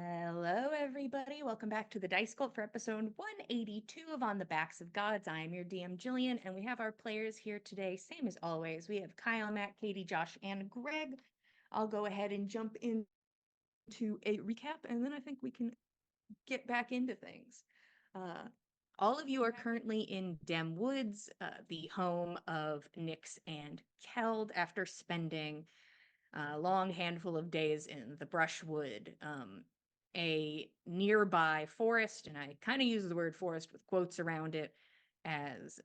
Hello, everybody. Welcome back to the Dice Cult for episode 182 of On the Backs of Gods. I am your DM, Jillian, and we have our players here today. Same as always. We have Kyle, Matt, Katie, Josh, and Greg. I'll go ahead and jump into a recap, and then I think we can get back into things. All of you are currently in Dem Woods, the home of Nyx and Keld, after spending a long handful of days in the brushwood. A nearby forest, and I kind of use the word forest with quotes around it, as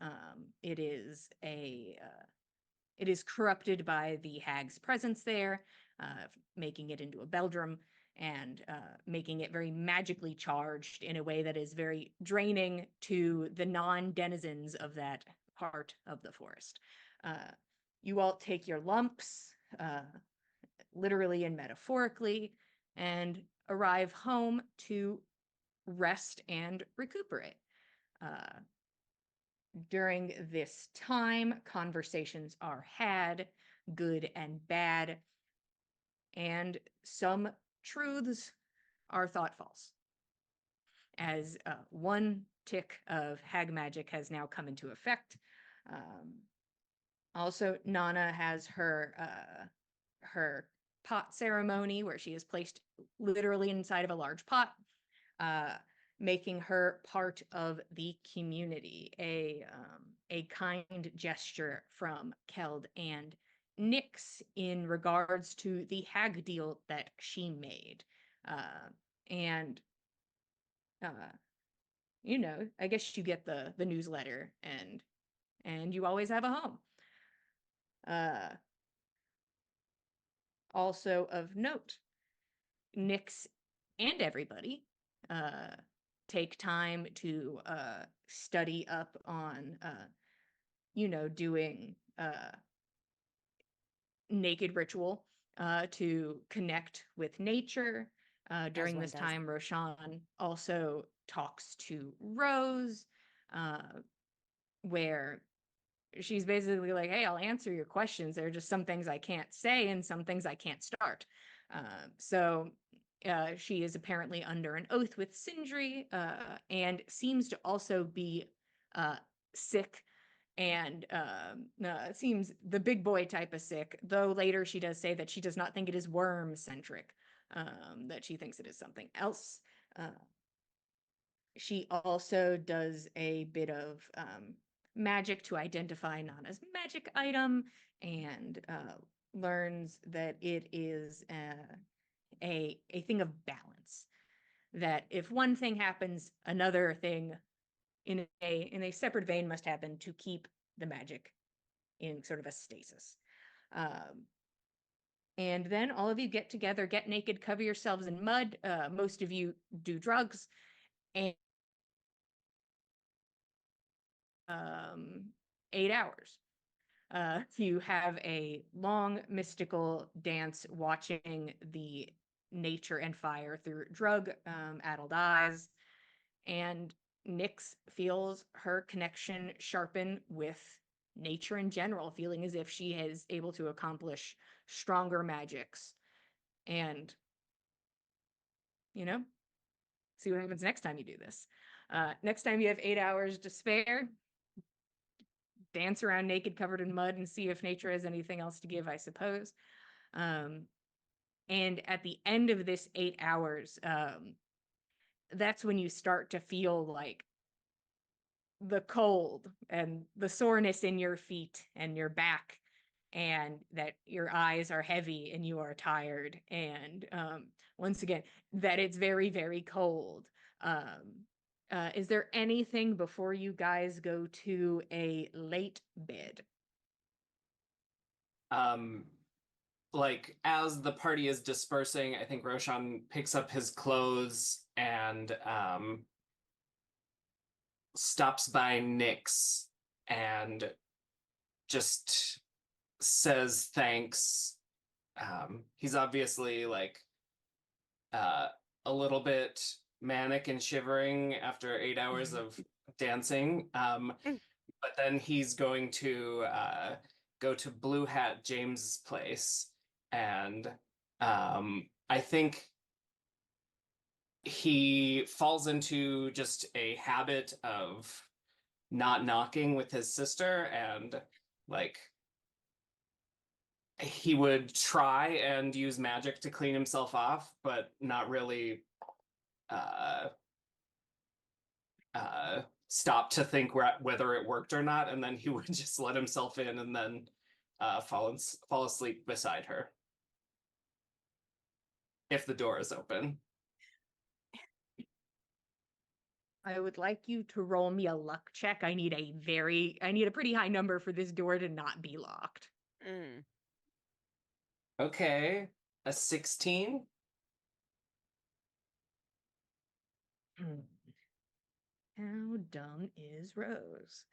it is corrupted by the hag's presence there, making it into a beldrum and making it very magically charged in a way that is very draining to the non-denizens of that part of the forest. You all take your lumps, literally and metaphorically, and arrive home to rest and recuperate. During this time, conversations are had, good and bad, and some truths are thought false. As one tick of hag magic has now come into effect. Also, Nana has her pot ceremony where she is placed literally inside of a large pot, making her part of the community, a kind gesture from Keld and Nyx in regards to the hag deal that she made. And I guess you get the newsletter, and you always have a home. Also of note, Nyx and everybody take time to study up on, doing naked ritual to connect with nature. During this time, Roshan also talks to Rose, where she's basically like, hey, I'll answer your questions. There are just some things I can't say and some things I can't start. So she is apparently under an oath with Sindri, and seems to also be sick, and seems the big boy type of sick, though later she does say that she does not think it is worm-centric, that she thinks it is something else. She also does a bit of magic to identify Nana's magic item, and learns that it is a thing of balance. That if one thing happens, another thing in a separate vein must happen to keep the magic in sort of a stasis. And then all of you get together, get naked, cover yourselves in mud. Most of you do drugs, and 8 hours. You have a long mystical dance watching the nature and fire through drug-addled eyes, and Nyx feels her connection sharpen with nature in general, feeling as if she is able to accomplish stronger magics. And, see what happens next time you do this. Next time you have 8 hours to spare, dance around naked, covered in mud, and see if nature has anything else to give, I suppose. And at the end of this 8 hours, that's when you start to feel like the cold and the soreness in your feet and your back, and that your eyes are heavy and you are tired. And once again, that it's very, very cold. Is there anything before you guys go to a late bed? Like as the party is dispersing, I think Roshan picks up his clothes and stops by Nyx and just says thanks. He's obviously like a little bit manic and shivering after 8 hours of dancing. But then he's going to go to Blue Hat James's place, and I think he falls into just a habit of not knocking with his sister, and like he would try and use magic to clean himself off, but not really uh stop to think whether it worked or not, and then he would just let himself in and then fall asleep beside her if the door is open. I would like you to roll me a luck check. I need a pretty high number for this door to not be locked. Mm. Okay, a 16. How dumb is Rose?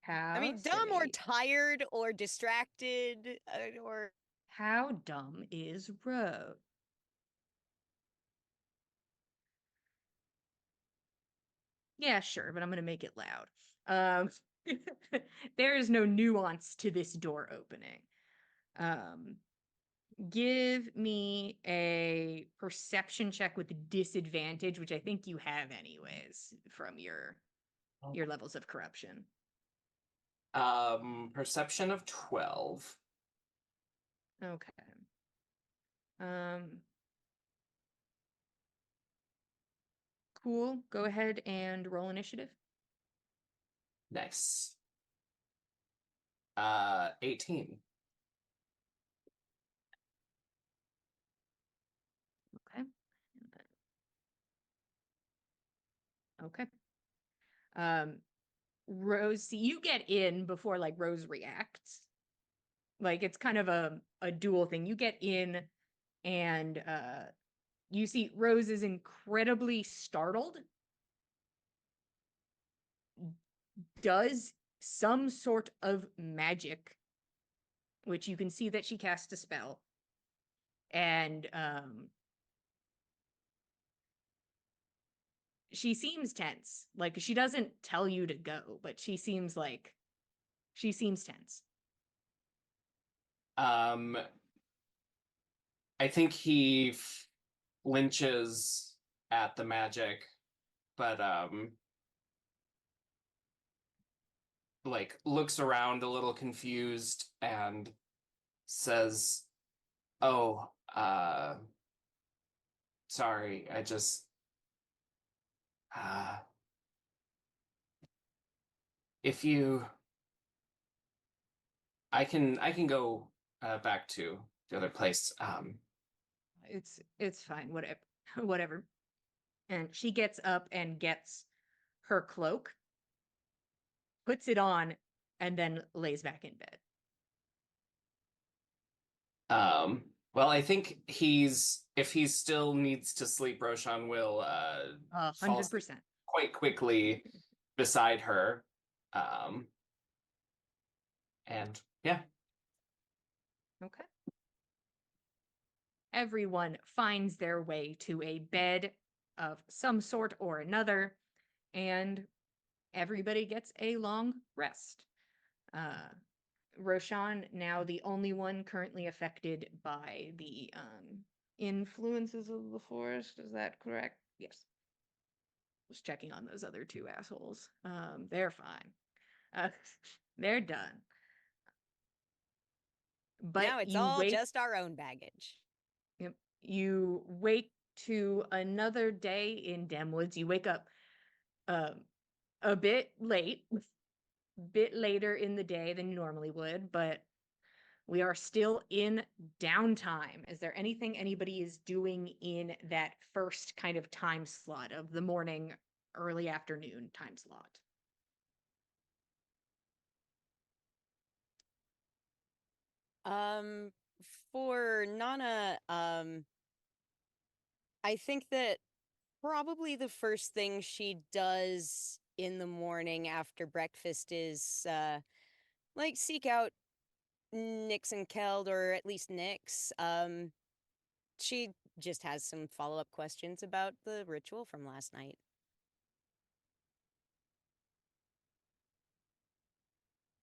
How I mean, dumb or silly. tired or distracted or How dumb is Rose? Yeah, sure, but I'm gonna make it loud. There is no nuance to this door opening. Give me a perception check with disadvantage, which I think you have anyways from your levels of corruption. Perception of 12. Okay. Cool. Go ahead and roll initiative. Nice. 18. Okay. Okay. Rose, see, you get in before like Rose reacts. Like it's kind of a dual thing. You get in and you see Rose is incredibly startled, does some sort of magic, which you can see that she cast a spell, and she seems tense. Like she doesn't tell you to go, but she seems tense. I think he flinches at the magic, but like looks around a little confused and says, "Oh, sorry, I just if you I can go back to the other place. It's fine, whatever. Whatever. And she gets up and gets her cloak, puts it on, and then lays back in bed. Well, I think if he still needs to sleep, Roshan will fall asleep 100%. quite quickly beside her. And yeah. Okay. Everyone finds their way to a bed of some sort or another, and everybody gets a long rest. Roshan, now the only one currently affected by the influences of the forest. Is that correct? Yes. Was checking on those other two assholes. They're fine. They're done. But now it's you all wake. just our own baggage. Yep. You wake to another day in Demwoods. You wake up a bit later in the day than you normally would, but we are still in downtime. Is there anything anybody is doing in that first kind of time slot of the morning, early afternoon time slot? For Nana, I think that probably the first thing she does in the morning after breakfast is like seek out Nix and Keld, or at least Nix. She just has some follow-up questions about the ritual from last night.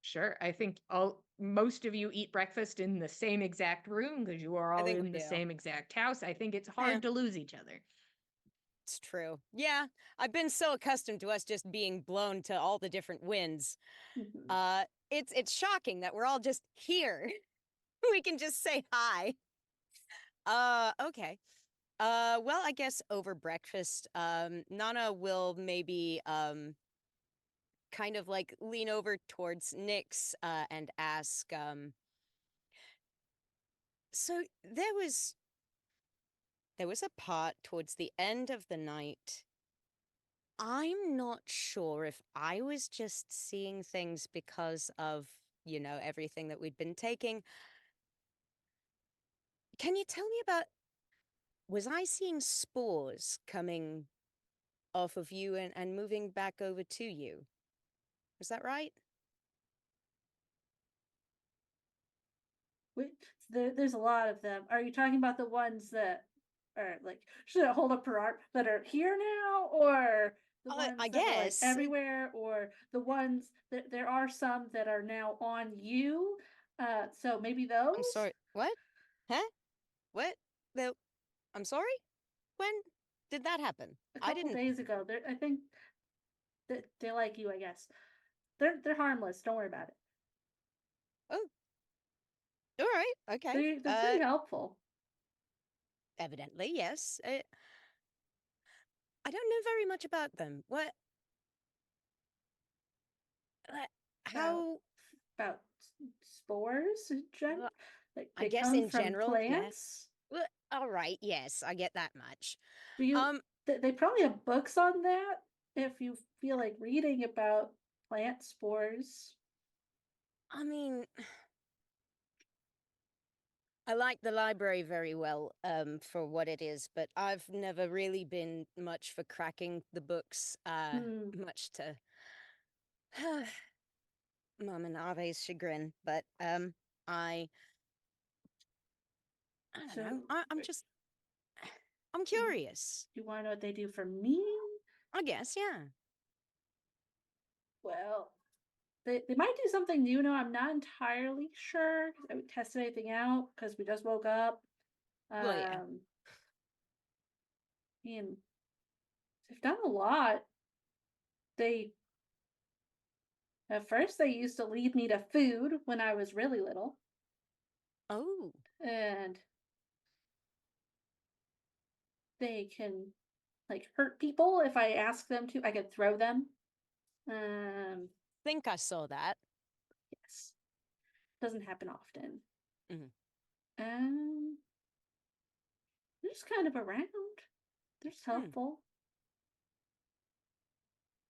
Sure. I think most of you eat breakfast in the same exact room because you are I all think we in the do. same exact house. I think it's Yeah. hard to lose each other. It's true. Yeah, I've been so accustomed to us just being blown to all the different winds. Mhm. It's shocking that we're all just here. We can just say hi. Okay. Well, I guess over breakfast, Nana will maybe kind of like lean over towards Nyx and ask, so there was a part towards the end of the night. I'm not sure if I was just seeing things because of, everything that we'd been taking. Can you tell me about, was I seeing spores coming off of you and moving back over to you? Was that right? Wait, there's a lot of them. Are you talking about the ones that are like, should I hold up her arm, that are here now, or the ones I that were like guess. everywhere, or the ones that there are some that are now on you? So maybe those. I'm sorry. What? Huh? What? The, I'm sorry? When did that happen? A I couple didn't. days ago. I think that they like you. I guess they're harmless. Don't worry about it. Oh, all right. Okay. They're pretty helpful. Evidently, yes. I don't know very much about them. What? How? About spores in general. Well, Like I they guess come in from general, yeah. plants. Well, all right. Yes, I get that much. Do you? Um, They probably have books on that if you feel like reading about plant spores. I mean, I like the library very well, for what it is, but I've never really been much for cracking the books, Hmm. much to Mom and Ave's chagrin. But I don't So, know. I'm just, I'm you- curious. you want to know what they do for me? I guess, yeah. Well, they might do something new. No, I'm not entirely sure. I haven't tested anything out because we just woke up. Well, yeah. And they've done a lot. They At first they used to lead me to food when I was really little, Oh, and they can like hurt people if I ask them to. I could throw them. think I saw that. Yes, doesn't happen often. Mhm. They're just kind of around. They're just helpful.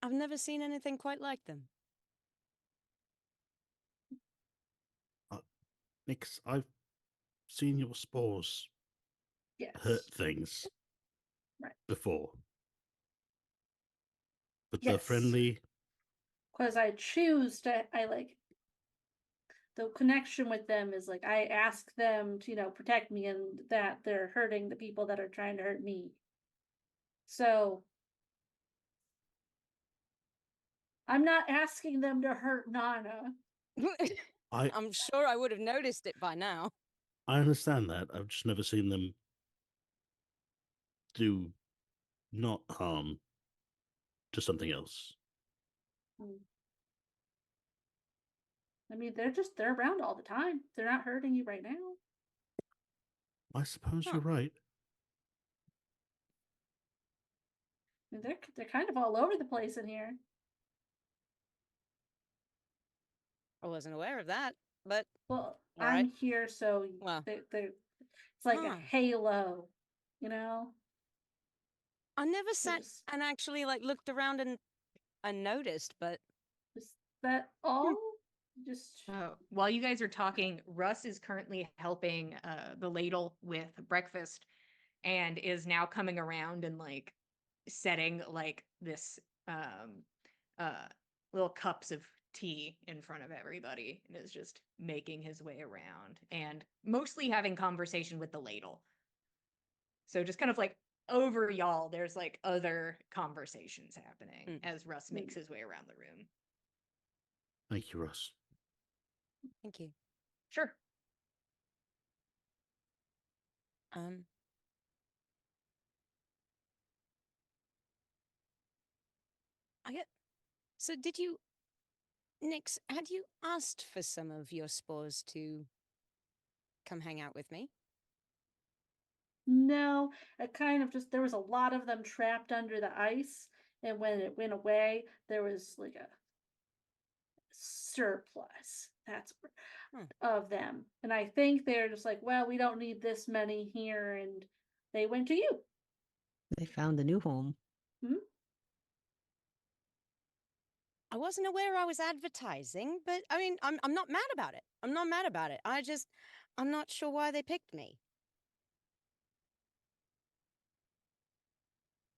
I've never seen anything quite like them. Nix, I've seen your spores Yes. hurt things Right. before. But they're Yes. friendly. Because I choose to, I like the connection with them is like I ask them to, protect me, and that they're hurting the people that are trying to hurt me. So I'm not asking them to hurt Nana. I I'm sure I would have noticed it by now. I understand that. I've just never seen them do not harm to something else. I mean, they're around all the time. They're not hurting you right now. I suppose Huh. you're right. I mean, they're kind of all over the place in here. I wasn't aware of that, but Well, All I'm right. here, so Well. it's like a Huh. halo, you know? I never sat Just- and actually like looked around and noticed, but Is that all? Just While you guys are talking, Russ is currently helping the ladle with breakfast and is now coming around and like setting like this little cups of tea in front of everybody and is just making his way around and mostly having conversation with the ladle. So just kind of like over y'all, there's like other conversations happening as Russ makes his way around the room. Thank you, Russ. Thank you. Sure. Um, I get. So, did you, Nix? Had you asked for some of your spores to come hang out with me? No, it kind of just there was a lot of them trapped under the ice, and when it went away, there was like a surplus. That's of them, and I think they're just like, well, we don't need this many here, and they went to you. They found a new home. I wasn't aware I was advertising, but I mean, I'm not mad about it. I'm not mad about it. I'm not sure why they picked me.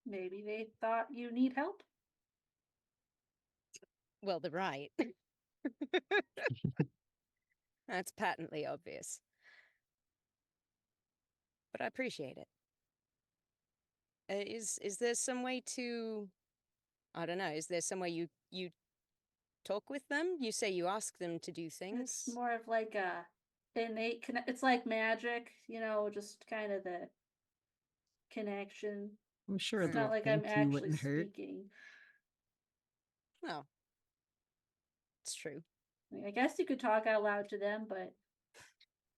Maybe they thought you need help. Well, they're right. That's patently obvious. But I appreciate it. Is there some way to, I don't know, is there some way you talk with them? You say you ask them to do things. It's more of like a innate connect. It's like magic, just kind of the connection. I'm sure It's they'll not like thank I'm you actually wouldn't hurt. speaking. Well, it's true. I guess you could talk out loud to them, but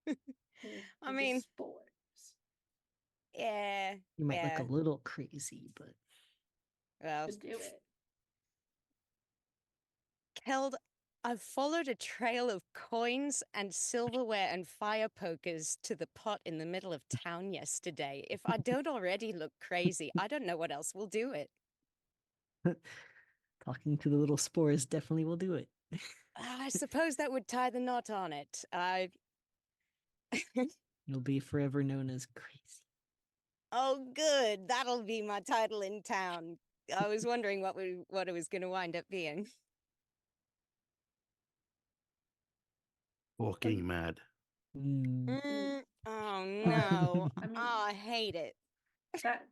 I they're mean, just spores. yeah. You might yeah. look a little crazy, but Well, To do it. Keld, I've followed a trail of coins and silverware and fire pokers to the pot in the middle of town yesterday. If I don't already look crazy, I don't know what else will do it. talking to the little spores definitely will do it. I suppose that would tie the knot on it. You'll be forever known as crazy. Oh, good. That'll be my title in town. I was wondering what it was going to wind up being. Walking mad. Oh no! I mean- Oh, I hate it. That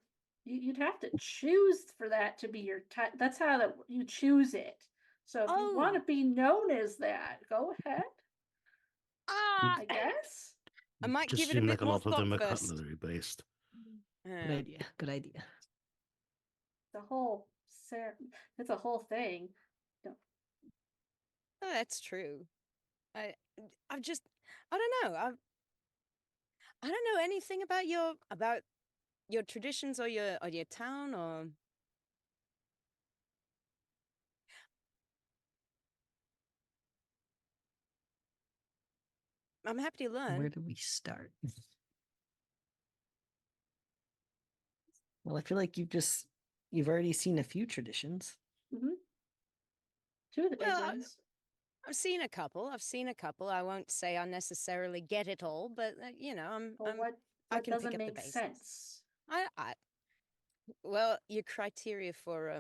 you'd have to choose for that to be your type. That's how that you choose it. So if you want to Oh. be known as that, go ahead. Ah, I guess. I might Just give it a seem bit like a more lot of them thought are first. cutlery based. Good idea. Good idea. The whole it's a whole thing. Oh, that's true. I've just, I don't know. I don't know anything about your traditions or your town or. I'm happy to learn. Where do we start? Well, I feel like you've already seen a few traditions. Two of the big Well, ones. I've seen a couple. I won't say I necessarily get it all, but Well, what I can pick doesn't up the make basics. sense? Well, your criteria for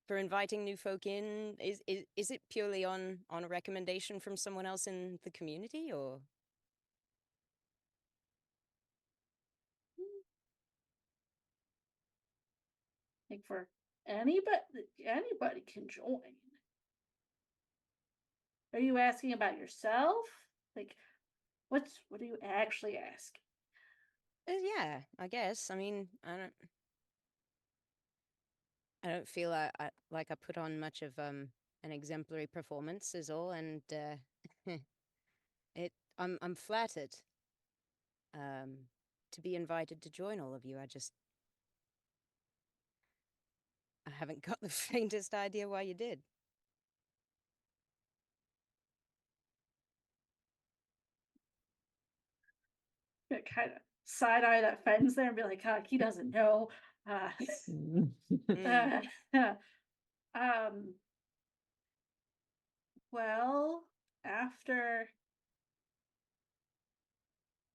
for inviting new folk in is it purely on a recommendation from someone else in the community, or? Like for anybody can join. Are you asking about yourself? Like, what are you actually asking? Yeah, I guess. I mean, I don't feel like I put on much of an exemplary performance is all, and I'm flattered to be invited to join all of you. I haven't got the faintest idea why you did. Kind of side eye that Fen's there and be like, he doesn't know. Well, after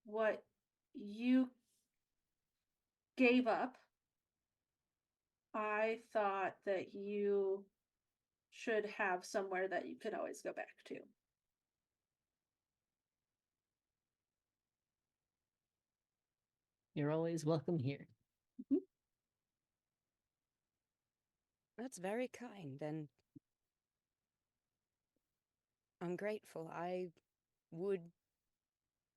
what you gave up, I thought that you should have somewhere that you could always go back to. You're always welcome here. That's very kind, and I'm grateful. I would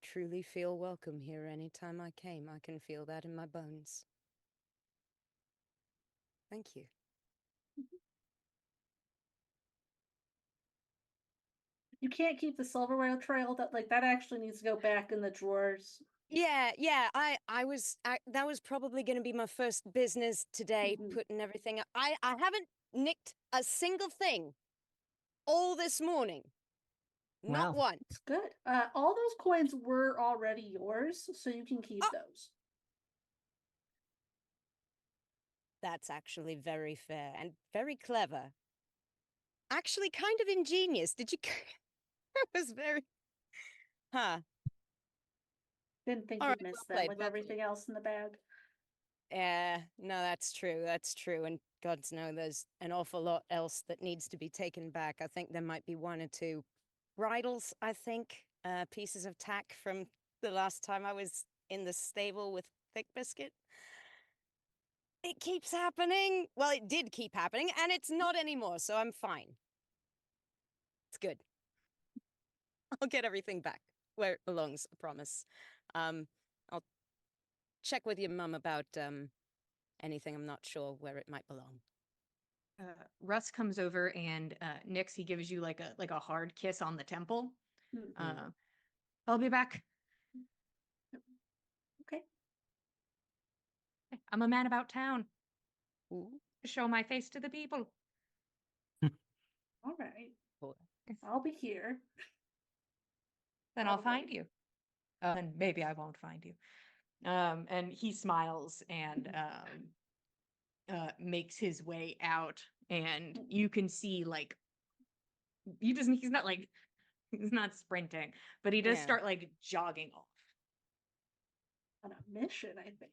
truly feel welcome here anytime I came. I can feel that in my bones. Thank you. You can't keep the silverware trail. That actually needs to go back in the drawers. Yeah, yeah. That was probably going to be my first business today, Mhm. putting everything up. I haven't nicked a single thing all this morning. Not Wow. one. It's good. All those coins were already yours, so you can keep Oh. those. That's actually very fair and very clever. Actually, kind of ingenious. Did you? That was very. Huh. Didn't think All you'd right, miss well them played, with well everything else in the bag. Yeah, no, that's true. That's true. And gods know there's an awful lot else that needs to be taken back. I think there might be one or two bridles, I think, pieces of tack from the last time I was in the stable with Thick Biscuit. It keeps happening. Well, it did keep happening, and it's not anymore, so I'm fine. It's good. I'll get everything back where it belongs, I promise. I'll check with your mum about anything. I'm not sure where it might belong. Russ comes over and Nix, he gives you like a hard kiss on the temple. Mhm. I'll be back. Okay. I'm a man about town. Ooh. Show my face to the people. All right. Cool. I'll be here. Then I'll Probably. find you. And maybe I won't find you. And he smiles and makes his way out, and you can see like he's not like he's not sprinting, but he does Yeah. start like jogging off. On a mission, I think.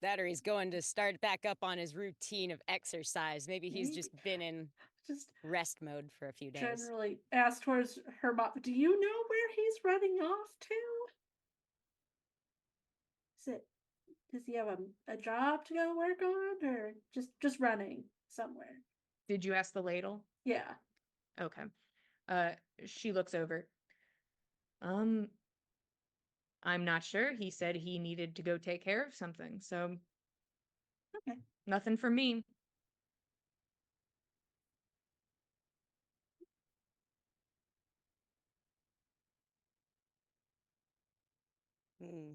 That or he's going to start back up on his routine of exercise. Maybe he's just been in Just rest mode for a few days. generally ask towards her mom. Do you know where he's running off to? Does he have a job to go work on, or just running somewhere? Did you ask the ladle? Yeah. Okay. She looks over. I'm not sure. He said he needed to go take care of something, so Okay. nothing for me. Hmm.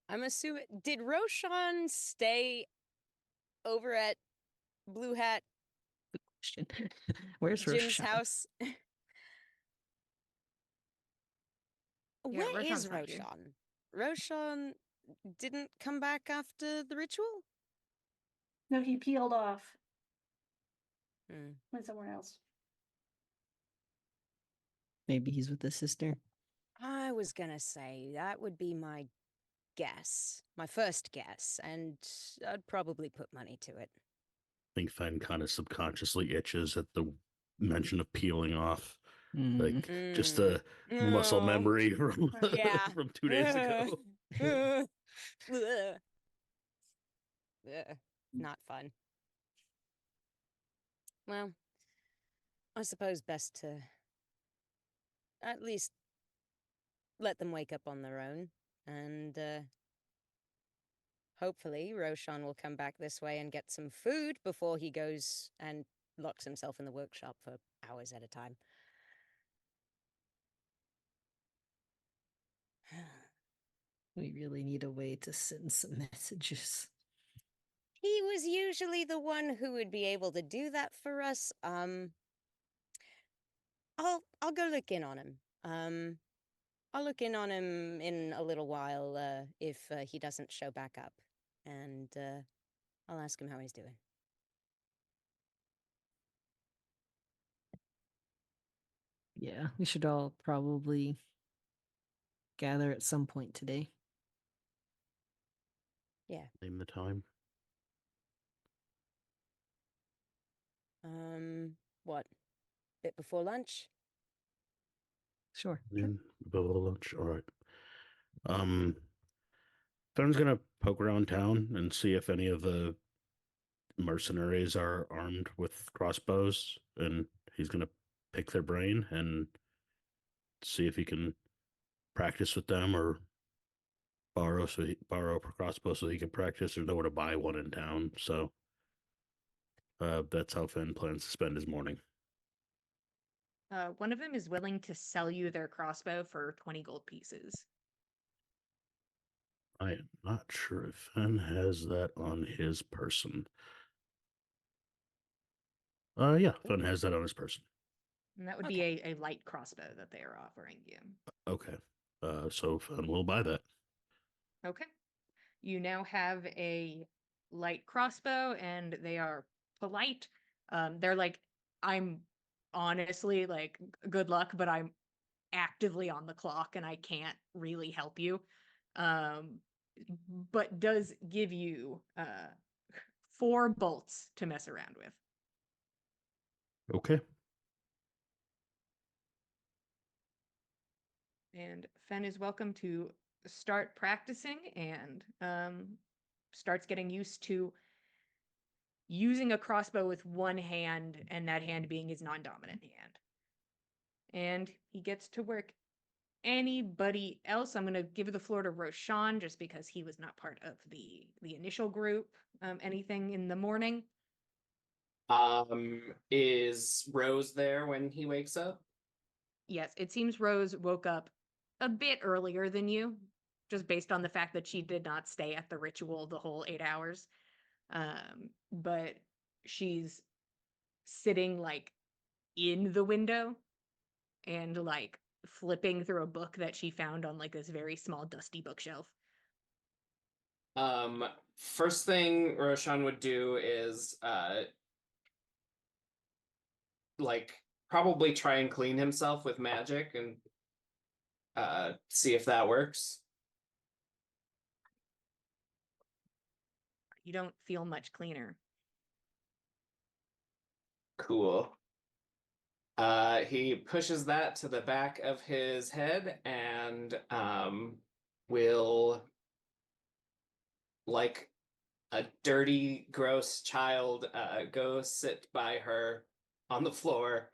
I'm assuming. Did Roshan stay over at Blue Hat Question. Where's Jim's Roshan? house? Yeah, Where Roshan's is not here. Roshan? Roshan didn't come back after the ritual? No, he peeled off. Hmm. Went somewhere else. Maybe he's with his sister. I was gonna say that would be my guess, my first guess, and I'd probably put money to it. I think Fen kind of subconsciously itches at the mention of peeling off. Mm. Like just a muscle No. memory from, Yeah. from 2 days ago. Ugh. Ugh. Not fun. Well, I suppose best to at least let them wake up on their own, and hopefully Roshan will come back this way and get some food before he goes and locks himself in the workshop for hours at a time. We really need a way to send some messages. He was usually the one who would be able to do that for us. I'll go look in on him. I'll look in on him in a little while, if he doesn't show back up, and I'll ask him how he's doing. Yeah, we should all probably gather at some point today. Name the time. What? Bit before lunch? Sure. Noon, before lunch. All right. Fen's gonna poke around town and see if any of the mercenaries are armed with crossbows, and He's gonna pick their brain and see if he can practice with them or borrow a crossbow so he can practice. There's nowhere to buy one in town, so that's how Finn plans to spend his morning. One of them is willing to sell you their crossbow for 20 gold pieces. I am not sure if Finn has that on his person. Yeah, Finn has that on his person. And that would be a light crossbow that they are offering you. Okay. So Finn will buy that. Okay. You now have a light crossbow and they are polite. They're like, I'm honestly like, good luck, but I'm actively on the clock and I can't really help you. But does give you 4 bolts to mess around with. Okay. And Fen is welcome to start practicing and starts getting used to using a crossbow with one hand and that hand being his non-dominant hand. And he gets to work. Anybody else? I'm going to give the floor to Roshan just because he was not part of the initial group. Anything in the morning? Is Rose there when he wakes up? Yes, it seems Rose woke up a bit earlier than you, just based on the fact that she did not stay at the ritual the whole 8 hours. But she's sitting like in the window and like flipping through a book that she found on like this very small dusty bookshelf. First thing Roshan would do is like probably try and clean himself with magic and see if that works. You don't feel much cleaner. Cool. He pushes that to the back of his head and will, like a dirty, gross child, go sit by her on the floor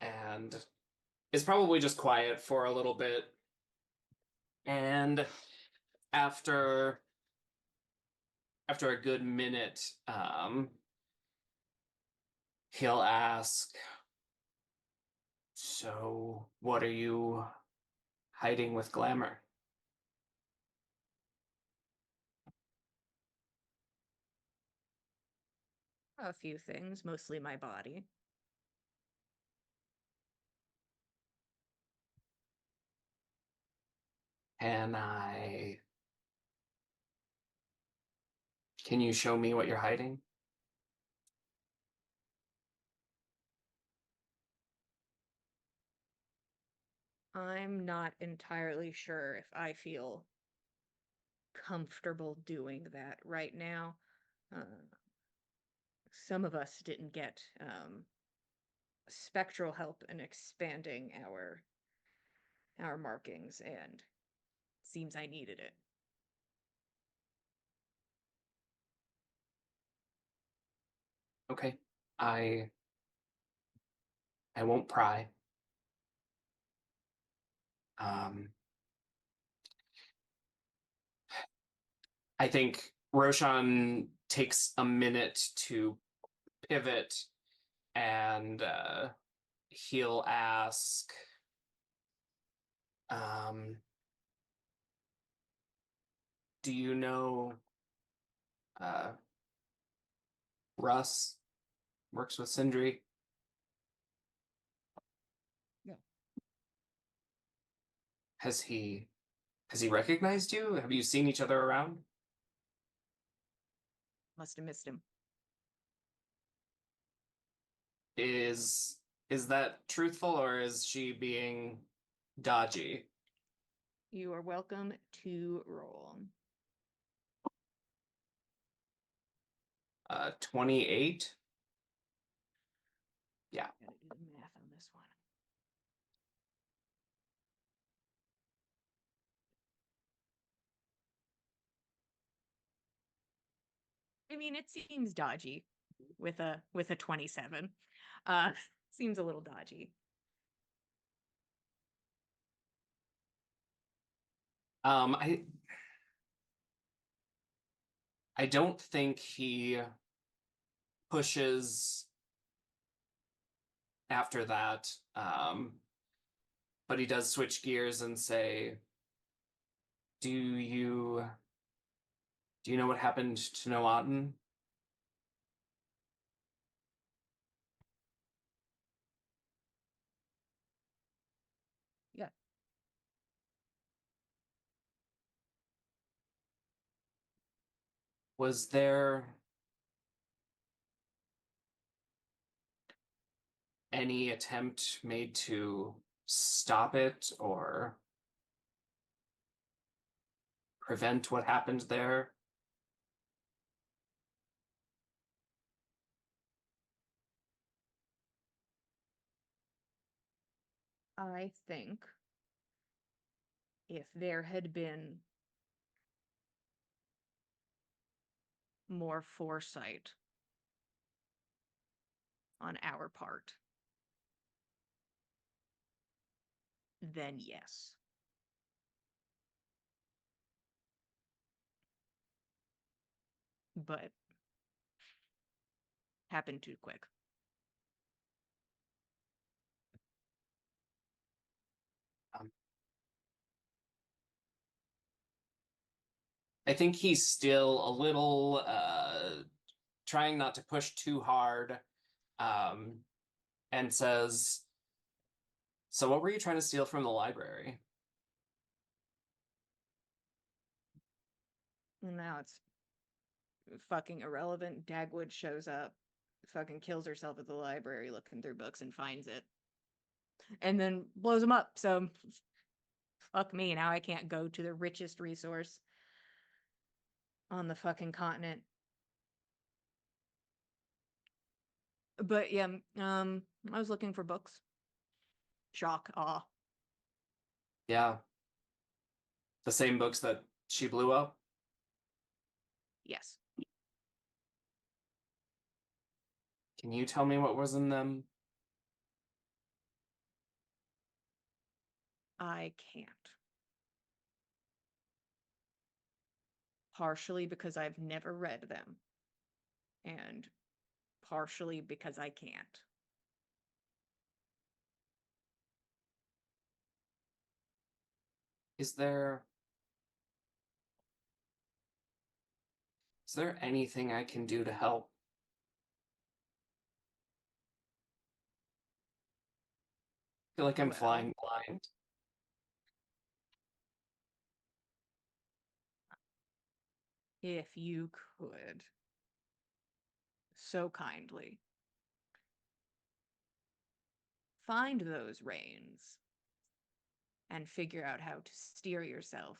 and is probably just quiet for a little bit. And after a good minute, he'll ask, "So, what are you hiding with Glamour?" A few things, mostly my body. Can you show me what you're hiding? I'm not entirely sure if I feel comfortable doing that right now. Some of us didn't get spectral help in expanding our markings, and it seems I needed it. Okay. I won't pry. I think Roshan takes a minute to pivot and he'll ask, do you know Russ works with Sindri? Yeah. Has he recognized you? Have you seen each other around? Must have missed him. Is that truthful or is she being dodgy? You are welcome to roll. 28. Yeah. Gotta do the math on this one. I mean, it seems dodgy. with a 27. Seems a little dodgy. I don't think he pushes after that. But he does switch gears and say, Do you know what happened to Noaten? Yeah. Was there any attempt made to stop it or prevent what happened there? I think if there had been more foresight on our part, then yes. But happened too quick. I think he's still a little trying not to push too hard, and says, So what were you trying to steal from the library? Now it's fucking irrelevant. Dagwood shows up, fucking kills herself at the library looking through books and finds it. And then blows him up. So fuck me. Now I can't go to the richest resource on the fucking continent. But yeah, I was looking for books. Shock, awe. Yeah. The same books that she blew up? Yes. Can you tell me what was in them? I can't. Partially because I've never read them. And partially because I can't. Is there anything I can do to help? I feel like I'm Well, flying blind. if you could so kindly find those reins and figure out how to steer yourself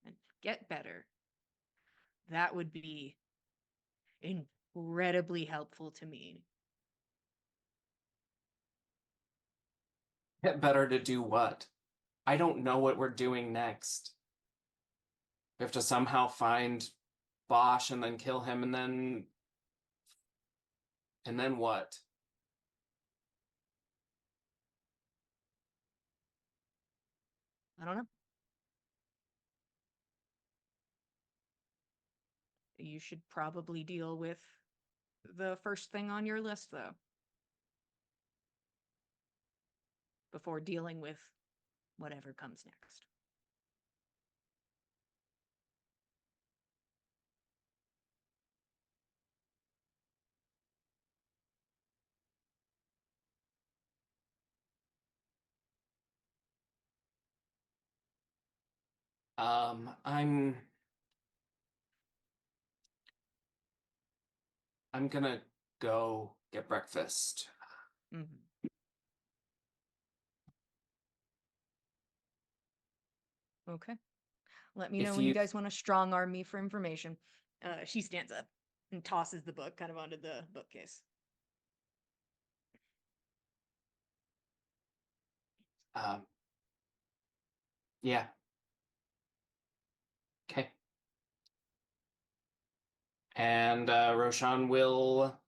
and get better, that would be incredibly helpful to me. Get better to do what? I don't know what we're doing next. We have to somehow find Bosch and then kill him and then what? I don't know. You should probably deal with the first thing on your list, though, before dealing with whatever comes next. I'm gonna go get breakfast. Mm-hmm. Okay. Let me If know when you you- guys want to strong arm me for information. She stands up and tosses the book kind of onto the bookcase. Yeah. Okay. And Roshan will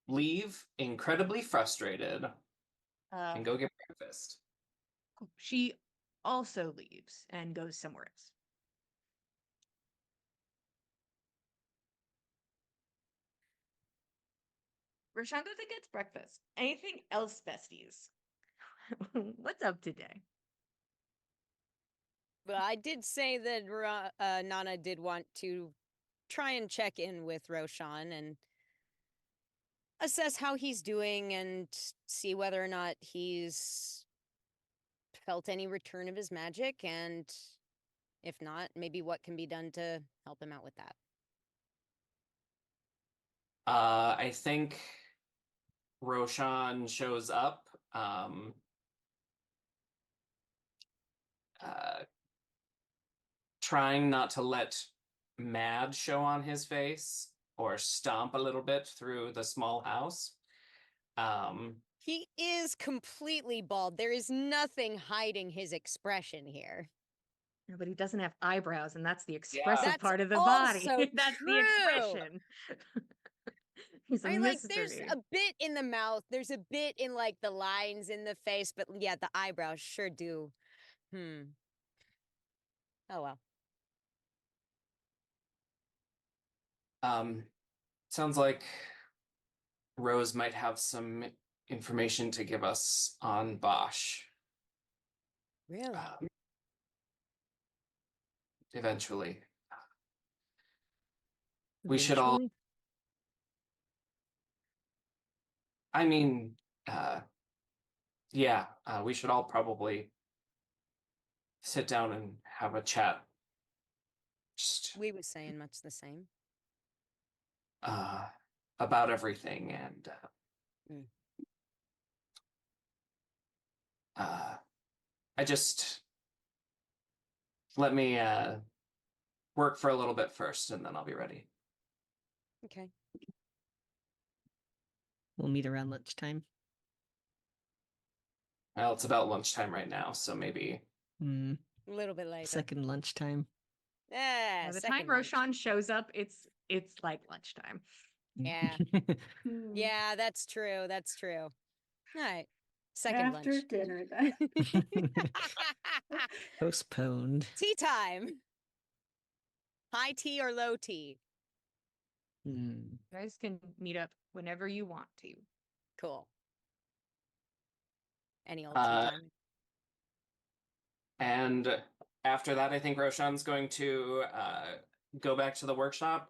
leave incredibly frustrated and go get breakfast. Cool. She also leaves and goes somewhere else. Roshan goes and gets breakfast. Anything else, besties? What's up today? Well, I did say that Nana did want to try and check in with Roshan and assess how he's doing and see whether or not he's felt any return of his magic, and if not, maybe what can be done to help him out with that. I think Roshan shows up. Trying not to let mad show on his face or stomp a little bit through the small house. He is completely bald. There is nothing hiding his expression here. No, but he doesn't have eyebrows, and that's the expressive That's part of the body. also That's the true. expression. He's a I mean, like, there's mystery. a bit in the mouth, there's a bit in, like, the lines in the face, but yeah, the eyebrows sure do. Oh, well. Sounds like Rose might have some information to give us on Bosch. Really? Eventually. We should all, Eventually? I mean, yeah, we should all probably sit down and have a chat. Just We was saying much the same. about everything, and I just let me work for a little bit first, and then I'll be ready. Okay. We'll meet around lunchtime. Well, it's about lunchtime right now, so maybe. A little bit later. Second lunchtime. Yeah. By the second time lunch. Roshan shows up, it's like lunchtime. Yeah. Hmm. Yeah, that's true. That's true. All right. Second After lunch. dinner then. Postponed. Tea time. High tea or low tea? Hmm. You guys can meet up whenever you want to. Cool. Any old tea Uh, time. And after that, I think Roshan's going to go back to the workshop,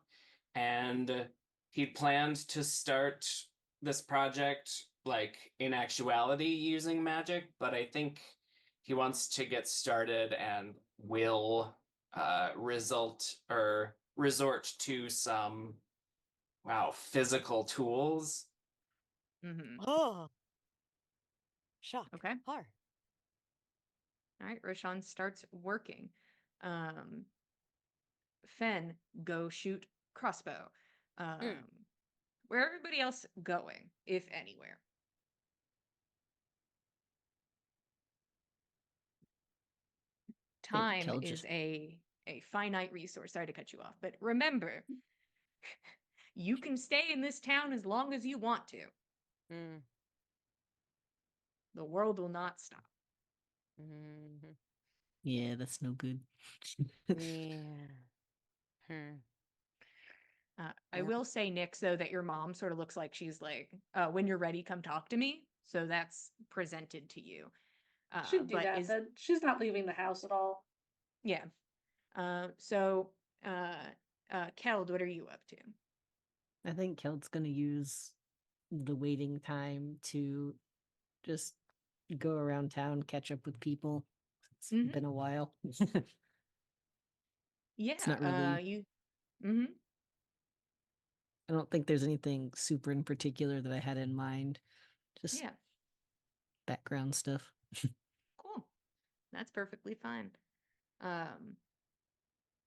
and he planned to start this project like in actuality using magic, but I think he wants to get started and will resort to some physical tools. Mm-hmm. Oh. Shock. Okay. Horror. All right. Roshan starts working. Fen, go shoot crossbow. Where everybody else going, if anywhere? Time Kel is just- a finite resource. Sorry to cut you off, but remember, you can stay in this town as long as you want to. Mm. The world will not stop. Mm-hmm. Yeah, that's no good. Yeah. I Yeah. will say, Nick, though, that your mom sort of looks like she's like, when you're ready, come talk to me. So that's presented to you. She'd do but that. Then she's not leaving the house at all. Yeah. Keld, what are you up to? I think Kelt's gonna use the waiting time to just go around town, catch up with people. It's Mhm. been a while. Yeah. not really- you. Mm-hmm. I don't think there's anything super in particular that I had in mind. Just Yeah. background stuff. Cool. That's perfectly fine.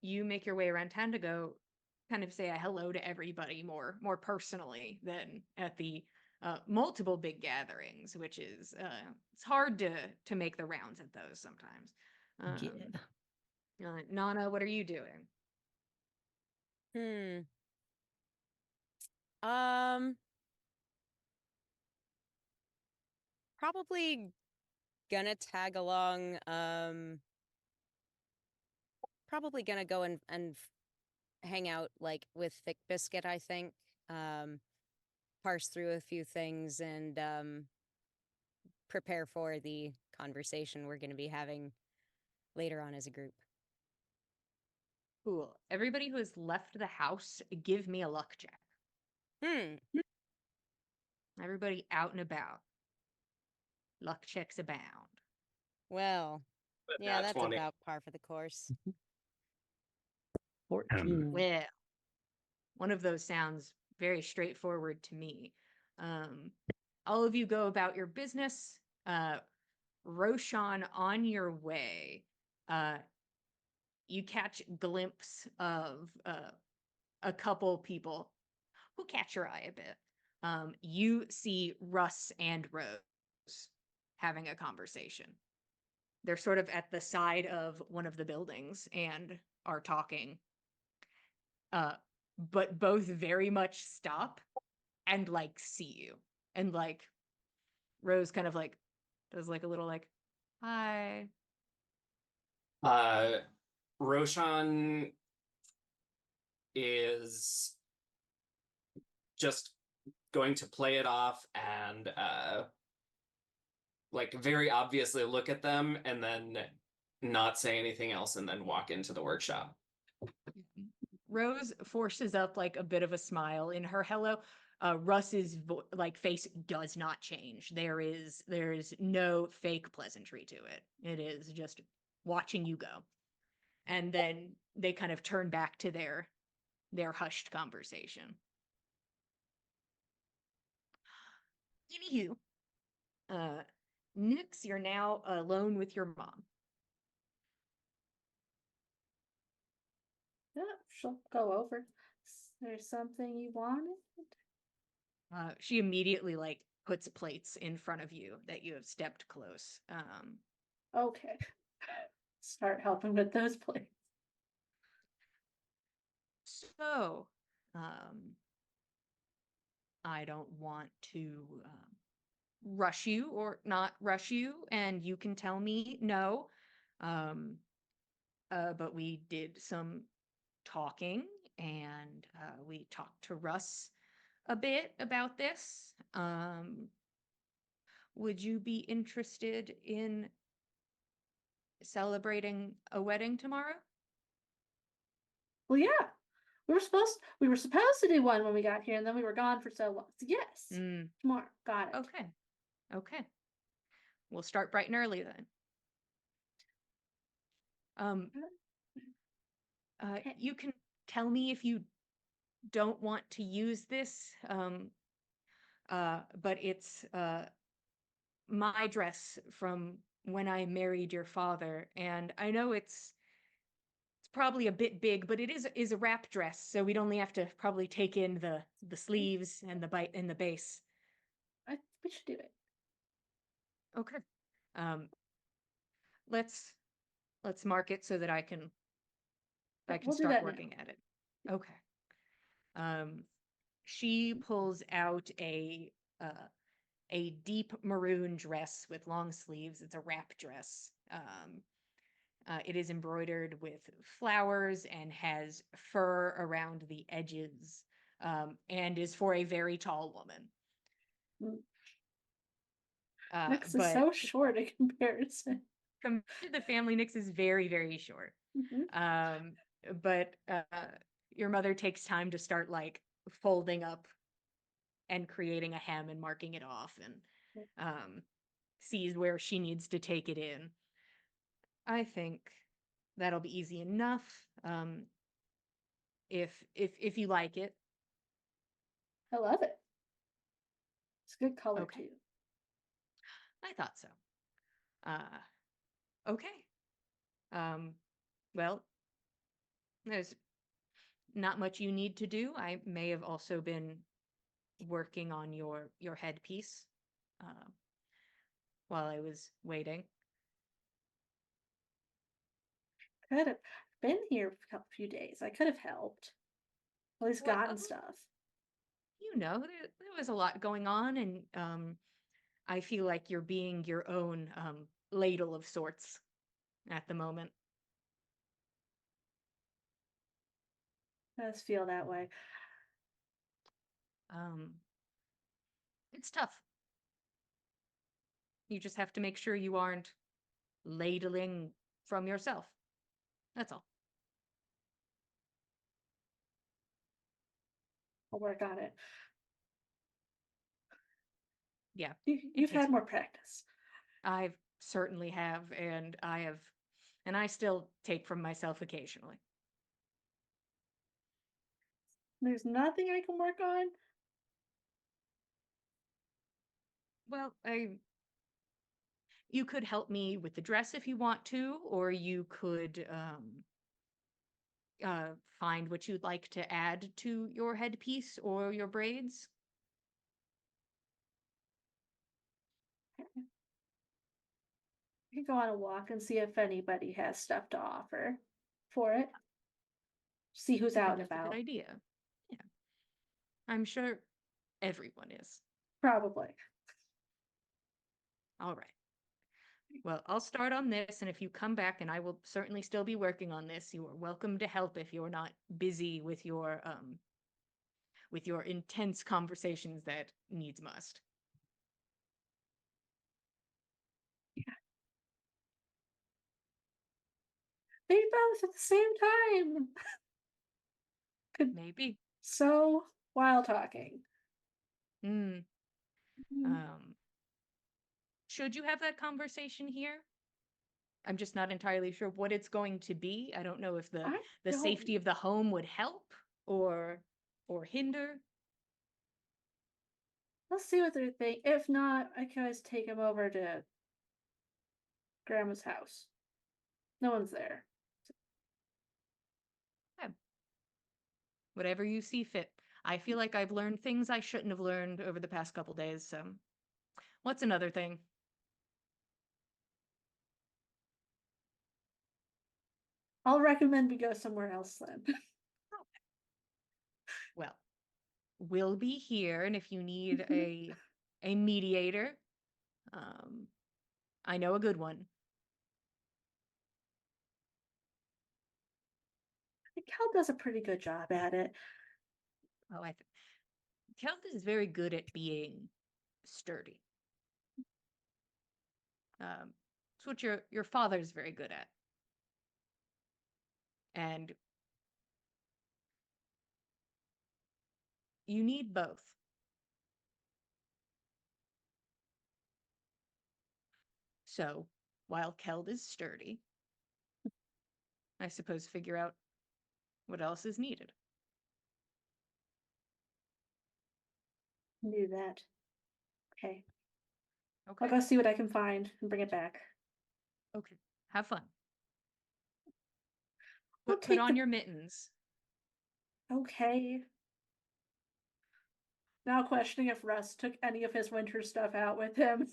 You make your way around town to go kind of say a hello to everybody more personally than at the multiple big gatherings, which is it's hard to make the rounds at those sometimes. Yeah. Nana, what are you doing? probably gonna tag along. Probably gonna go and hang out like with Thick Biscuit, I think. Parse through a few things and prepare for the conversation we're gonna be having later on as a group. Cool. Everybody who has left the house, give me a luck check. Everybody out and about. Luck checks abound. Well, But yeah, nat that's 20. about par for the course. 14. Well, one of those sounds very straightforward to me. All of you go about your business. Roshan, on your way, you catch a glimpse of a couple people who catch your eye a bit. You see Russ and Rose having a conversation. They're sort of at the side of one of the buildings and are talking. But both very much stop and like see you. And like Rose kind of like does like a little like, hi. Roshan is just going to play it off and like very obviously look at them and then not say anything else and then walk into the workshop. Rose forces up like a bit of a smile in her hello. Russ's like face does not change. There is no fake pleasantry to it. It is just watching you go. And then they kind of turn back to their hushed conversation. Anywho, Nix, you're now alone with your mom. Yeah, she'll go over. Is there something you wanted? She immediately like puts plates in front of you that you have stepped close. Okay. Start helping with those plates. So, I don't want to rush you or not rush you, and you can tell me no. But we did some talking, and we talked to Russ a bit about this. Would you be interested in celebrating a wedding tomorrow? Well, yeah. We were supposed to do one when we got here, and then we were gone for so long. So yes. Tomorrow. Got it. Okay. Okay. We'll start bright and early then. You can tell me if you don't want to use this, but it's my dress from when I married your father, and I know it's probably a bit big, but it is a wrap dress, so we'd only have to probably take in the sleeves and the bite and the base. We should do it. Okay. Let's mark it so that I can We'll do start that now. working at it. Okay. She pulls out a deep maroon dress with long sleeves. It's a wrap dress. It is embroidered with flowers and has fur around the edges, and is for a very tall woman. Nix is But so short in comparison. compared to the family, Nix is very, very short. Mhm. But your mother takes time to start like folding up and creating a hem and marking it off, and sees where she needs to take it in. I think that'll be easy enough. If you like it. I love it. It's a good color Okay. too. I thought so. Okay. Well, there's not much you need to do. I may have also been working on your headpiece while I was waiting. Could have been here for a few days. I could have helped. At least What- gotten stuff. There was a lot going on, and I feel like you're being your own ladle of sorts at the moment. Does feel that way. Um, it's tough. You just have to make sure you aren't ladling from yourself. That's all. I'll work on it. Yeah, You've takes had more practice. I certainly have, and I still take from myself occasionally. There's nothing I can work on. Well, you could help me with the dress if you want to, or you could find what you'd like to add to your headpiece or your braids. I can go on a walk and see if anybody has stuff to offer for it. See who's I out think and that's a about. good idea. Yeah, I'm sure everyone is. Probably. All right. Well, I'll start on this, and if you come back, and I will certainly still be working on this, you are welcome to help if you're not busy with your intense conversations that needs must. They both at the same time. Could Maybe. so while talking. Hmm. Mm, Should you have that conversation here? I'm just not entirely sure what it's going to be. I don't know if the I don't- safety of the home would help or hinder. Let's see what they think. If not, I can always take him over to Grandma's house. No one's there. Whatever you see fit. I feel like I've learned things I shouldn't have learned over the past couple days, so what's another thing? I'll recommend we go somewhere else then. Well, we'll be here, and if you need a mediator, I know a good one. Cal does a pretty good job at it. Oh, Kelth is very good at being sturdy. It's what your father's very good at. And you need both. So, while Keld is sturdy, I suppose figure out what else is needed. Do that. Okay. Okay. I'll go see what I can find and bring it back. Okay. Have fun. I'll Put take on the- your mittens. Okay. Now questioning if Russ took any of his winter stuff out with him.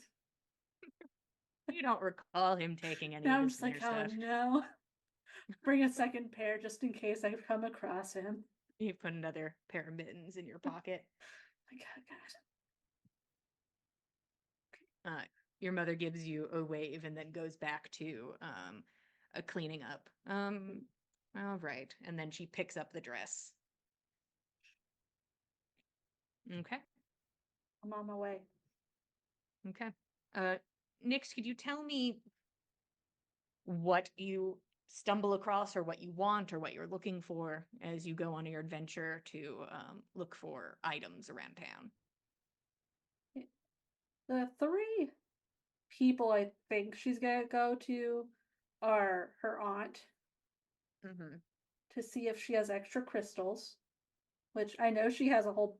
You don't recall him taking any Now of I'm his just like, winter oh stuff. no. Bring a second pair just in case I come across him. You put another pair of mittens in your pocket. Like, oh, God. Your mother gives you a wave and then goes back to a cleaning up. All right. And then she picks up the dress. Okay. I'm on my way. Okay. Nix, could you tell me what you stumble across or what you want or what you're looking for as you go on your adventure to look for items around town? The three people I think she's gonna go to are her aunt Mm-hmm. to see if she has extra crystals, which I know she has a whole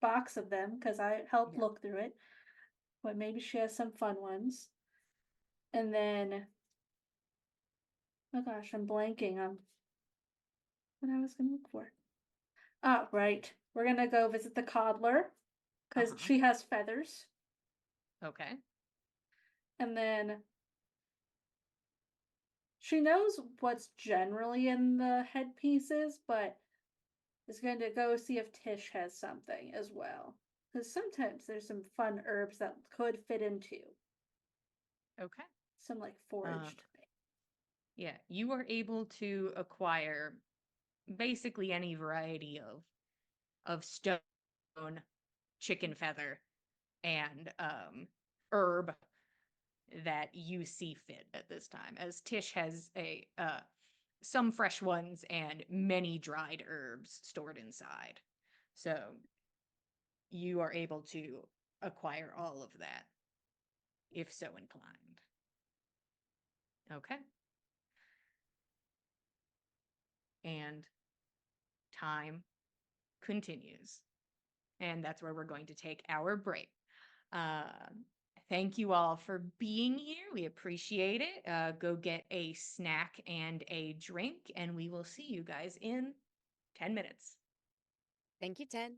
box of them because I helped Yeah. look through it. But maybe she has some fun ones. And then, oh gosh, I'm blanking on what I was gonna look for. Ah, right. We're gonna go visit the coddler because Uh-huh. she has feathers. Okay. And then she knows what's generally in the headpieces, but is going to go see if Tish has something as well. Because sometimes there's some fun herbs that could fit into Okay. some like foraged. Yeah, you are able to acquire basically any variety of stone, chicken feather, and herb that you see fit at this time. As Tish has a some fresh ones and many dried herbs stored inside. So you are able to acquire all of that if so inclined. Okay. And time continues. And that's where we're going to take our break. Thank you all for being here. We appreciate it. Go get a snack and a drink, and we will see you guys in 10 minutes. Thank you, 10.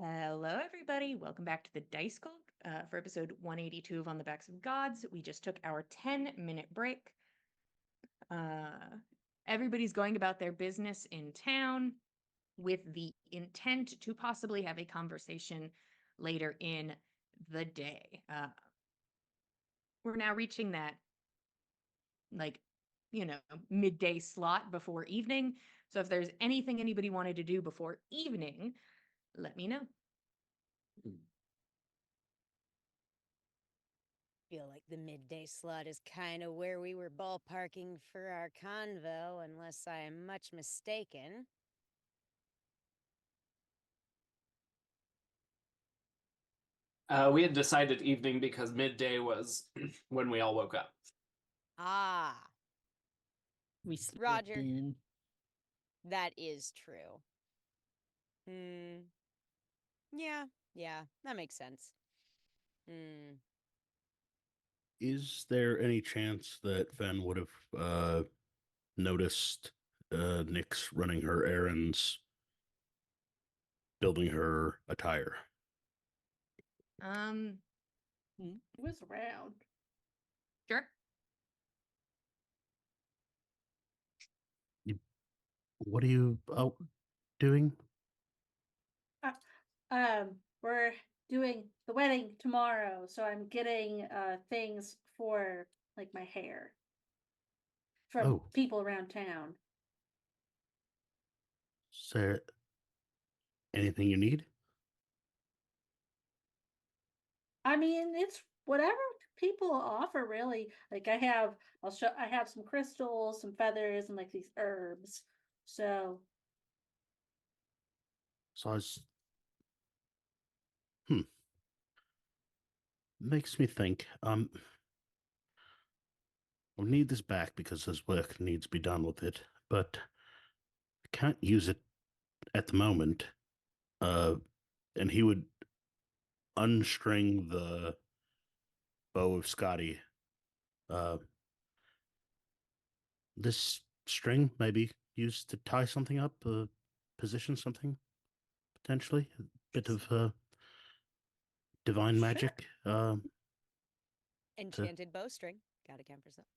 Hello, everybody. Welcome back to the Dice Cult for episode 182 of On the Backs of Gods. We just took our 10-minute break. Everybody's going about their business in town with the intent to possibly have a conversation later in the day. We're now reaching that, like, midday slot before evening. So if there's anything anybody wanted to do before evening, let me know. Feel like the midday slot is kind of where we were ballparking for our convo, unless I am much mistaken. We had decided evening because midday was when we all woke up. Ah, We slept Roger. in. that is true. Yeah, that makes sense. Is there any chance that Fen would have noticed Nyx running her errands, building her attire? It was around. Sure. What are you out doing? We're doing the wedding tomorrow, so I'm getting things for like my hair from Oh. people around town. Is there anything you need? I mean, it's whatever people offer, really. Like I have some crystals, some feathers, and like these herbs. So So I was... Makes me think. I'll need this back because there's work needs to be done with it, but I can't use it at the moment. And he would unstring the bow of Scotty. This string may be used to tie something up, position something, potentially. A bit of divine Sure. magic. Enchanted bowstring. Gotta count for something.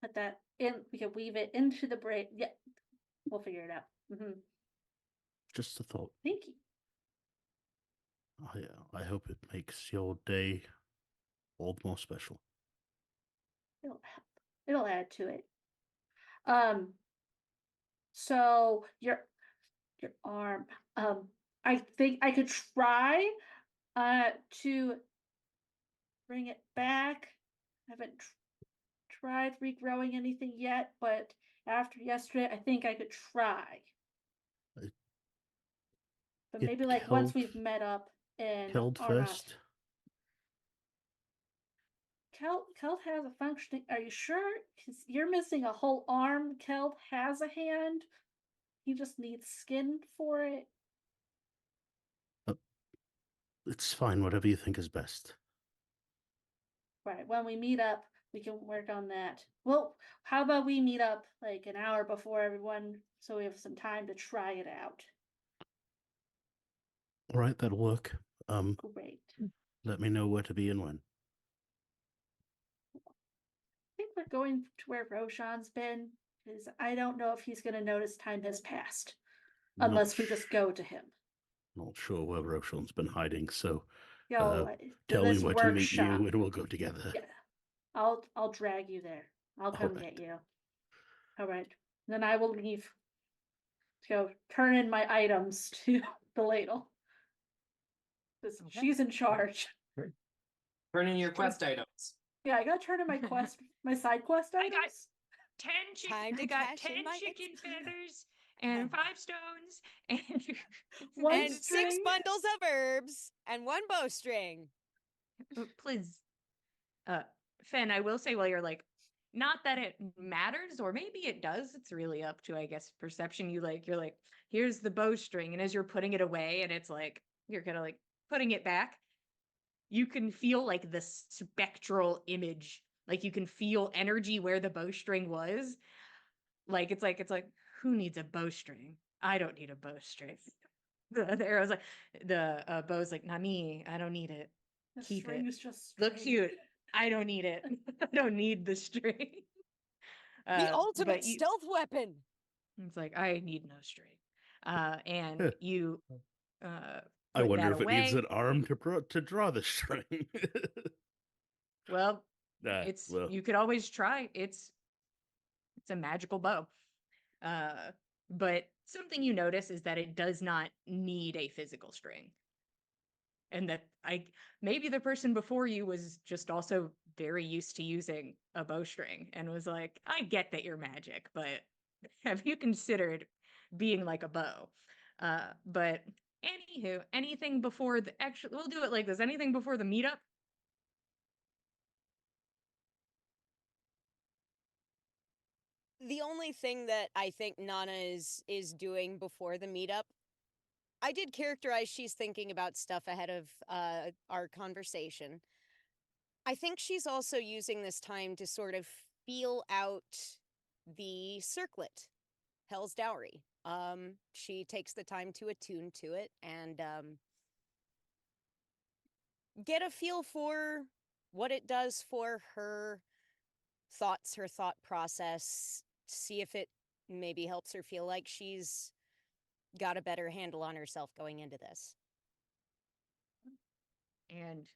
put that in. We can weave it into the braid. Yeah, we'll figure it out. Just a thought. Thank you. I hope it makes your day all the more special. It'll help. It'll add to it. So your arm. I think I could try to bring it back. I haven't tried regrowing anything yet, but after yesterday, I think I could try. But Get maybe like once killed- we've met up and Killed are not. first. Keld has a functioning. Are you sure? Because you're missing a whole arm. Keld has a hand. He just needs skin for it. It's fine, whatever you think is best. Right. When we meet up, we can work on that. Well, how about we meet up like an hour before everyone so we have some time to try it out? All right, that'll work. Great. Let me know where to be and when. I think we're going to where Roshan's been, because I don't know if he's going to notice time has passed Not unless we just go to him. Not sure where Roshan's been hiding, so Yo, tell me this where to meet you workshop. and we'll go together. Yeah, I'll drag you there. I'll come Alright. get you. All right. Then I will leave to go turn in my items to the ladle. 'Cause Okay. she's in charge. Turn in your quest items. Yeah, I gotta turn in my quest, my side quest I got items. 10 chicken. Time They to got cash in 10 my chicken XP. feathers and 5 stones and One And 6 string. bundles of herbs and 1 bowstring. Please, Fen, I will say while you're like, not that it matters, or maybe it does. It's really up to, I guess, perception. You're like, here's the bowstring, and as you're putting it away, and it's like you're kind of like putting it back, you can feel like the spectral image. Like you can feel energy where the bowstring was. Like it's like who needs a bowstring? I don't need a bowstring. the arrow's like, the bow's like, not me. I don't need it. The Keep string it. is just Look string. cute. I don't need it. I don't need the string. The ultimate but you, stealth weapon. it's like, I need no string. And Huh. you I put wonder that if it needs away. an arm to draw the string. Well, Ah, it's well, you could always try. It's a magical bow. But something you notice is that it does not need a physical string. And that maybe the person before you was just also very used to using a bowstring and was like, I get that you're magic, but have you considered being like a bow? But anywho, anything before we'll do it like this. Anything before the meetup? The only thing that I think Nana is doing before the meetup, I did characterize she's thinking about stuff ahead of our conversation. I think she's also using this time to sort of feel out the circlet, Hell's Dowry. She takes the time to attune to it and get a feel for what it does for her thoughts, her thought process, see if it maybe helps her feel like she's got a better handle on herself going into this. And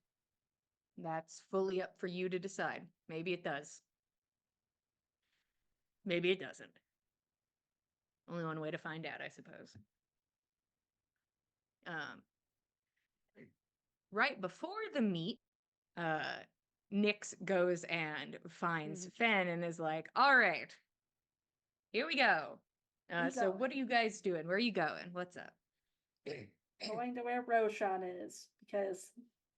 that's fully up for you to decide. Maybe it does. Maybe it doesn't. Only one way to find out, I suppose. Right before the meet, Nyx goes and finds Fen and is like, all right, here we go. We So go. what are you guys doing? Where are you going? What's up? Going to where Roshan is, because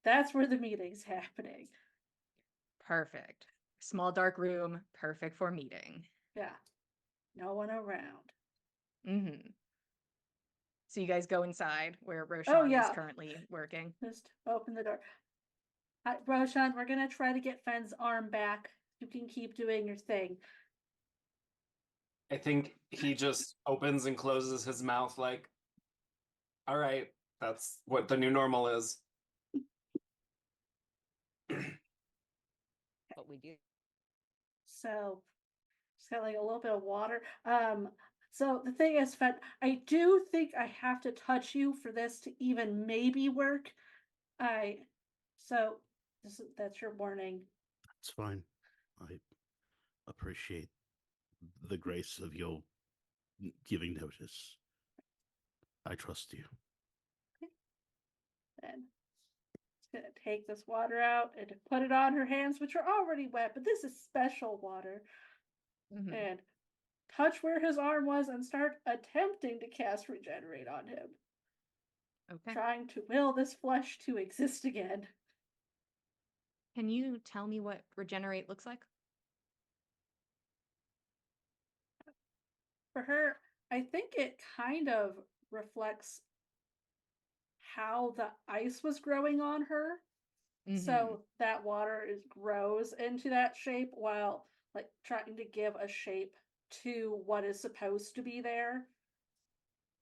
that's where the meeting's happening. Perfect. Small dark room, perfect for meeting. Yeah. No one around. Mm-hmm. So you guys go inside where Roshan is yeah. currently working. Just open the door. Hi, Roshan, we're gonna try to get Fen's arm back. You can keep doing your thing. I think he just opens and closes his mouth like, all right, that's what the new normal is. What we do. So just got like a little bit of water. So the thing is, Fen, I do think I have to touch you for this to even maybe work. That's your warning. that's fine. I appreciate the grace of your giving notice. I trust you. Then it's gonna take this water out and put it on her hands, which are already wet, but this is special water. Mhm. And touch where his arm was and start attempting to cast regenerate on him. Okay. Trying to will this flesh to exist again. Can you tell me what regenerate looks like? For her, I think it kind of reflects how the ice was growing on her. So that water grows into that shape while like trying to give a shape to what is supposed to be there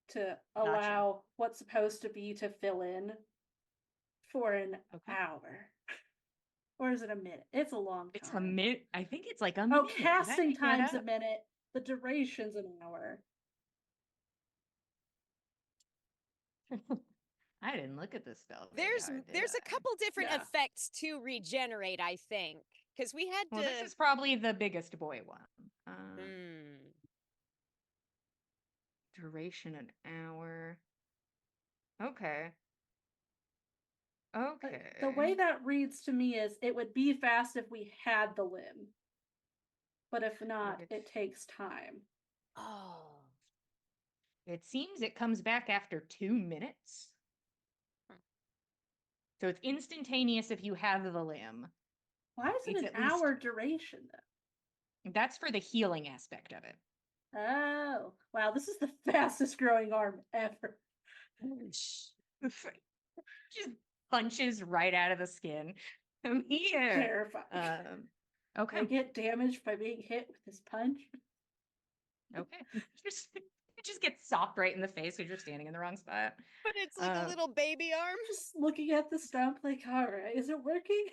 to allow what's supposed to be to fill in for an hour. Or is it a minute? It's a long time. It's a minute. I think it's like a Oh, minute. Did I casting make that time's a up? minute. The duration's an hour. I didn't look at this spell. There's a couple different Yeah. effects to regenerate, I think, because we had Well, to. this is probably the biggest boy one. Duration an hour. Okay. Okay. The way that reads to me is it would be fast if we had the limb. But if not, it takes time. Oh. It seems it comes back after 2 minutes. So it's instantaneous if you have the limb. Why is it It's an at least- hour duration then? That's for the healing aspect of it. Oh, wow, this is the fastest growing arm ever. Just punches right out of the skin. I'm here. Terrifying. I Okay. get damaged by being hit with this punch. Okay. It just gets socked right in the face because you're standing in the wrong spot. But it's like a Uh, little baby arm. Just looking at the stump, like, all right, is it working?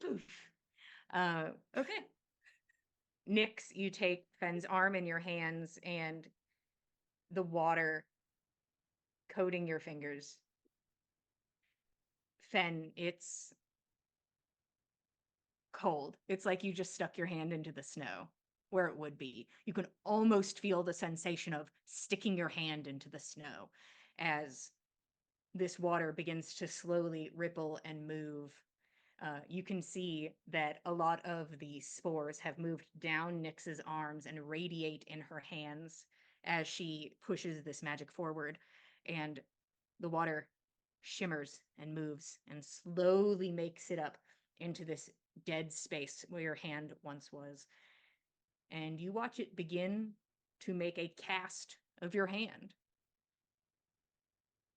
Poof. Okay. Nyx, you take Fenn's arm in your hands and the water coating your fingers. Fen, it's cold. It's like you just stuck your hand into the snow where it would be. You can almost feel the sensation of sticking your hand into the snow as this water begins to slowly ripple and move. You can see that a lot of the spores have moved down Nyx's arms and radiate in her hands as she pushes this magic forward. And the water shimmers and moves and slowly makes it up into this dead space where your hand once was. And you watch it begin to make a cast of your hand.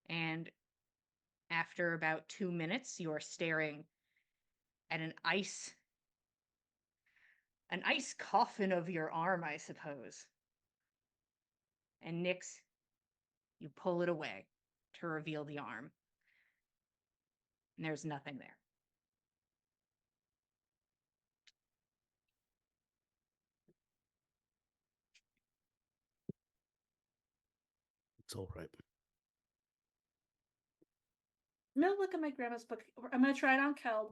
And after about 2 minutes, you're staring at an ice coffin of your arm, I suppose. And Nyx, you pull it away to reveal the arm. And there's nothing there. It's all right. I'm gonna look at my grandma's book. I'm gonna try it on Kel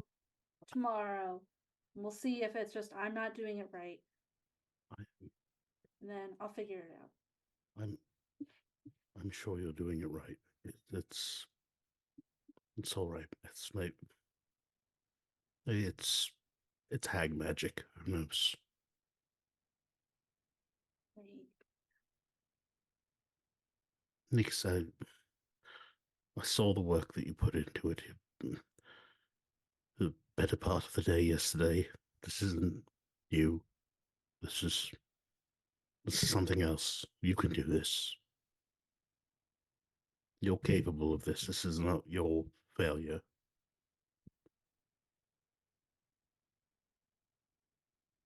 tomorrow. And we'll see if it's just I'm not doing it right. I, And then I'll figure it out. I'm sure you're doing it right. It's all right. It's hag magic. Who knows? Right. Nix, I saw the work that you put into it. The better part of the day yesterday. This isn't you. This is something else. You can do this. You're capable of this. This is not your failure.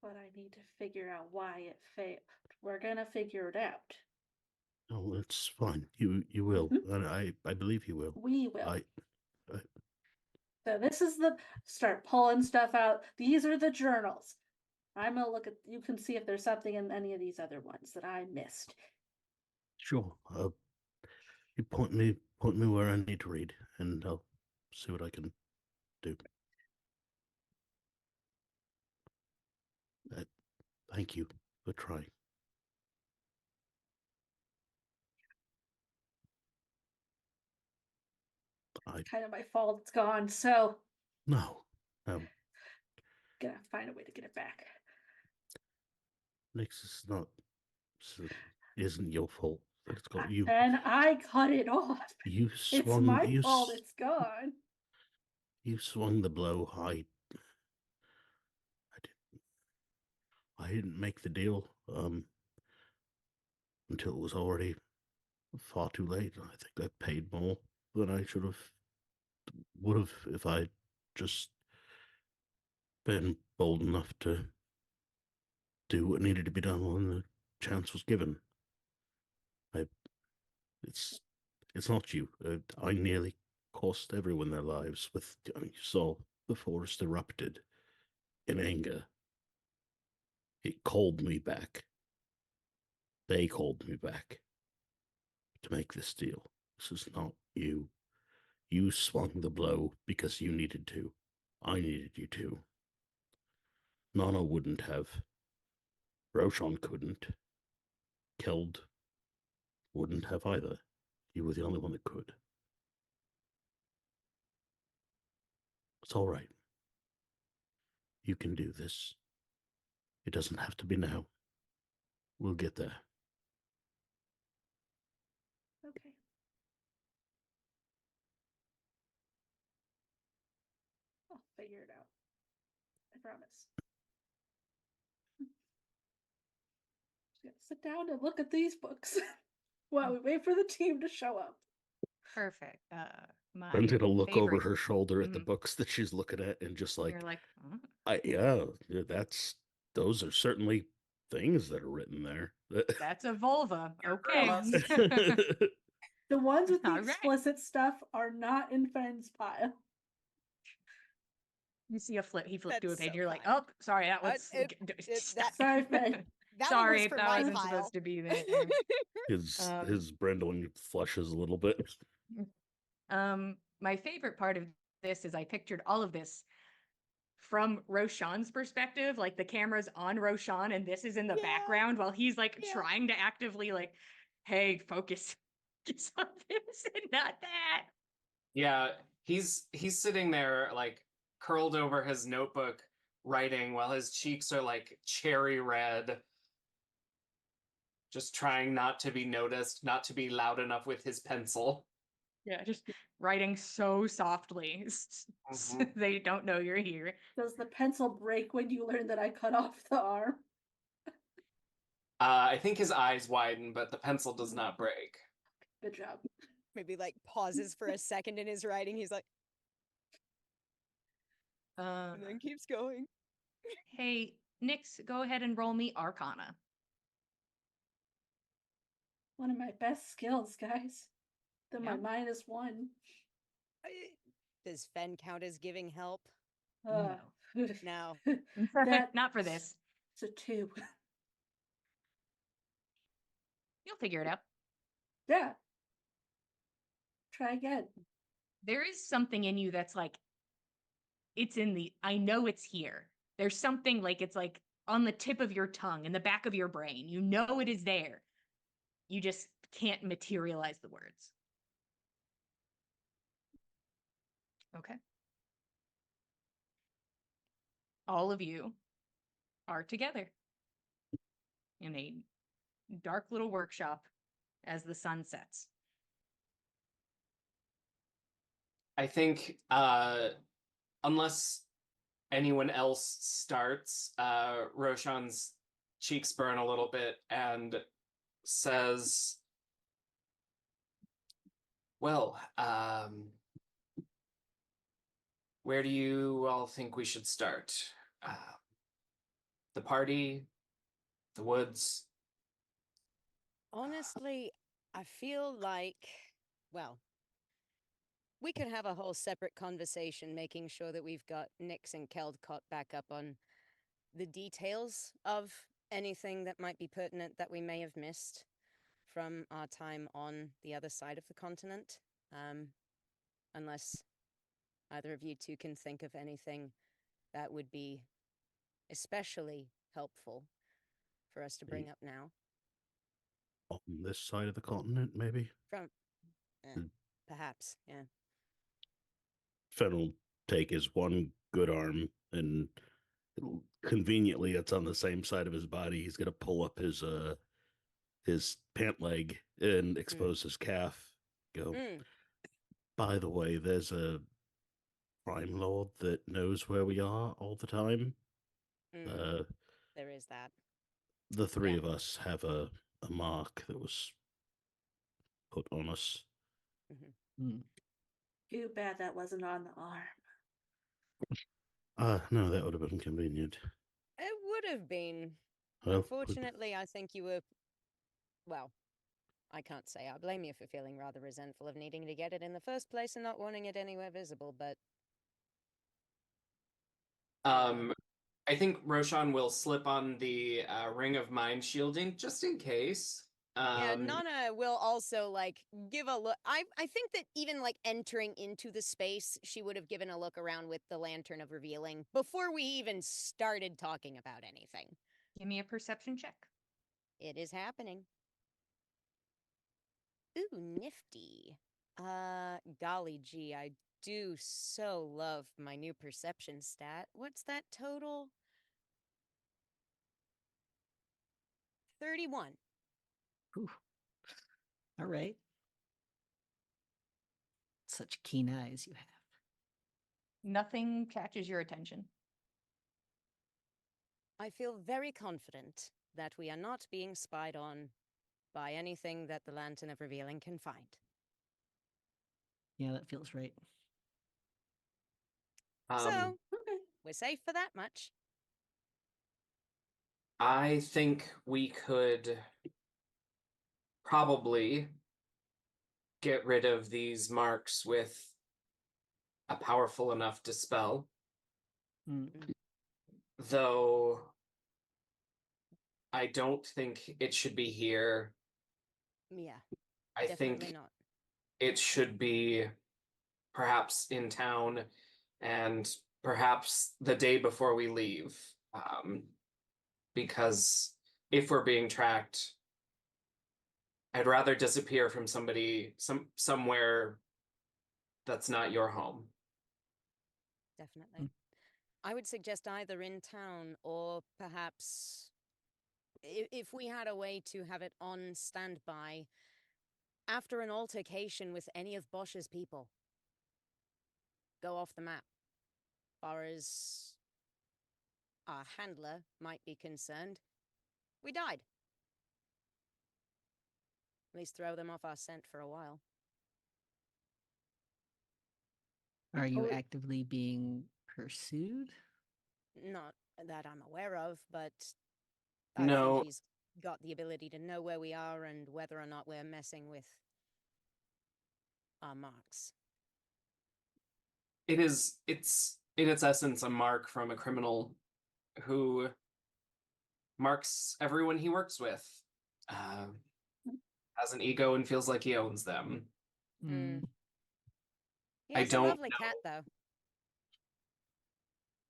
But I need to figure out why it failed. We're gonna figure it out. Oh, it's fine. You will. And I believe you will. We will. I So this is the start pulling stuff out. These are the journals. I'm gonna look at. You can see if there's something in any of these other ones that I missed. sure. You point me where I need to read, and I'll see what I can do. Thank you for trying. Kind of my fault. It's gone. So No, gonna find a way to get it back. Nix is not. Isn't your fault that it's got you. And I cut it off. You It's swung. my fault. It's gone. You swung the blow. I didn't make the deal until it was already far too late. I think I paid more than I would have if I just been bold enough to do what needed to be done when the chance was given. It's not you. I nearly cost everyone their lives with. You saw the forest erupted in anger. It called me back. They called me back to make this deal. This is not you. You swung the blow because you needed to. I needed you to. Nana wouldn't have. Roshan couldn't. Keld wouldn't have either. You were the only one that could. It's all right. You can do this. It doesn't have to be now. We'll get there. Okay. I'll figure it out. I promise. Just gotta sit down and look at these books while we wait for the team to show up. Perfect. My I'm gonna look over favorite- her shoulder at the Mhm. books that she's looking at and just like, You're like, those are certainly things that are written there. That's a vulva. Okay. The ones with the All right. explicit stuff are not in Fenn's pile. You see a flip, he flipped to a That's page. so You're like, kind. oh, sorry, that was. that- Sorry, Faye. That one Sorry, was for that my wasn't pile. supposed to be there. his Um, his brindling flushes a little bit. My favorite part of this is I pictured all of this from Roshan's perspective, like the camera's on Roshan and this is in the Yeah. background while he's like Yeah. trying to actively like, hey, focus on this and not that. Yeah, he's sitting there like curled over his notebook writing while his cheeks are like cherry red, just trying not to be noticed, not to be loud enough with his pencil. Yeah, just writing so softly. Mhm. They don't know you're here. Does the pencil break when you learn that I cut off the arm? I think his eyes widen, but the pencil does not break. Good job. Maybe like pauses for a second in his writing. He's like, and then keeps going. Hey, Nix, go ahead and roll me Arcana. One of my best skills, guys. Then Yeah. my -1. Does Fen count as giving help? Uh, No. That- Not for this. It's a 2. You'll figure it out. Yeah. Try again. There is something in you that's like, it's in the, I know it's here. There's something like, it's like on the tip of your tongue, in the back of your brain. You know it is there. You just can't materialize the words. Okay. All of you are together in a dark little workshop as the sun sets. I think unless anyone else starts, Roshan's cheeks burn a little bit and says, well, where do you all think we should start? The party? The woods? Honestly, I feel like, well, we could have a whole separate conversation making sure that we've got Nix and Keld caught back up on the details of anything that might be pertinent that we may have missed from our time on the other side of the continent. Unless either of you two can think of anything that would be especially helpful for us to bring up now. On this side of the continent, maybe. From Hmm. perhaps, yeah. Fen will take his one good arm and conveniently it's on the same side of his body. He's gonna pull up his pant leg and expose his calf. Go. Mm. By the way, there's a crime lord that knows where we are all the time. Mm. There is that. The three Yeah. of us have a mark that was put on us. Too bad that wasn't on the arm. No, that would have been convenient. It would have been. Well, Unfortunately, I think you were. Well, I can't say I blame you for feeling rather resentful of needing to get it in the first place and not wanting it anywhere visible, but. I think Roshan will slip on the ring of mind shielding just in case. Yeah, Nana will also like give a look. I think that even like entering into the space, she would have given a look around with the lantern of revealing before we even started talking about anything. Give me a perception check. It is happening. Ooh, nifty. Golly gee, I do so love my new perception stat. What's that total? 31. All right. Such keen eyes you have. Nothing catches your attention. I feel very confident that we are not being spied on by anything that the Lantern of Revealing can find. Yeah, that feels right. So, Okay. we're safe for that much. I think we could probably get rid of these marks with a powerful enough dispel, Mm. though I don't think it should be here. Yeah, I definitely think not. it should be perhaps in town and perhaps the day before we leave. Because if we're being tracked, I'd rather disappear from somewhere that's not your home. Definitely. I would suggest either in town or perhaps if we had a way to have it on standby after an altercation with any of Bosch's people. Go off the map. Far as our handler might be concerned, we died. At least throw them off our scent for a while. Are you Oh, actively being pursued? Not that I'm aware of, but I No. think he's got the ability to know where we are and whether or not we're messing with our marks. It's in its essence a mark from a criminal who marks everyone he works with. Has an ego and feels like he owns them. Mm. He I has a don't lovely cat, though.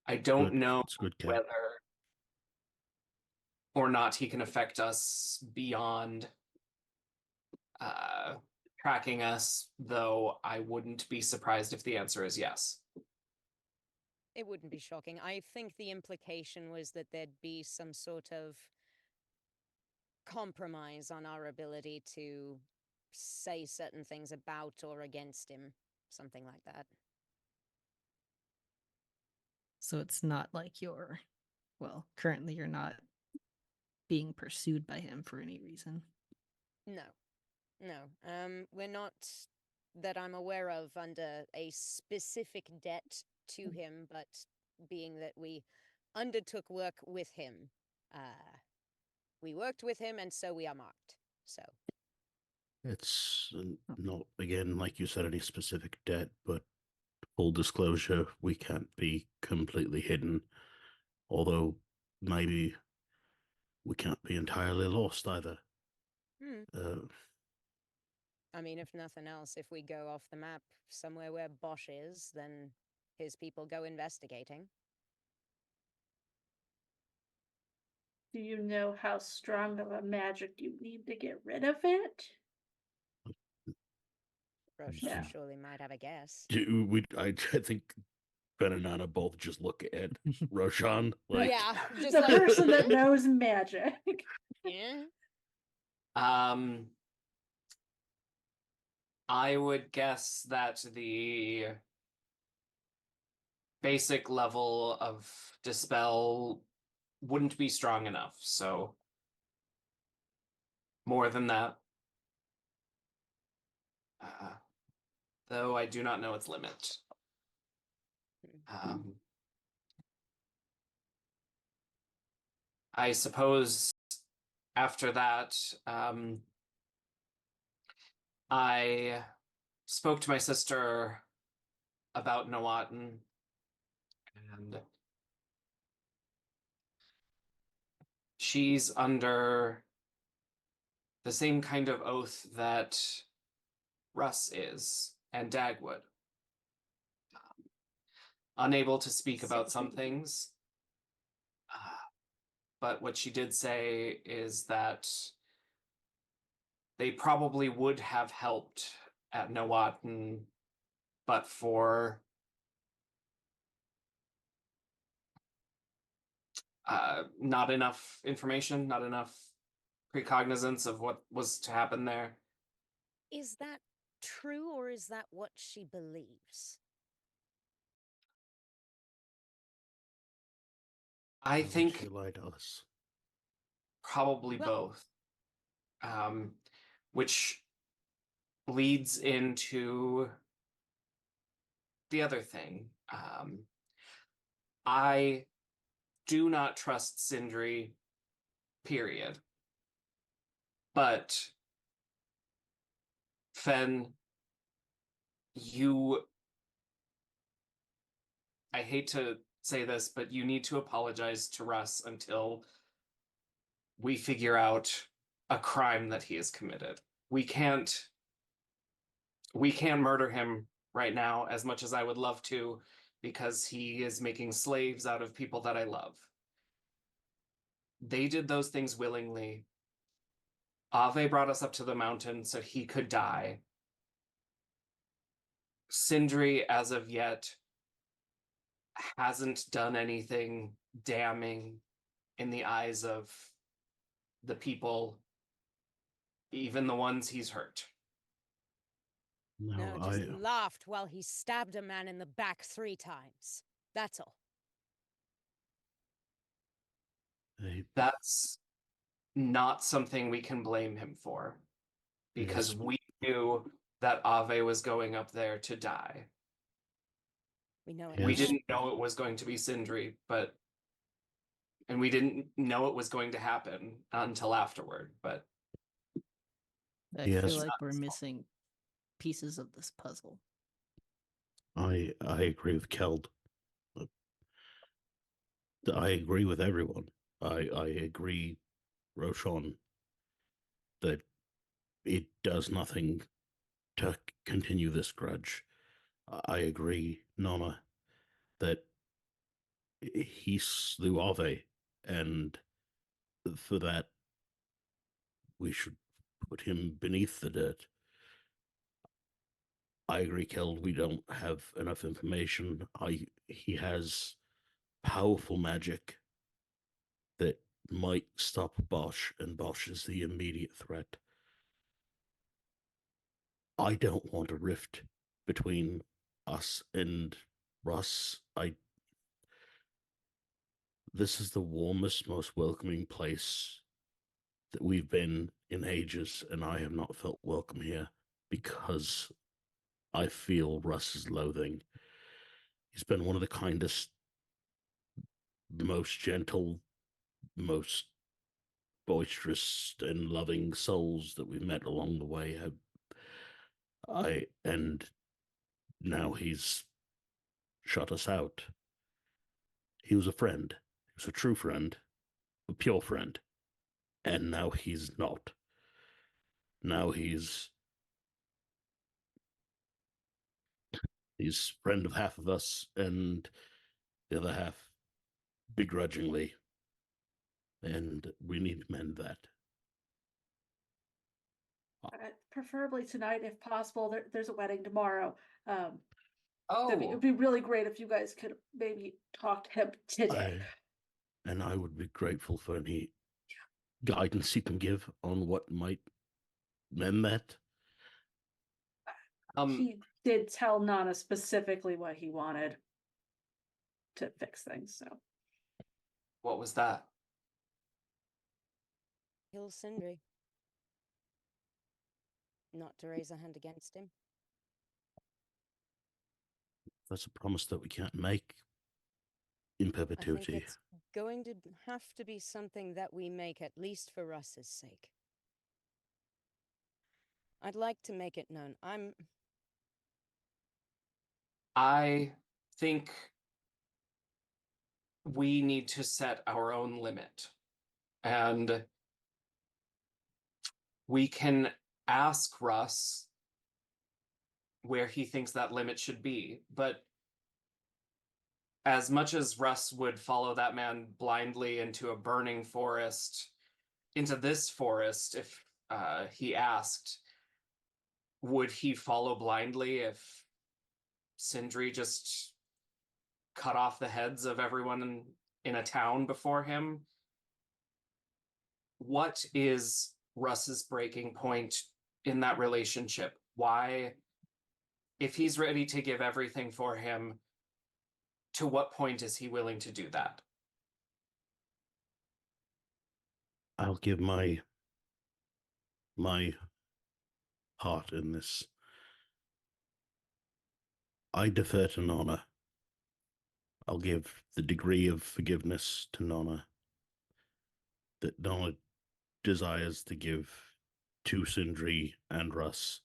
I don't Good. know It's a good cat. whether or not he can affect us beyond tracking us, though I wouldn't be surprised if the answer is yes. It wouldn't be shocking. I think the implication was that there'd be some sort of compromise on our ability to say certain things about or against him. Something like that. So it's not like currently you're not being pursued by him for any reason. No. We're not, that I'm aware of, under a specific debt to him, but being that we undertook work with him, we worked with him, and so we are marked. So It's not, again, like you said, any specific debt, but full disclosure, we can't be completely hidden. Although maybe we can't be entirely lost either. I mean, if nothing else, if we go off the map somewhere where Bosch is, then his people go investigating. do you know how strong of a magic you need to get rid of it? Roshan Yeah. surely might have a guess. I think Ben and Nana both just look at Roshan like, Yeah, just The like, person that "Huh? knows magic. Yeah. I would guess that the basic level of dispel wouldn't be strong enough, so more than that. Though I do not know its limit. I suppose after that, I spoke to my sister about Nawatan, and she's under the same kind of oath that Russ is, and Dagwood. Unable to speak about some things. But what she did say is that they probably would have helped at Nawatan, but for not enough information, not enough precognizance of what was to happen there. Is that true, or is that what she believes? I why would think she lied to us? probably Well- both. Which leads into the other thing. I do not trust Sindri period. But Fen, I hate to say this, but you need to apologize to Russ until we figure out a crime that he has committed. We can murder him right now as much as I would love to, because he is making slaves out of people that I love. They did those things willingly. Ave brought us up to the mountain so he could die. Sindri, as of yet, hasn't done anything damning in the eyes of the people, even the ones he's hurt. No, just laughed while he stabbed a man in the back 3 times. That's all. That's not something we can blame him for, because Yes. we knew that Ave was going up there to die. We know it. We Yes. didn't know it was going to be Sindri, and we didn't know it was going to happen until afterward, but I Yes. feel like we're Not his fault. missing pieces of this puzzle. I agree with Keld. I agree with everyone. I agree, Roshan, that it does nothing to continue this grudge. I agree, Nona, that he slew Ave, and for that we should put him beneath the dirt. I agree, Keld, we don't have enough information. He has powerful magic that might stop Bosch, and Bosch is the immediate threat. I don't want a rift between us and Russ. This is the warmest, most welcoming place that we've been in ages, and I have not felt welcome here because I feel Russ's loathing. He's been one of the kindest, most gentle, most boisterous and loving souls that we've met along the way. And now he's shut us out. He was a friend. He was a true friend, a pure friend. And now he's not. Now he's friend of half of us and the other half begrudgingly. And we need to mend that. Preferably tonight if possible. There's a wedding tomorrow. It oh, would be really great if you guys could maybe talk to him today. I would be grateful for any guidance you can give on what might mend that. He did tell Nana specifically what he wanted to fix things, so. what was that? Kill Sindri. Not to raise a hand against him. That's a promise that we can't make in I think perpetuity. it's going to have to be something that we make, at least for Russ's sake. I'd like to make it known. I think we need to set our own limit. And we can ask Russ where he thinks that limit should be. But as much as Russ would follow that man blindly into a burning forest, into this forest, if he asked, would he follow blindly if Sindri just cut off the heads of everyone in a town before him? What is Russ's breaking point in that relationship? Why, if he's ready to give everything for him, to what point is he willing to do that? I'll give my part in this. I defer to Nona. I'll give the degree of forgiveness to Nona. that Nala desires to give to Sindri and Russ.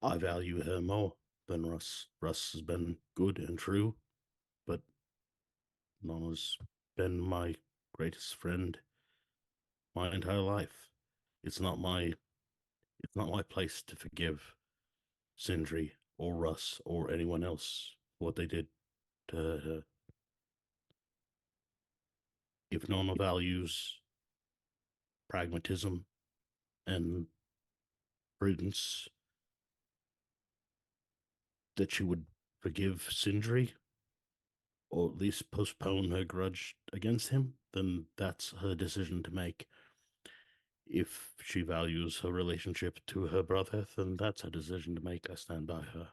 I value her more than Russ. Russ has been good and true, but Nala's been my greatest friend my entire life. It's not my place to forgive Sindri or Russ or anyone else for what they did to her. If Nala values pragmatism and prudence, that she would forgive Sindri, or at least postpone her grudge against him, then that's her decision to make. If she values her relationship to her brother, then that's her decision to make. I stand by her.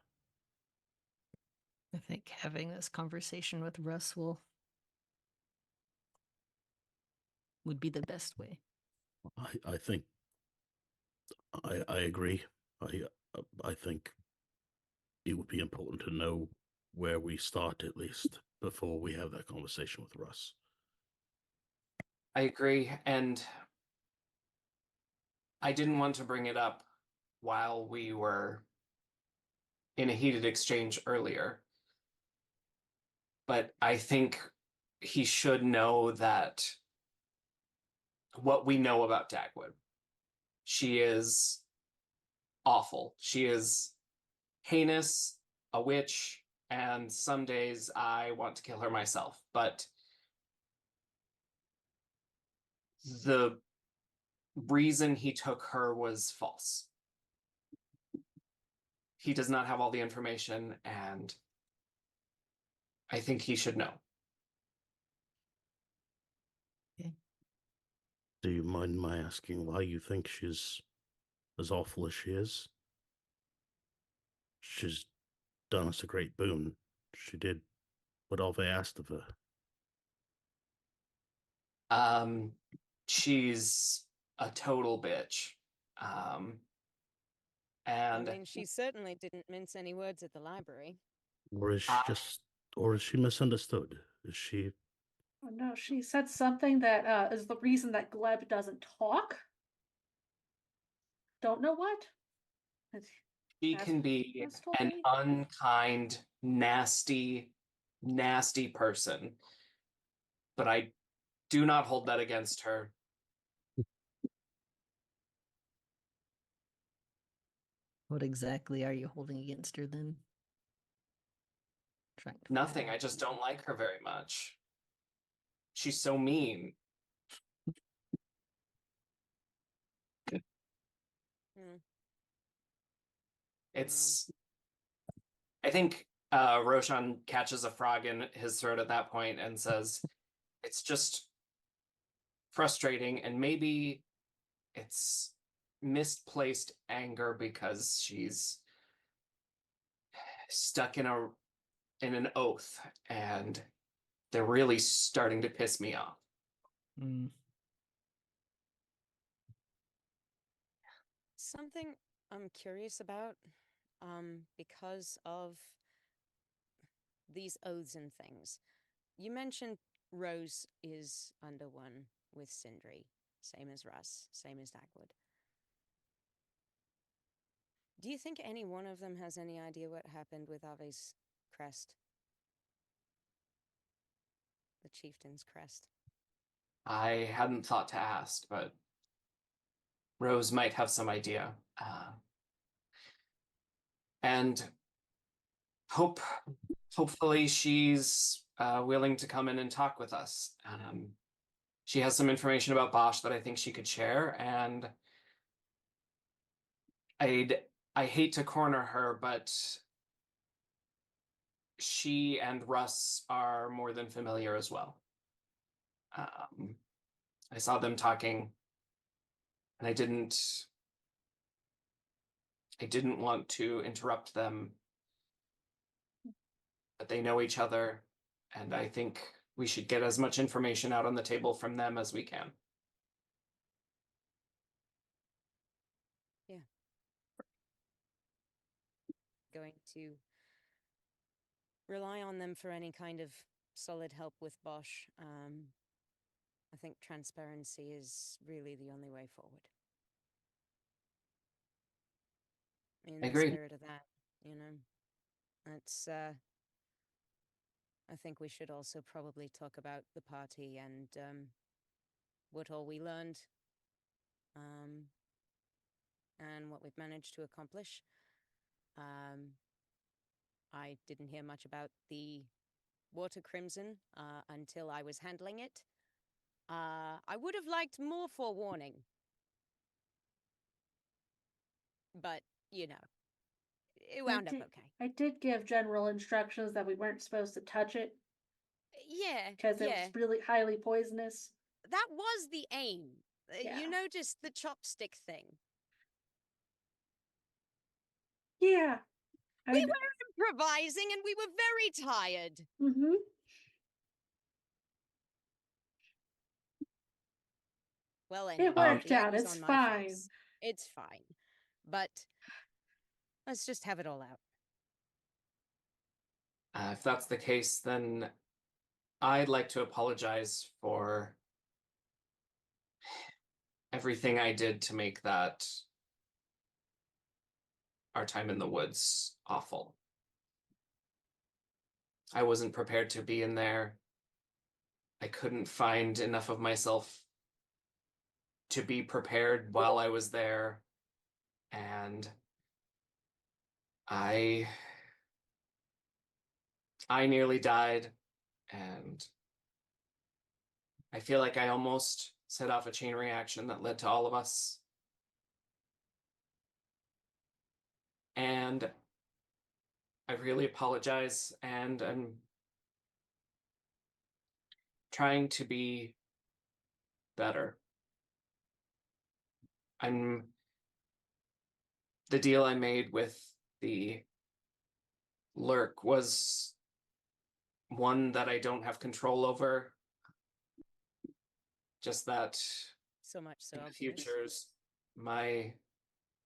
I think having this conversation with Russ would be the best way. I think I agree. I think it would be important to know where we start at least before we have that conversation with Russ. I agree, and I didn't want to bring it up while we were in a heated exchange earlier. But I think he should know that what we know about Dagwood. She is awful. She is heinous, a witch, and some days I want to kill her myself. But the reason he took her was false. He does not have all the information, and I think he should know. Do you mind my asking why you think she's as awful as she is? She's done us a great boon. She did what Alve asked of her. She's a total bitch. And I mean, she certainly didn't mince any words at the library. Or is she or is she misunderstood? Is she Oh, no, she said something that is the reason that Gleb doesn't talk. Don't know what. she As- can be as told an me. unkind, nasty, nasty person. But I do not hold that against her. What exactly are you holding against her then? Trying to Nothing. find I just don't like her very much. She's so mean. Hmm. It's I think Roshan catches a frog in his throat at that point and says, it's just frustrating, and maybe it's misplaced anger because she's stuck in an oath, and they're really starting to piss me off. Mm. Something I'm curious about, because of these oaths and things. You mentioned Rose is under one with Sindri, same as Russ, same as Dagwood. Do you think any one of them has any idea what happened with Ave's crest? The chieftain's crest. I hadn't thought to ask, but Rose might have some idea. And hopefully she's willing to come in and talk with us. She has some information about Bosch that I think she could share, and I hate to corner her, but she and Russ are more than familiar as well. I saw them talking, and I didn't want to interrupt them, but they know each other, and I think we should get as much information out on the table from them as we can. Yeah. Going to rely on them for any kind of solid help with Bosch. I think transparency is really the only way forward. In the Agreed. spirit of that, you know, it's, I think we should also probably talk about the party and, what all we learned, and what we've managed to accomplish. I didn't hear much about the Water Crimson, until I was handling it. I would have liked more forewarning. But, you know, it wound up did- okay. I did give general instructions that we weren't supposed to touch it Yeah, because it yeah. was really highly poisonous. That was the aim. Yeah. You know, just the chopstick thing. Yeah. We were improvising and we were very tired. Mm-hmm. Well, It anyway, worked the egg out. was It's on my fine. face. It's fine. But let's just have it all out. If that's the case, then I'd like to apologize for everything I did to make that our time in the woods awful. I wasn't prepared to be in there. I couldn't find enough of myself to be prepared while I was there. And I nearly died, and I feel like I almost set off a chain reaction that led to all of us. And I really apologize, and I'm trying to be better. The deal I made with the lurk was one that I don't have control over. Just that So much so. in the obvious. futures, my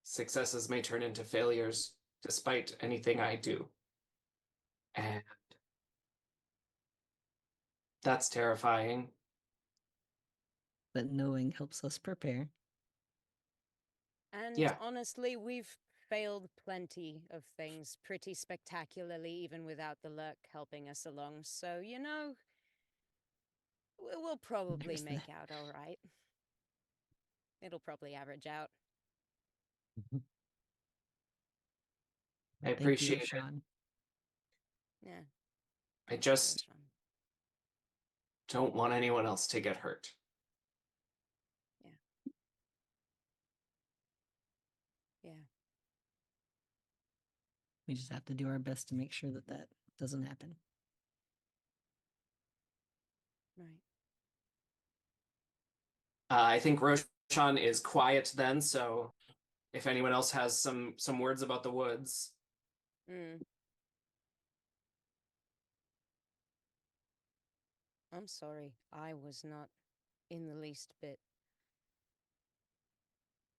successes may turn into failures despite anything I do. And that's terrifying. But knowing helps us prepare. And Yeah. honestly, we've failed plenty of things pretty spectacularly, even without the lurk helping us along. So, you know, we'll probably There's make that. out all right. It'll probably average out. Mhm. I Thank you, appreciate it. Sean. Yeah. I thanks, just Roshan. don't want anyone else to get hurt. Yeah. We just have to do our best to make sure that that doesn't happen. Right. I think Roshan is quiet then, so if anyone else has some words about the woods. Mm. I'm sorry. I was not in the least bit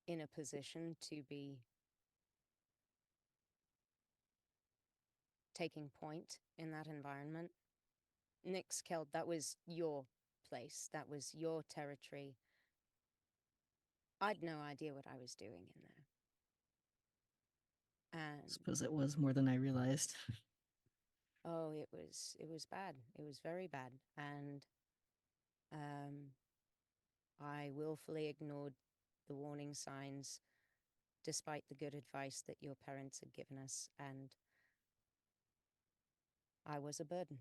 in a position to be taking point in that environment. Nixkeld, that was your place. That was your territory. I'd no idea what I was doing in there. I And suppose it was more than I realized. oh, it was bad. It was very bad. And I willfully ignored the warning signs despite the good advice that your parents had given us, and I was a burden.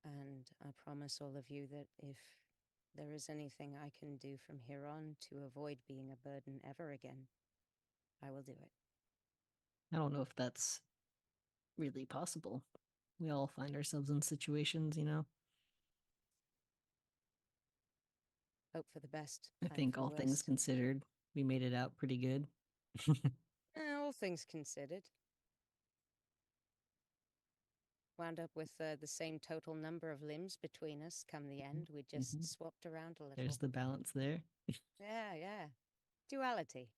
And I promise all of you that if there is anything I can do from here on to avoid being a burden ever again, I will do it. I don't know if that's really possible. We all find ourselves in situations, you know. Hope for the best. I plan think for the all things worst. considered, we made it out pretty good. All things considered. Wound up with the same total number of limbs between us come the end. We just Mhm. swapped around a little. There's the balance there. Yeah, yeah. Duality.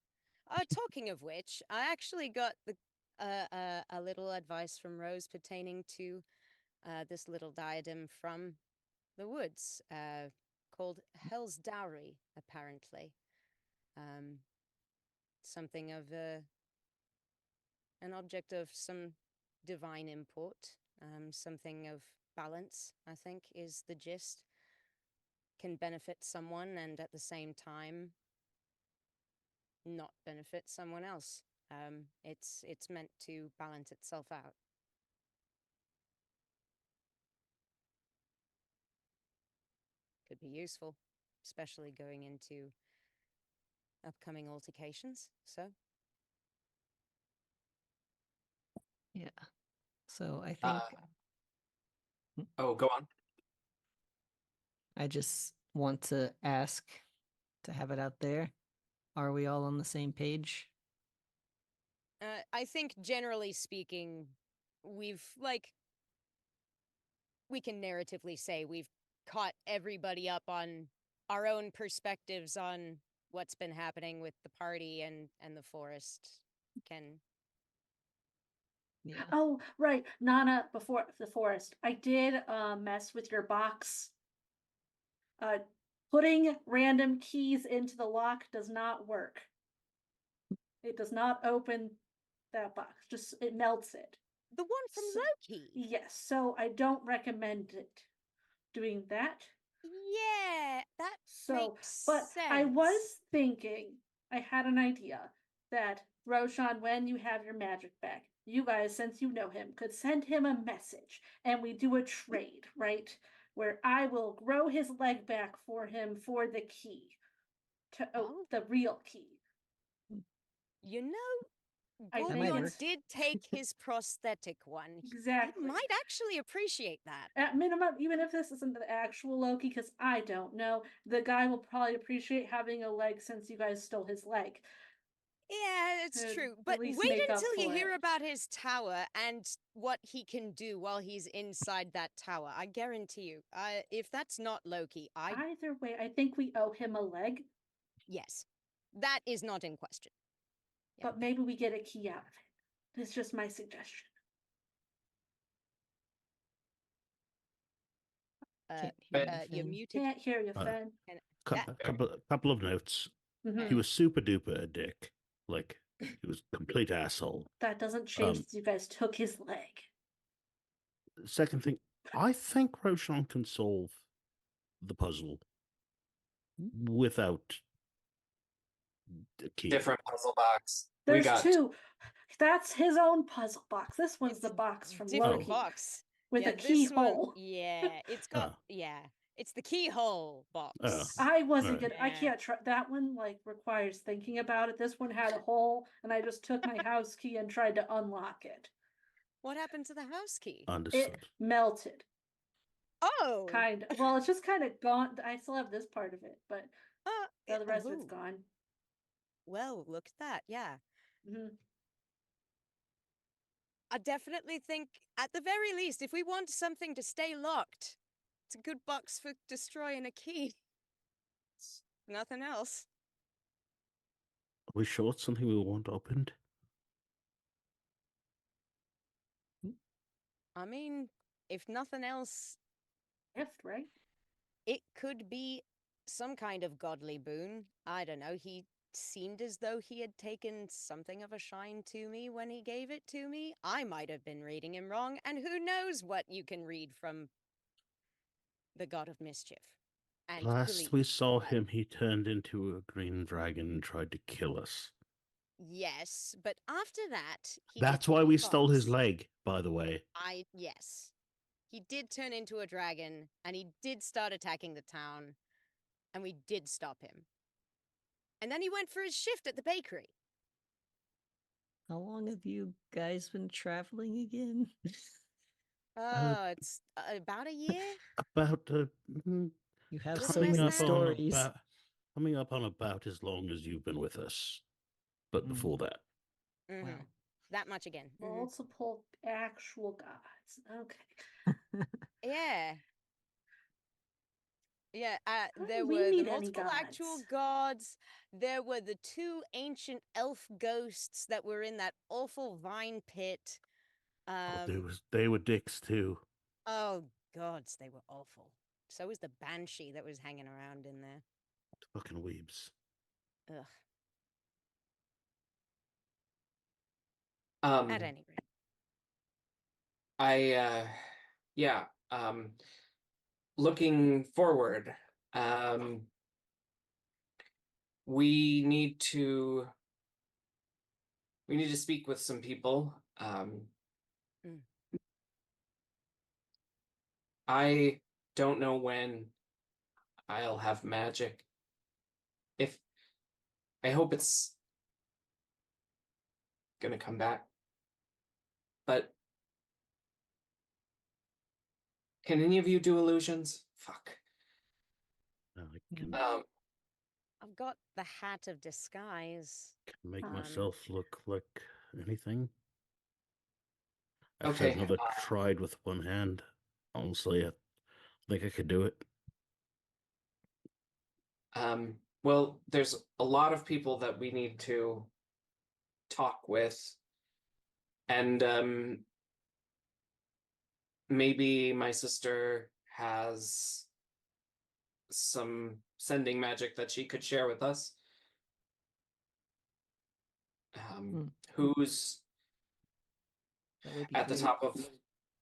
Talking of which, I actually got the a little advice from Rose pertaining to this little diadem from the woods. called Hell's Dowry, apparently. Something of an object of some divine import, something of balance, I think, is the gist. Can benefit someone and at the same time not benefit someone else. It's meant to balance itself out. Could be useful, especially going into upcoming altercations. So Yeah. So I think Uh, oh, go on. I just want to ask to have it out there. Are we all on the same page? I think generally speaking, we've we can narratively say we've caught everybody up on our own perspectives on what's been happening with the party and the forest. Can Yeah. Oh, right, Nana, before the forest, I did mess with your box. Putting random keys into the lock does not work. It does not open that box, just it melts it. the one from So- Loki. Yes, so I don't recommend it doing that. Yeah, that So, makes but sense. I was thinking, I had an idea that Roshan, when you have your magic back, you guys, since you know him, could send him a message and we do a trade, right? Where I will grow his leg back for him for the key to Oh. the real key. You know, I think Gullion it- did take his prosthetic one. Exactly. He might actually appreciate that. At minimum, even if this isn't the actual Loki, because I don't know, the guy will probably appreciate having a leg since you guys stole his leg. Yeah, it's To true. at But least wait make up until you for hear it. about his tower and what he can do while he's inside that tower. I guarantee you. If that's not Loki, Either way, I think we owe him a leg, yes, that is not in question. Yeah. but maybe we get a key out of it. It's just my suggestion. Can't Uh, hear You're anything. muted. Can't hear you, Uh, Fen. Couple of notes. Mhm. He was super duper a dick. Like he was a complete asshole. That doesn't change that you guys took his leg. Second thing, I think Roshan can solve the puzzle without the key. Different puzzle box. We There's got two. That's his own puzzle box. This one's It's the box from different Loki box with yeah, a this one- keyhole. Yeah, it's got Oh. yeah. It's the keyhole box. Oh. I wasn't Alright. good. I Yeah. can't try that one. Like requires thinking about it. This one had a hole, and I just took my house key and tried to unlock it. What happened to the house key? Understood. It melted. Oh, Kind of. Well, it's just kind of gone. I still have this part of it, but the rest of it's ooh. gone. Well, look at that. Yeah. hmm I definitely think, at the very least, if we want something to stay locked, it's a good box for destroying a key. Nothing else. Are we sure it's something we want opened? I mean, if nothing else, Gift, right? it could be some kind of godly boon. I don't know. He seemed as though he had taken something of a shine to me when he gave it to me. I might have been reading him wrong, and who knows what you can read from the god of mischief. And Last greed. we saw him, he turned into a green dragon and tried to kill us. Yes, but after that, he That's did why we stole his fox. leg, by the way. Yes. He did turn into a dragon, and he did start attacking the town, and we did stop him. And then he went for his shift at the bakery. How long have you guys been traveling again? It's about a year. About You have Little so less many than. stories. coming up on about as long as you've been with us, but Mm. before that. Mhm. Wow. That much again. Mhm. Multiple actual gods. Okay. Yeah. Yeah, How did there we were the meet any multiple actual gods? gods. There were the two ancient elf ghosts that were in that awful vine pit. Oh, they were dicks too. Oh gods, they were awful. So was the banshee that was hanging around in there. Fucking weebs. Ugh. Um, At any rate. Yeah, looking forward, we need to speak with some people. Mm. I don't know when I'll have magic. If I hope it's gonna come back. But can any of you do illusions? Fuck. I can, I've got the hat of disguise. can make Um, myself look like anything. Actually, Okay, I've never tried with one hand. Honestly, I think I could do it. well, there's a lot of people that we need to talk with, and maybe my sister has some sending magic that she could share with us. Who's That would be at the great. top of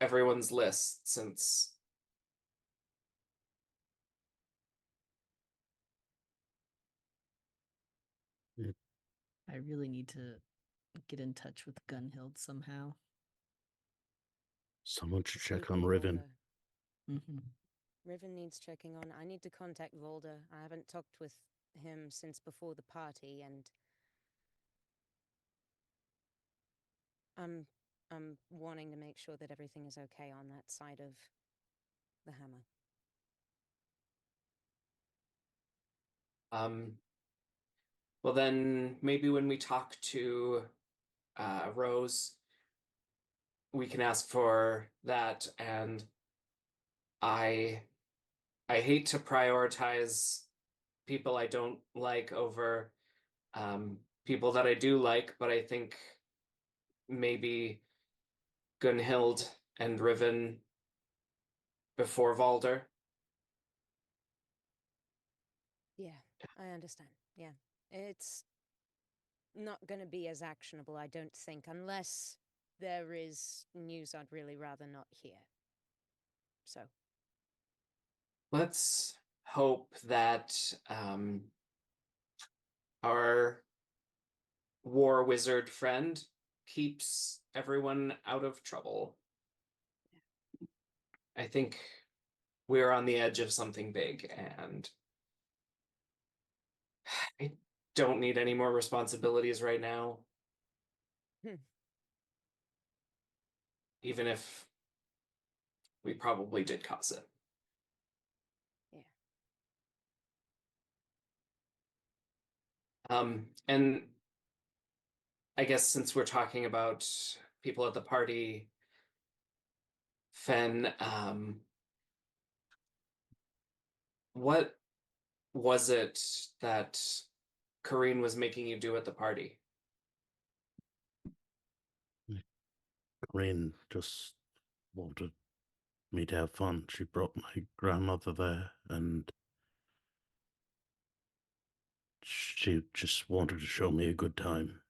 everyone's list since I really need to get in touch with Gunhild somehow. Someone should check maybe on Riven. Volda. Hmm. Riven needs checking on. I need to contact Volda. I haven't talked with him since before the party, and I'm wanting to make sure that everything is okay on that side of the hammer. well then maybe when we talk to Rose, we can ask for that. And I hate to prioritize people I don't like over people that I do like, but I think maybe Gunhild and Riven before Valder. Yeah, I understand. Yeah. It's not going to be as actionable, I don't think, unless there is news I'd really rather not hear. So, Let's hope that our war wizard friend keeps everyone out of trouble. I think we're on the edge of something big, and I don't need any more responsibilities right now. Hmm. Even if we probably did cause it. Yeah. And I guess since we're talking about people at the party, Fen, what was it that Kareen was making you do at the party? Rain just wanted me to have fun. She brought my grandmother there, and she just wanted to show me a good time.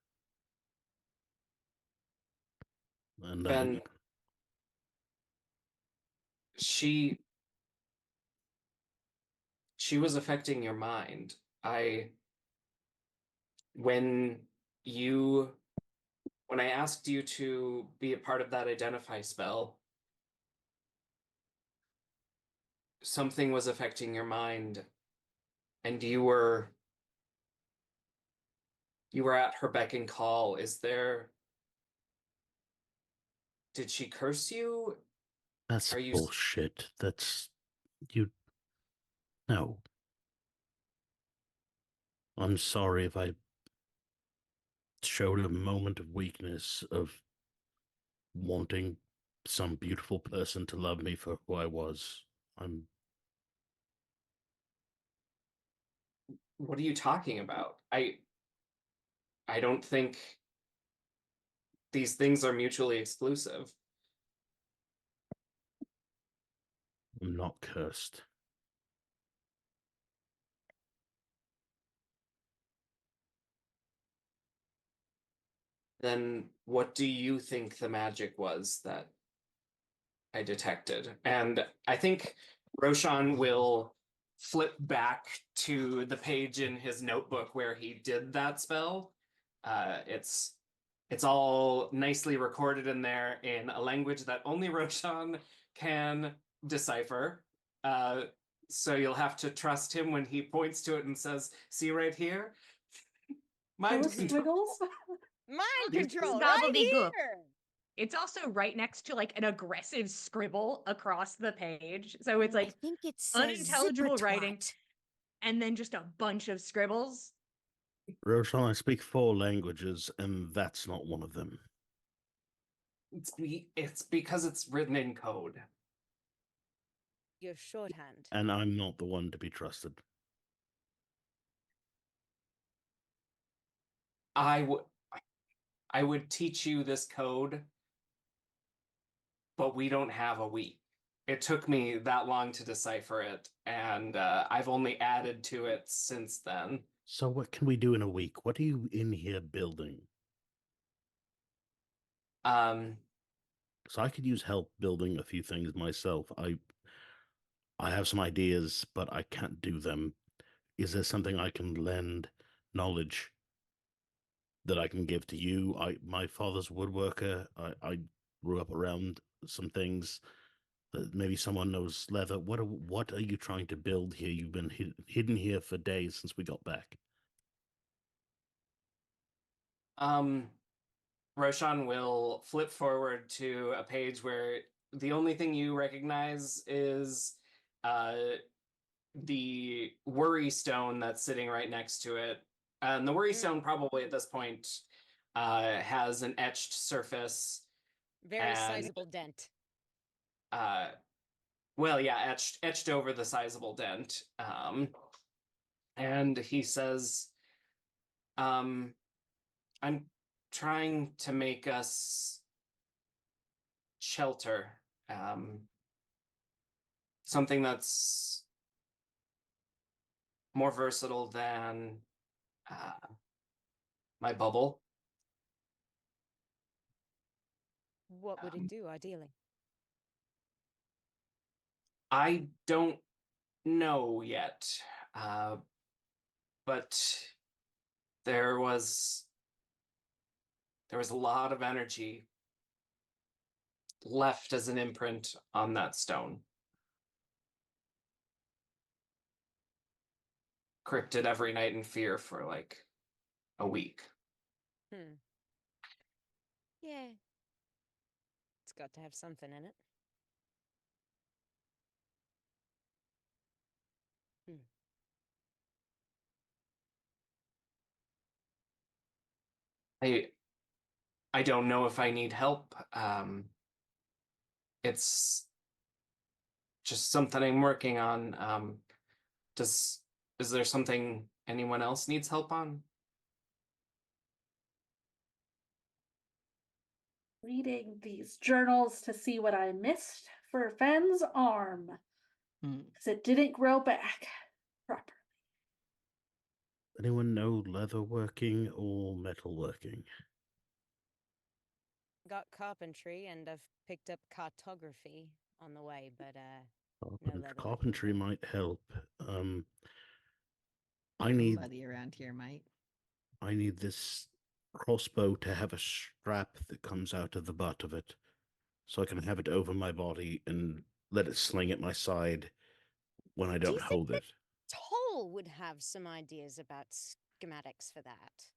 And Fen, she was affecting your mind. When I asked you to be a part of that identify spell, something was affecting your mind, and you were at her beck and call. Did she curse you? that's Are you bullshit. That's you. No. I'm sorry if I showed a moment of weakness of wanting some beautiful person to love me for who I was. What are you talking about? I don't think these things are mutually exclusive. I'm not cursed. then what do you think the magic was that I detected? And I think Roshan will flip back to the page in his notebook where he did that spell. It's all nicely recorded in there in a language that only Roshan can decipher. So you'll have to trust him when he points to it and says, "See right here." Mind Those control. squiggles? Mind This is control right gobbledygook. here. It's also right next to like an aggressive scribble across the page. So it's like I think it says unintelligible writing. zipper-twat. and then just a bunch of scribbles. Roshan, I speak 4 languages, and that's not one of them. It's because it's written in code. Your shorthand. And I'm not the one to be trusted. I would teach you this code, but we don't have a week. It took me that long to decipher it, and I've only added to it since then. So what can we do in a week? What are you in here building? So I could use help building a few things myself. I have some ideas, but I can't do them. Is there something I can lend knowledge that I can give to you? My father's woodworker. I grew up around some things that maybe someone knows leather. What are you trying to build here? You've been hidden here for days since we got back. Roshan will flip forward to a page where the only thing you recognize is the worry stone that's sitting right next to it. And the worry stone probably at this point has an etched surface. Very And- sizable dent. Well, yeah, etched over the sizable dent. And he says, I'm trying to make us shelter. Something that's more versatile than my bubble. What would it do, ideally? I don't know yet, but there was a lot of energy left as an imprint on that stone. Cryptid every night in fear for like a week. Yeah. It's got to have something in it. I don't know if I need help. It's just something I'm working on. Is there something anyone else needs help on? Reading these journals to see what I missed for Fenn's arm. Because it didn't grow back properly. Anyone know leatherworking or metalworking? Got carpentry, and I've picked up cartography on the way, but leatherworking. Carpentry might help. I need Somebody around here might. I need this crossbow to have a strap that comes out of the butt of it, so I can have it over my body and let it sling at my side when I you don't think hold that- it. Toll would have some ideas about schematics for that.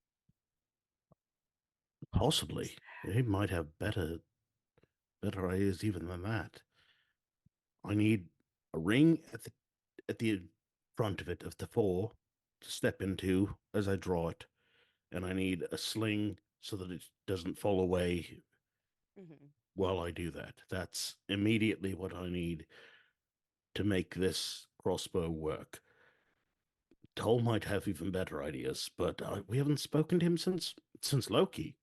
Possibly, he might have better ideas even than that. I need a ring at the front of it of the 4 to step into as I draw it, and I need a sling so that it doesn't fall away while I do that. That's immediately what I need to make this crossbow work. Toll might have even better ideas, but we haven't spoken to him since Loki.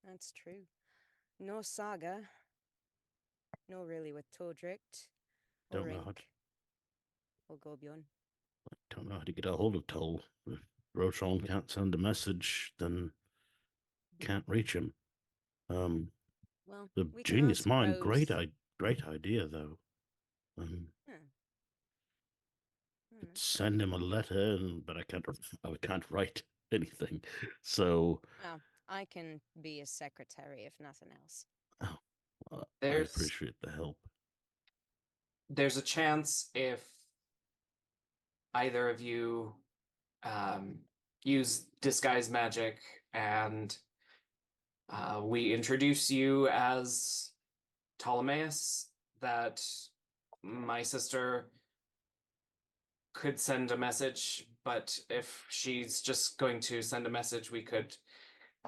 That's true. No saga. No, really, with Todrict. Don't know how Ink, or Gorbjorn. Don't know how to get a hold of Toll. If Roshan can't send a message, then can't reach him. Well, The we can genius ask mind, great, Rose. great idea though. Um, Hmm. Hmm. Send him a letter, but I can't write anything. So Well, I can be a secretary if nothing else. I There's appreciate the help. there's a chance if either of you use disguise magic and we introduce you as Ptolemaeus, that my sister could send a message, but if she's just going to send a message, we could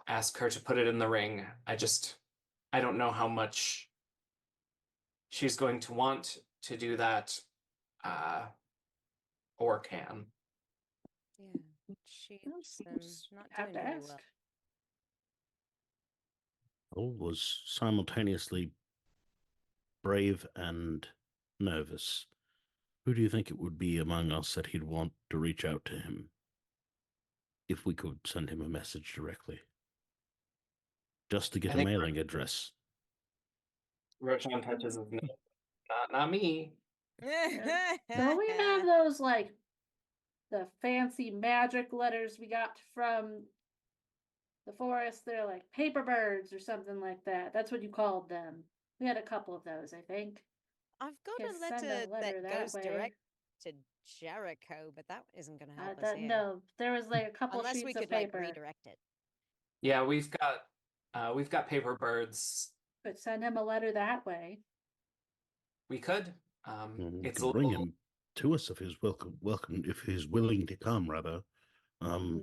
ask her to put it in the ring. I don't know how much she's going to want to do that, uh, or can. Yeah, she's Seems not have doing to very ask. well. Paul was simultaneously brave and nervous. Who do you think it would be among us that he'd want to reach out to him? If we could send him a message directly. Just to get I a think mailing address. Roshan touches his nose. Not me. Don't we have those like the fancy magic letters we got from the forest? They're like paper birds or something like that. That's what you called them. We had a couple of those, I think. I've got Can a send letter a letter that that goes way. direct to Jericho, but that isn't going to help us That here. no, there was like a couple Unless we sheets of could like paper. redirect it. Yeah, we've got paper birds. But send him a letter that way. We could. We It's a could bring little. him to us if he's welcome if he's willing to come, rather. Mm,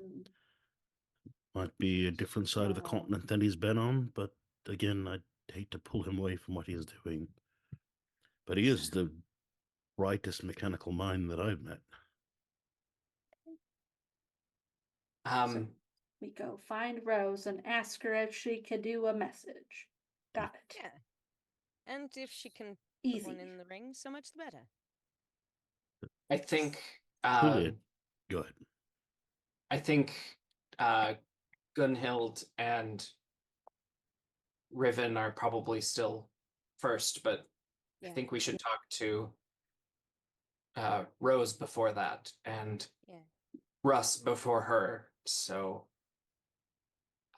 Might be a different side of the Oh. continent than he's been on, but again, I'd hate to pull him away from what he is doing. But he is the brightest mechanical mind that I've met. Um, We go find Rose and ask her if she could do a message. Got it. Yeah. And if she can put one Easy. in the ring, so much the better. I think. Juliet, go ahead. I think Gunhild and Riven are probably still first, but I Yeah. think we should talk to Rose before that and Yeah. Russ before her. So,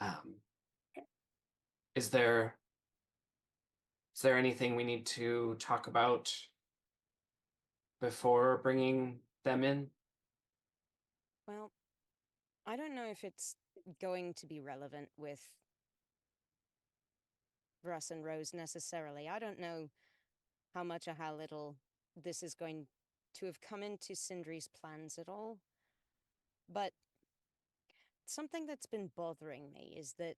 um, is there anything we need to talk about before bringing them in? Well, I don't know if it's going to be relevant with Russ and Rose necessarily. I don't know how much or how little this is going to have come into Sindri's plans at all. But something that's been bothering me is that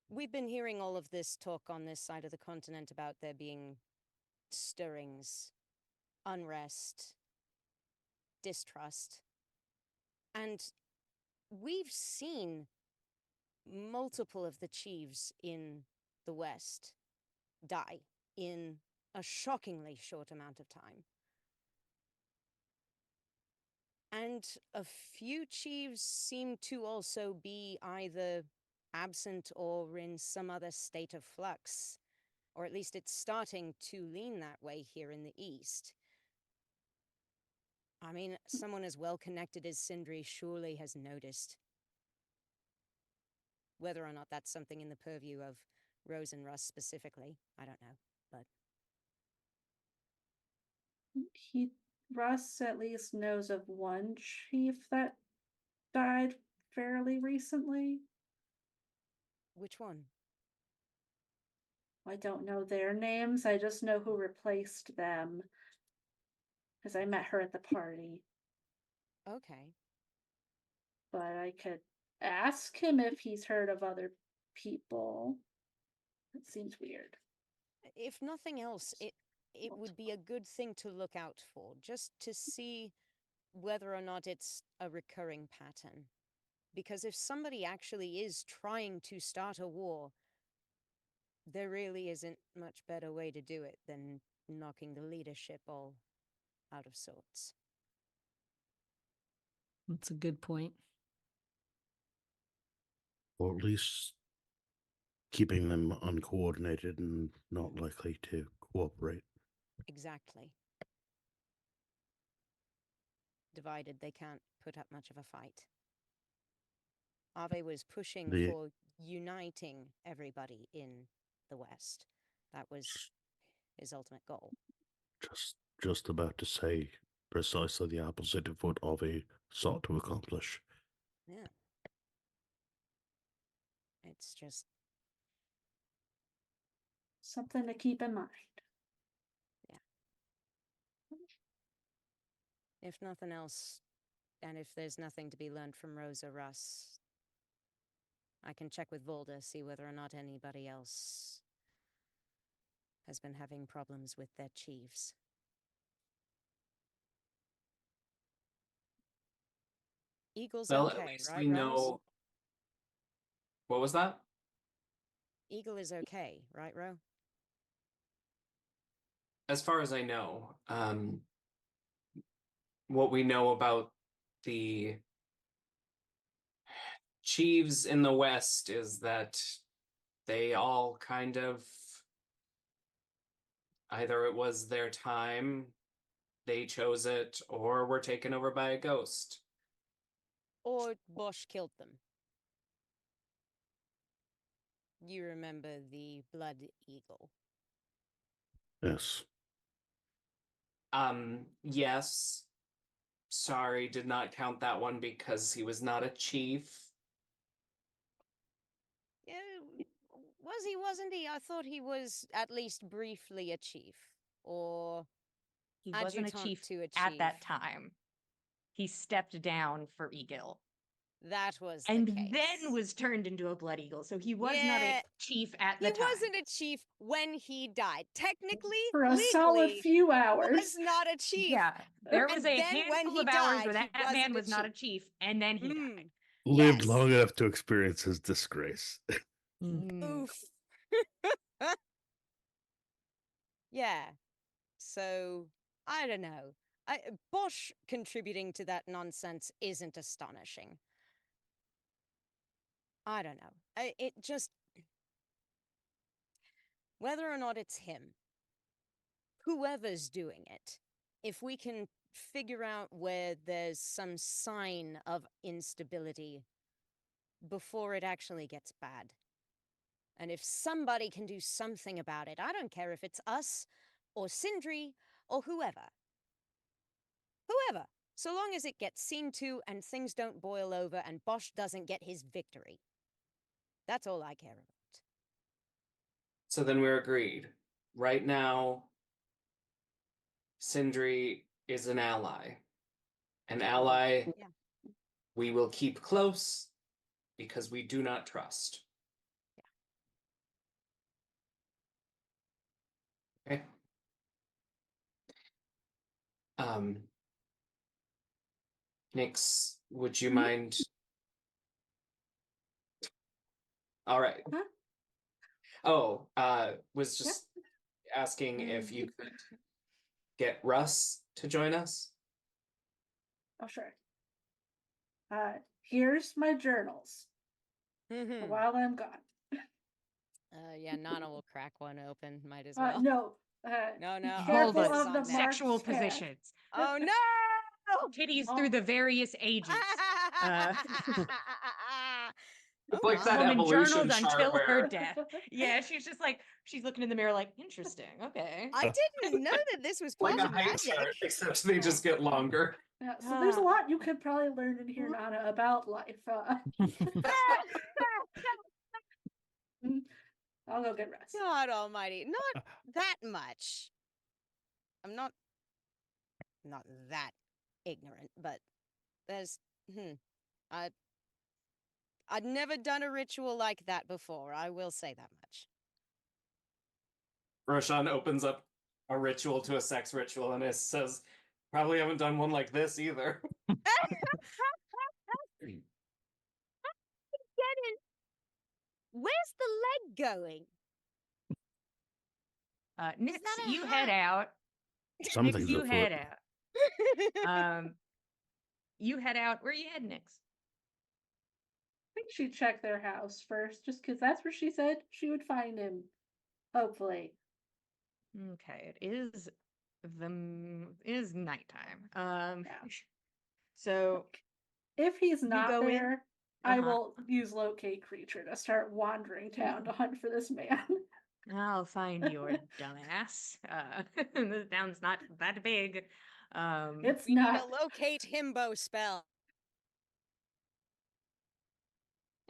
we've been hearing all of this talk on this side of the continent about there being stirrings, unrest, distrust. And we've seen multiple of the chiefs in the West die in a shockingly short amount of time. And a few chiefs seem to also be either absent or in some other state of flux, or at least it's starting to lean that way here in the East. I mean, someone as well connected as Sindri surely has noticed. Whether or not that's something in the purview of Rose and Russ specifically, I don't know, but Russ at least knows of one chief that died fairly recently. which one? I don't know their names. I just know who replaced them. Because I met her at the party. Okay. But I could ask him if he's heard of other people. It seems weird. If nothing else, it would be a good thing to look out for, just to see whether or not it's a recurring pattern. Because if somebody actually is trying to start a war, there really isn't much better way to do it than knocking the leadership all out of sorts. That's a good point. Or at least keeping them uncoordinated and not likely to cooperate. Exactly. Divided, they can't put up much of a fight. Ave was pushing The- for uniting everybody in the West. That was his ultimate goal. Just about to say precisely the opposite of what Ovi sought to accomplish. Yeah. It's just, Something to keep in mind. if nothing else, and if there's nothing to be learned from Rosa Russ, I can check with Volda, see whether or not anybody else has been having problems with their chiefs. Eagle's Well, okay, at least right, we Rose? know. What was that? Eagle is okay, right, Ro? As far as I know, what we know about the Chiefs in the West is that they all kind of either it was their time, they chose it, or were taken over by a ghost. Or Bosch killed them. You remember the Blood Eagle. Yes. Yes. Sorry, did not count that one because he was not a chief. Yeah, was he, wasn't he? I thought he was at least briefly a chief. Or He wasn't a adjutant chief to a at that chief. time. He stepped down for Egil. That was And the case. then was turned into a blood eagle. So he was not Yeah, a chief at the he time. wasn't a chief when he died. Technically, For a solid legally, few hours. was not a chief. Yeah, there And was a then when handful he of hours died, where he that man wasn't a was not a chief. chief, and then he Mm. died. Lived Yes. long enough to experience his disgrace. Oof. Yeah. So, I don't know. Bosch contributing to that nonsense isn't astonishing. I don't know. It just. Whether or not it's him, whoever's doing it, if we can figure out where there's some sign of instability before it actually gets bad. And if somebody can do something about it, I don't care if it's us or Sindri or whoever. Whoever. So long as it gets seen to and things don't boil over and Bosch doesn't get his victory. That's all I care about. So then we're agreed. Right now, Sindri is an ally. An ally Yeah. we will keep close because we do not trust. Okay. Nix, would you Mhm. mind? All right. Huh? Oh, was just asking if you could get Russ to join us. Oh, sure. Here's my journals Mhm. while I'm gone. Yeah, Nana will crack one open. Might as well. No. No, no. Careful emphasis Vulvas, of the on that. sexual marked tab. positions, Oh no! titties Oh. through the various ages. Oh It's like that my. Woman evolution journaled chart until her where death. Yeah, she's just like, she's looking in the mirror like, interesting, okay. I didn't know that this was like part a of height magic. chart, except they just get longer. Yeah, so there's a Ah. lot you could probably learn in here, Nana, about life. I'll go get rest. God almighty. Not that much. I'm not that ignorant, but there's I'd never done a ritual like that before, I will say that much. Roshan opens up a ritual to a sex ritual and it says, probably haven't done one like this either. Where's the leg going? Nix, that a you head hat? out. Nix, Something's you afoot. head out. You head out. Where you head, Nix? she'd check their house first, just because that's where she said she would find him. Hopefully. Okay, it is nighttime. Yeah. So If he's You not go in? there, I Uh-huh. will use locate creature to start wandering town to hunt for this man. I'll find your dumbass. The town's not that big. It's We need not. a locate himbo spell.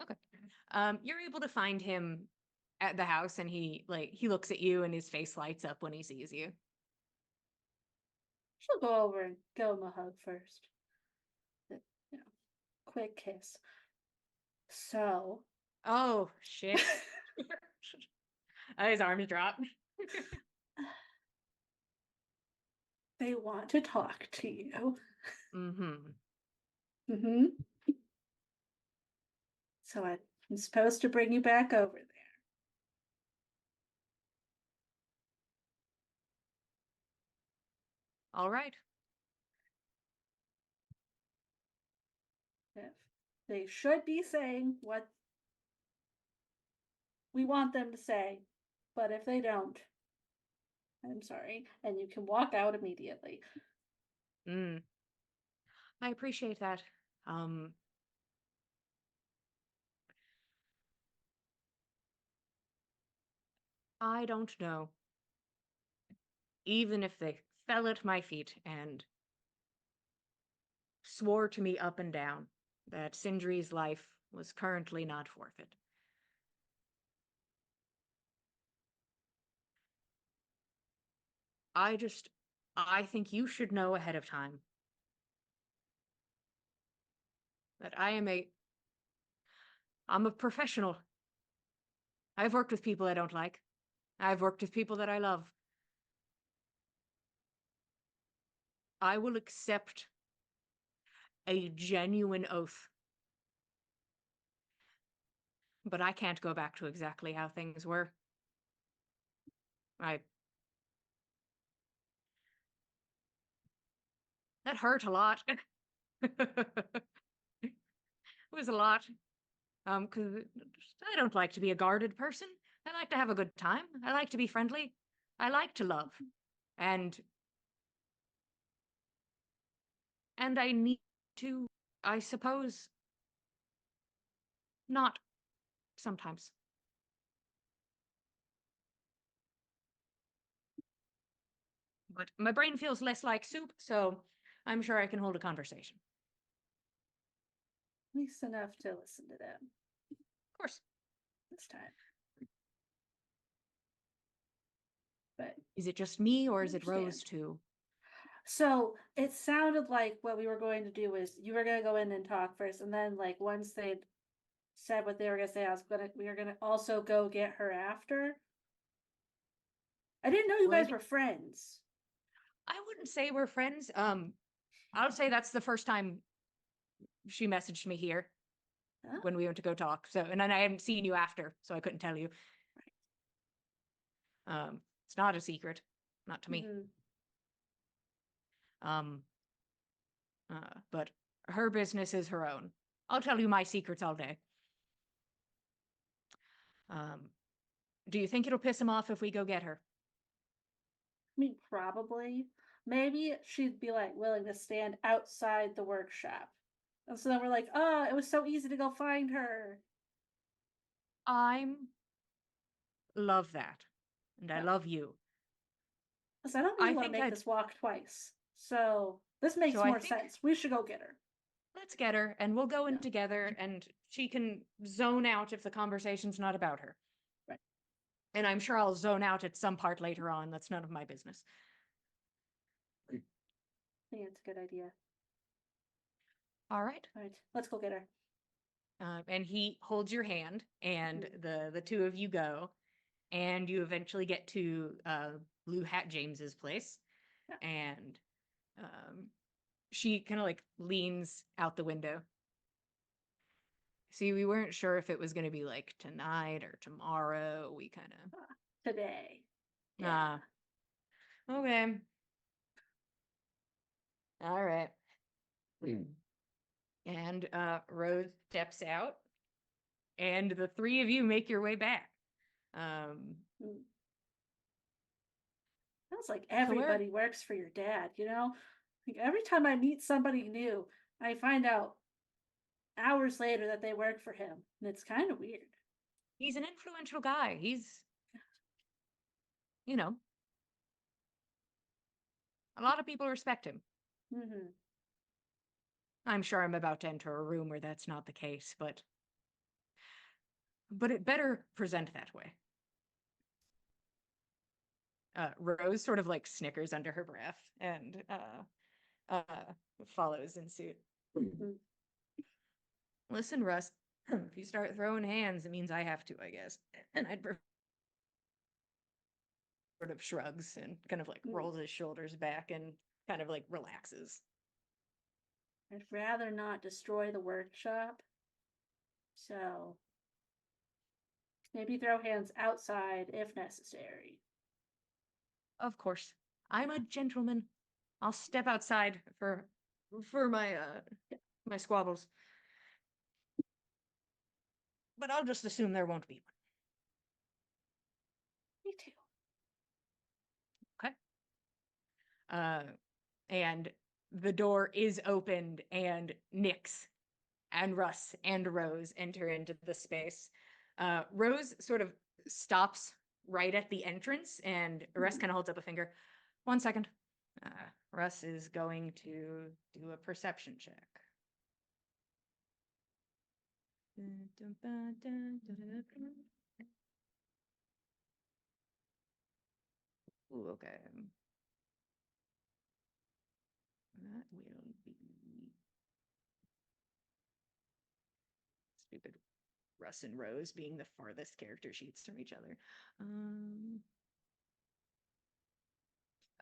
Okay. You're able to find him at the house, and he looks at you, and his face lights up when he sees you. She'll go over and give him a hug first. Quick kiss. So. Oh shit! His arms drop. They want to talk to you. Mm-hmm. Mm-hmm. So I'm supposed to bring you back over there. All right. If they should be saying what we want them to say, but if they don't, I'm sorry, and you can walk out immediately. Mm. I appreciate that. I don't know. Even if they fell at my feet and swore to me up and down that Sindri's life was currently not forfeit. I think you should know ahead of time that I'm a professional. I've worked with people I don't like. I've worked with people that I love. I will accept a genuine oath. But I can't go back to exactly how things were. That hurt a lot. It was a lot. Because I don't like to be a guarded person. I like to have a good time. I like to be friendly. I like to love. And I need to, I suppose, not sometimes. But my brain feels less like soup, so I'm sure I can hold a conversation. At least enough to listen to them Of course. this time. But Is it just me, or is it Understand. Rose too? so it sounded like what we were going to do is you were going to go in and talk first, and then like once they'd said what they were going to say, we were going to also go get her after. I didn't know you guys Would- were friends. I wouldn't say we're friends. I would say that's the first time she messaged me here Huh? when we went to go talk. So, and then I hadn't seen you after, so I couldn't tell you. It's not a secret, not to me. Mhm. But her business is her own. I'll tell you my secrets all day. Do you think it'll piss him off if we go get her? I mean, probably. Maybe she'd be like willing to stand outside the workshop. And so then we're like, oh, it was so easy to go find her. I'm love that. And I Yeah. love you. Because I don't I really want to think make I'd- this walk twice. So this makes So I more think- sense. We should go get her. Let's get her, and we'll go in Yeah. together, and she can zone out if the conversation's not about her. Right. And I'm sure I'll zone out at some part later on. That's none of my business. I think it's a good idea. All right. All right, let's go get her. And he holds your hand, and the two of you go, and you eventually get to Blue Hat James's place, Yeah. and she kind of like leans out the window. See, we weren't sure if it was going to be like tonight or tomorrow. We kind of Today. okay. All right. And Rose steps out and the three of you make your way back. Mm. Sounds like where- everybody works for your dad, you know? Like every time I meet somebody new, I find out hours later that they work for him. And it's kind of weird. He's an influential guy. He's, you know, a lot of people respect him. Hmm. I'm sure I'm about to enter a room where that's not the case, but it better present that way. Rose sort of like snickers under her breath and follows in suit. Mhm. Listen, Russ, if you start throwing hands, it means I have to, I guess. And I'd sort of shrugs and kind of like Mm. rolls his shoulders back and kind of like relaxes. I'd rather not destroy the workshop. So maybe throw hands outside if necessary. Of course, I'm a gentleman. I'll step outside for my my squabbles. But I'll just assume there won't be Me too. one. Okay. And the door is opened and Nyx and Russ and Rose enter into the space. Rose sort of stops right at the entrance and Russ kind of holds up a finger. 1 second. Russ is going to do a perception check. Ooh, okay. That will be stupid Russ and Rose being the farthest character sheets from each other.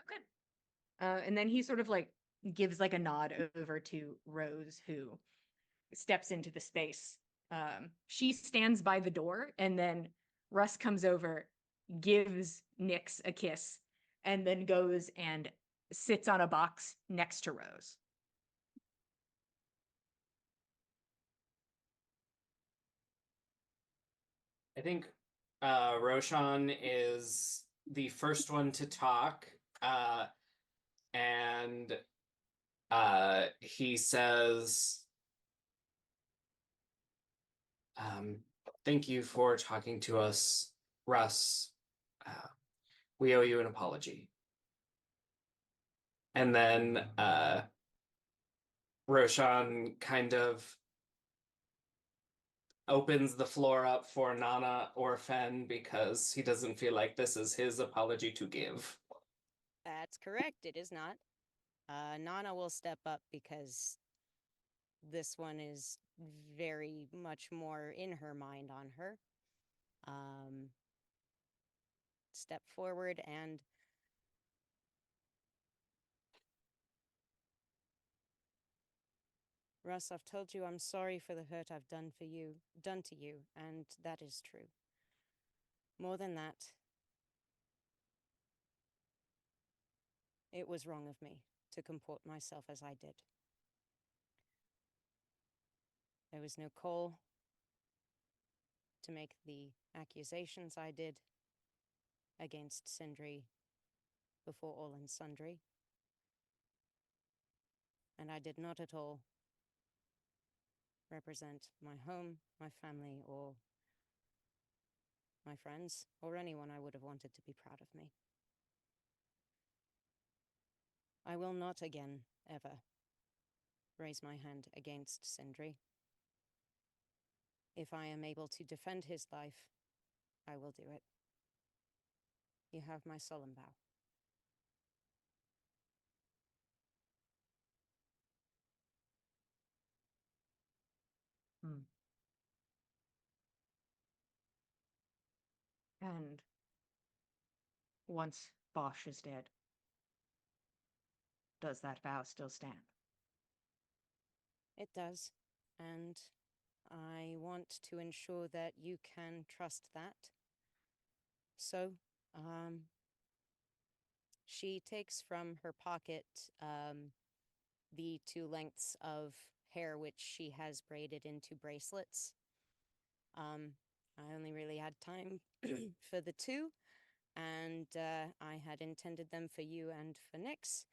Okay. And then he sort of like gives like a nod over to Rose, who steps into the space. She stands by the door, and then Russ comes over, gives Nyx a kiss, and then goes and sits on a box next to Rose. I think Roshan is the first one to talk, and he says, "Thank you for talking to us, Russ. We owe you an apology." And then Roshan kind of opens the floor up for Nana or Fen because he doesn't feel like this is his apology to give. That's correct. It is not. Nana will step up because this one is very much more in her mind on her. Step forward and Russ, I've told you I'm sorry for the hurt I've done to you, and that is true. More than that, it was wrong of me to comport myself as I did. There was no call to make the accusations I did against Sindri before all and sundry. And I did not at all represent my home, my family, or my friends, or anyone I would have wanted to be proud of me. I will not again, ever, raise my hand against Sindri. If I am able to defend his life, I will do it. You have my solemn vow. And once Bosch is dead, does that vow still stand? It does, and I want to ensure that you can trust that. So, she takes from her pocket the 2 lengths of hair which she has braided into bracelets. I only really had time for the two, and I had intended them for you and for Nyx.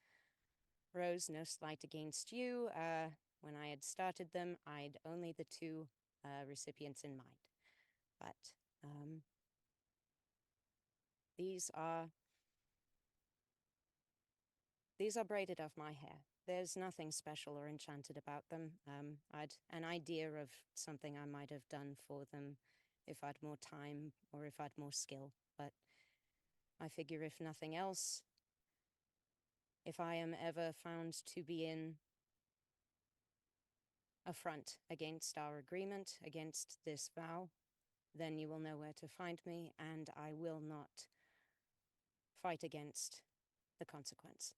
Rose, no slight against you. When I had started them, I'd only the two recipients in mind. But these are braided off my hair. There's nothing special or enchanted about them. I'd an idea of something I might have done for them if I'd more time or if I'd more skill. But I figure if nothing else, if I am ever found to be in affront against our agreement, against this vow, then you will know where to find me, and I will not fight against the consequence.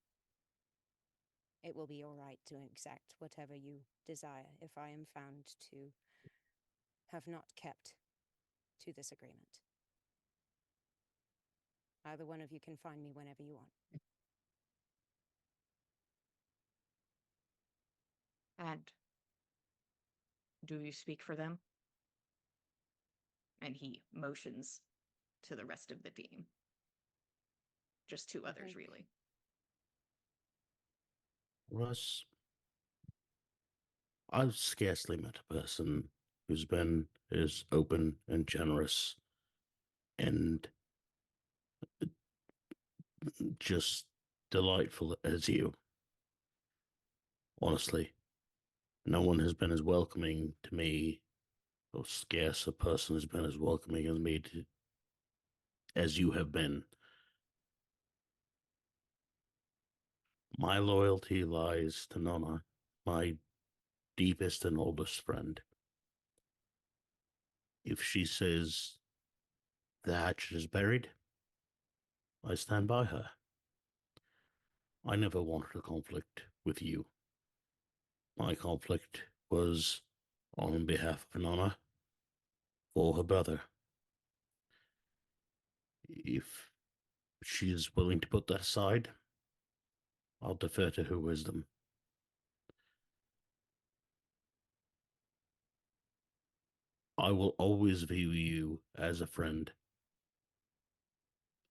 It will be your right to exact whatever you desire if I am found to have not kept to this agreement. Either one of you can find me whenever you want. And do you speak for them? And he motions to the rest of the team. Just two others, Okay. really. Russ, I've scarcely met a person who's been as open and generous and just delightful as you. Honestly, no one has been as welcoming to me, or scarce a person has been as welcoming as me as you have been. My loyalty lies to Nonna, my deepest and oldest friend. If she says the hatchet is buried, I stand by her. I never wanted a conflict with you. My conflict was on behalf of Nonna for her brother. If she is willing to put that aside, I'll defer to her wisdom. I will always view you as a friend,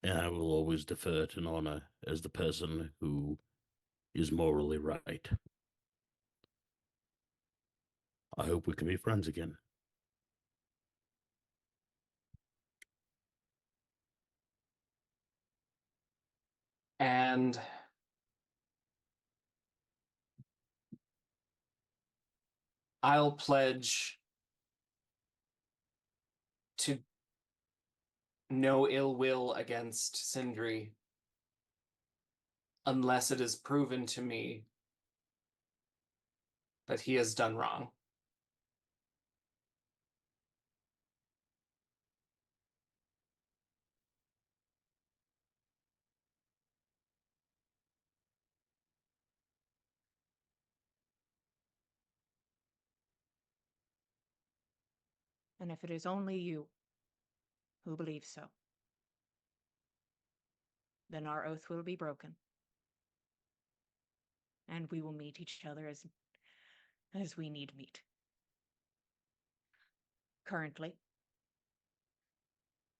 and I will always defer to Nonna as the person who is morally right. I hope we can be friends again. And I'll pledge to no ill will against Sindri unless it is proven to me that he has done wrong. And if it is only you who believes so, then our oath will be broken. And we will meet each other as we need meet. Currently,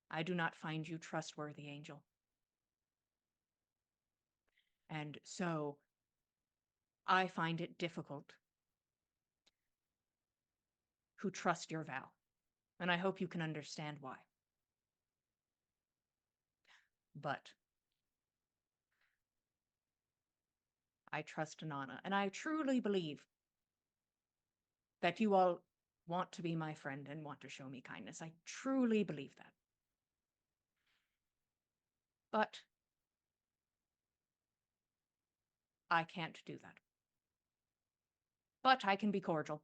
I do not find you trustworthy, Angel. And so I find it difficult to trust your vow. And I hope you can understand why. But I trust Nana, and I truly believe that you all want to be my friend and want to show me kindness. I truly believe that. But I can't do that. But I can be cordial,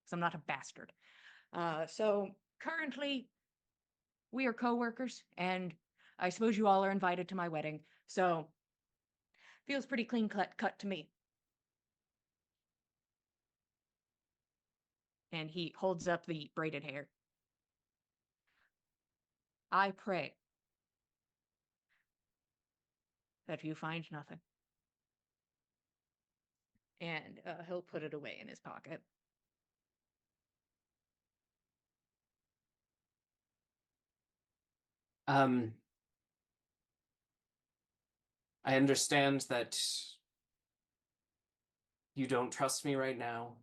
because I'm not a bastard. So currently, we are co-workers, and I suppose you all are invited to my wedding. So feels pretty clean cut to me. And he holds up the braided hair. I pray that you find nothing. And he'll put it away in his pocket. Um, I understand that you don't trust me right now,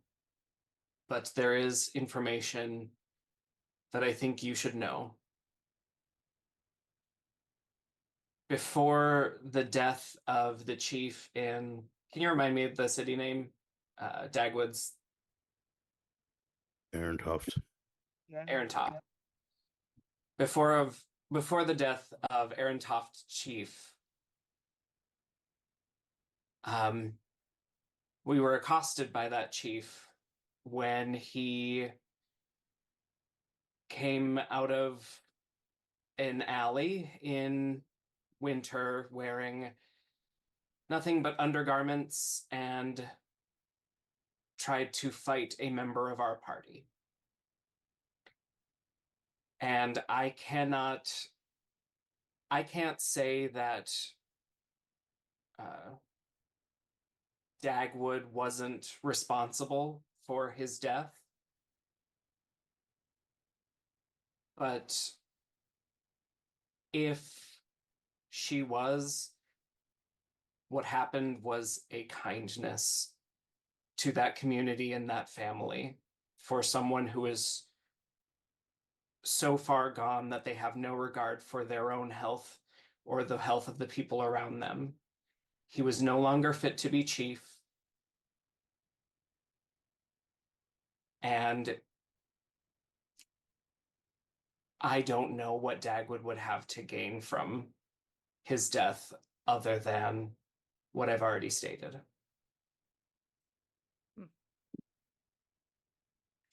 but there is information that I think you should know. Before the death of the chief in, can you remind me of the city name? Dagwood's Aaron Toft. Aaron Toft. Before the death of Aaron Toft chief, we were accosted by that chief when he came out of an alley in winter wearing nothing but undergarments and tried to fight a member of our party. And I can't say that Dagwood wasn't responsible for his death, but if she was, what happened was a kindness to that community and that family for someone who is so far gone that they have no regard for their own health or the health of the people around them. He was no longer fit to be chief. And I don't know what Dagwood would have to gain from his death other than what I've already stated.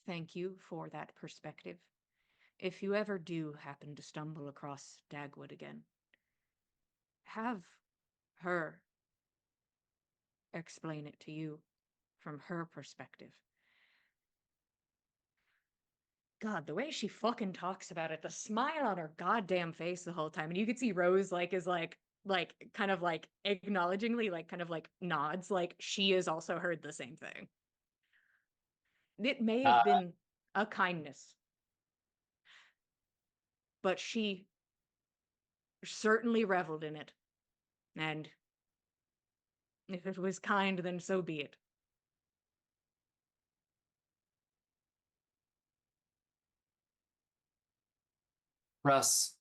Thank you for that perspective. If you ever do happen to stumble across Dagwood again, have her explain it to you from her perspective. God, the way she fucking talks about it, the smile on her goddamn face the whole time. And you could see Rose is kind of like acknowledgingly, like kind of like nods, like she has also heard the same thing. It may have been a kindness, but she certainly reveled in it. And if it was kind, then so be it. Russ,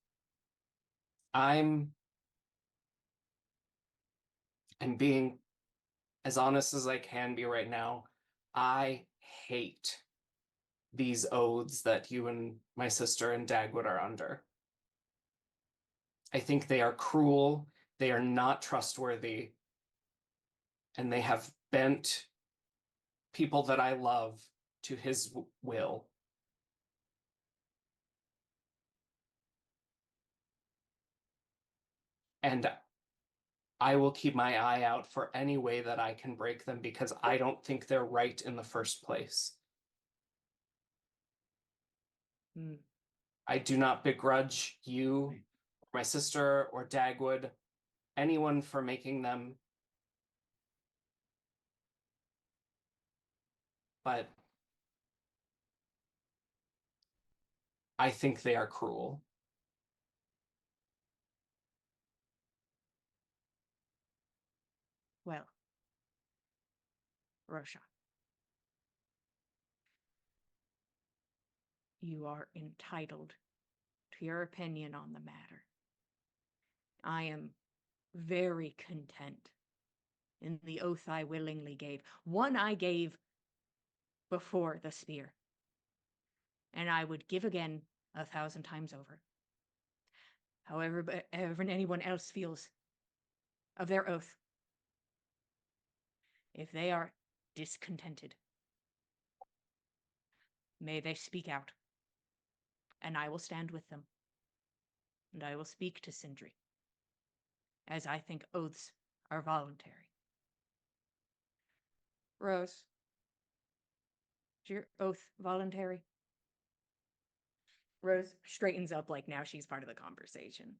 I'm being as honest as I can be right now. I hate these oaths that you and my sister and Dagwood are under. I think they are cruel, they are not trustworthy, and they have bent people that I love to his will. And I will keep my eye out for any way that I can break them because I don't think they're right in the first place. I do not begrudge you, my sister, or Dagwood, anyone for making them. But I think they are cruel. Well, Rosha, you are entitled to your opinion on the matter. I am very content in the oath I willingly gave. One I gave before the spear, and I would give again 1,000 times over. However, anyone else feels of their oath, if they are discontented, may they speak out, and I will stand with them, and I will speak to Sindri, as I think oaths are voluntary. Rose, is your oath voluntary? Rose straightens up like now she's part of the conversation.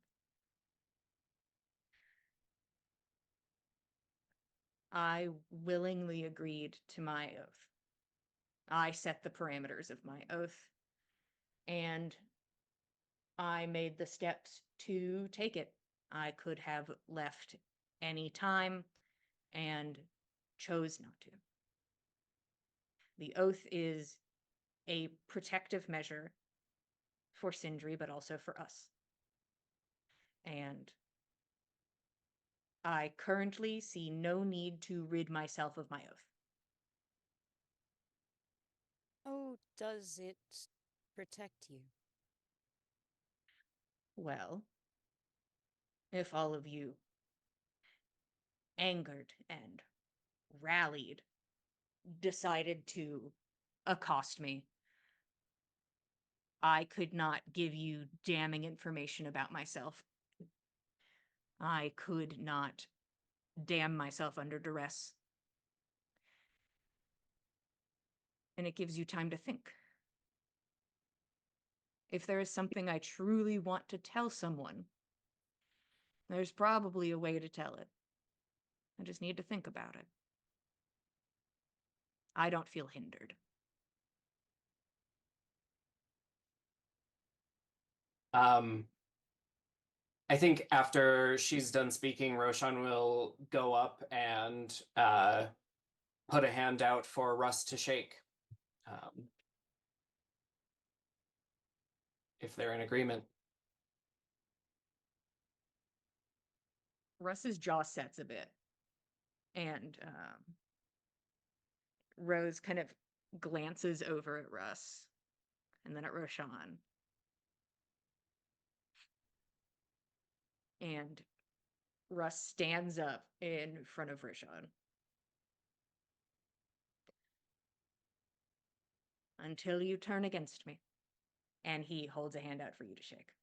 I willingly agreed to my oath. I set the parameters of my oath, and I made the steps to take it. I could have left any time and chose not to. The oath is a protective measure for Sindri, but also for us. And I currently see no need to rid myself of my oath. Oh, does it protect you? Well, if all of you angered and rallied, decided to accost me, I could not give you damning information about myself. I could not damn myself under duress. And it gives you time to think. If there is something I truly want to tell someone, there's probably a way to tell it. I just need to think about it. I don't feel hindered. I think after she's done speaking, Roshan will go up and put a hand out for Russ to shake. If they're in agreement. Russ's jaw sets a bit. And Rose kind of glances over at Russ and then at Roshan. And Russ stands up in front of Roshan. Until you turn against me. And he holds a hand out for you to shake.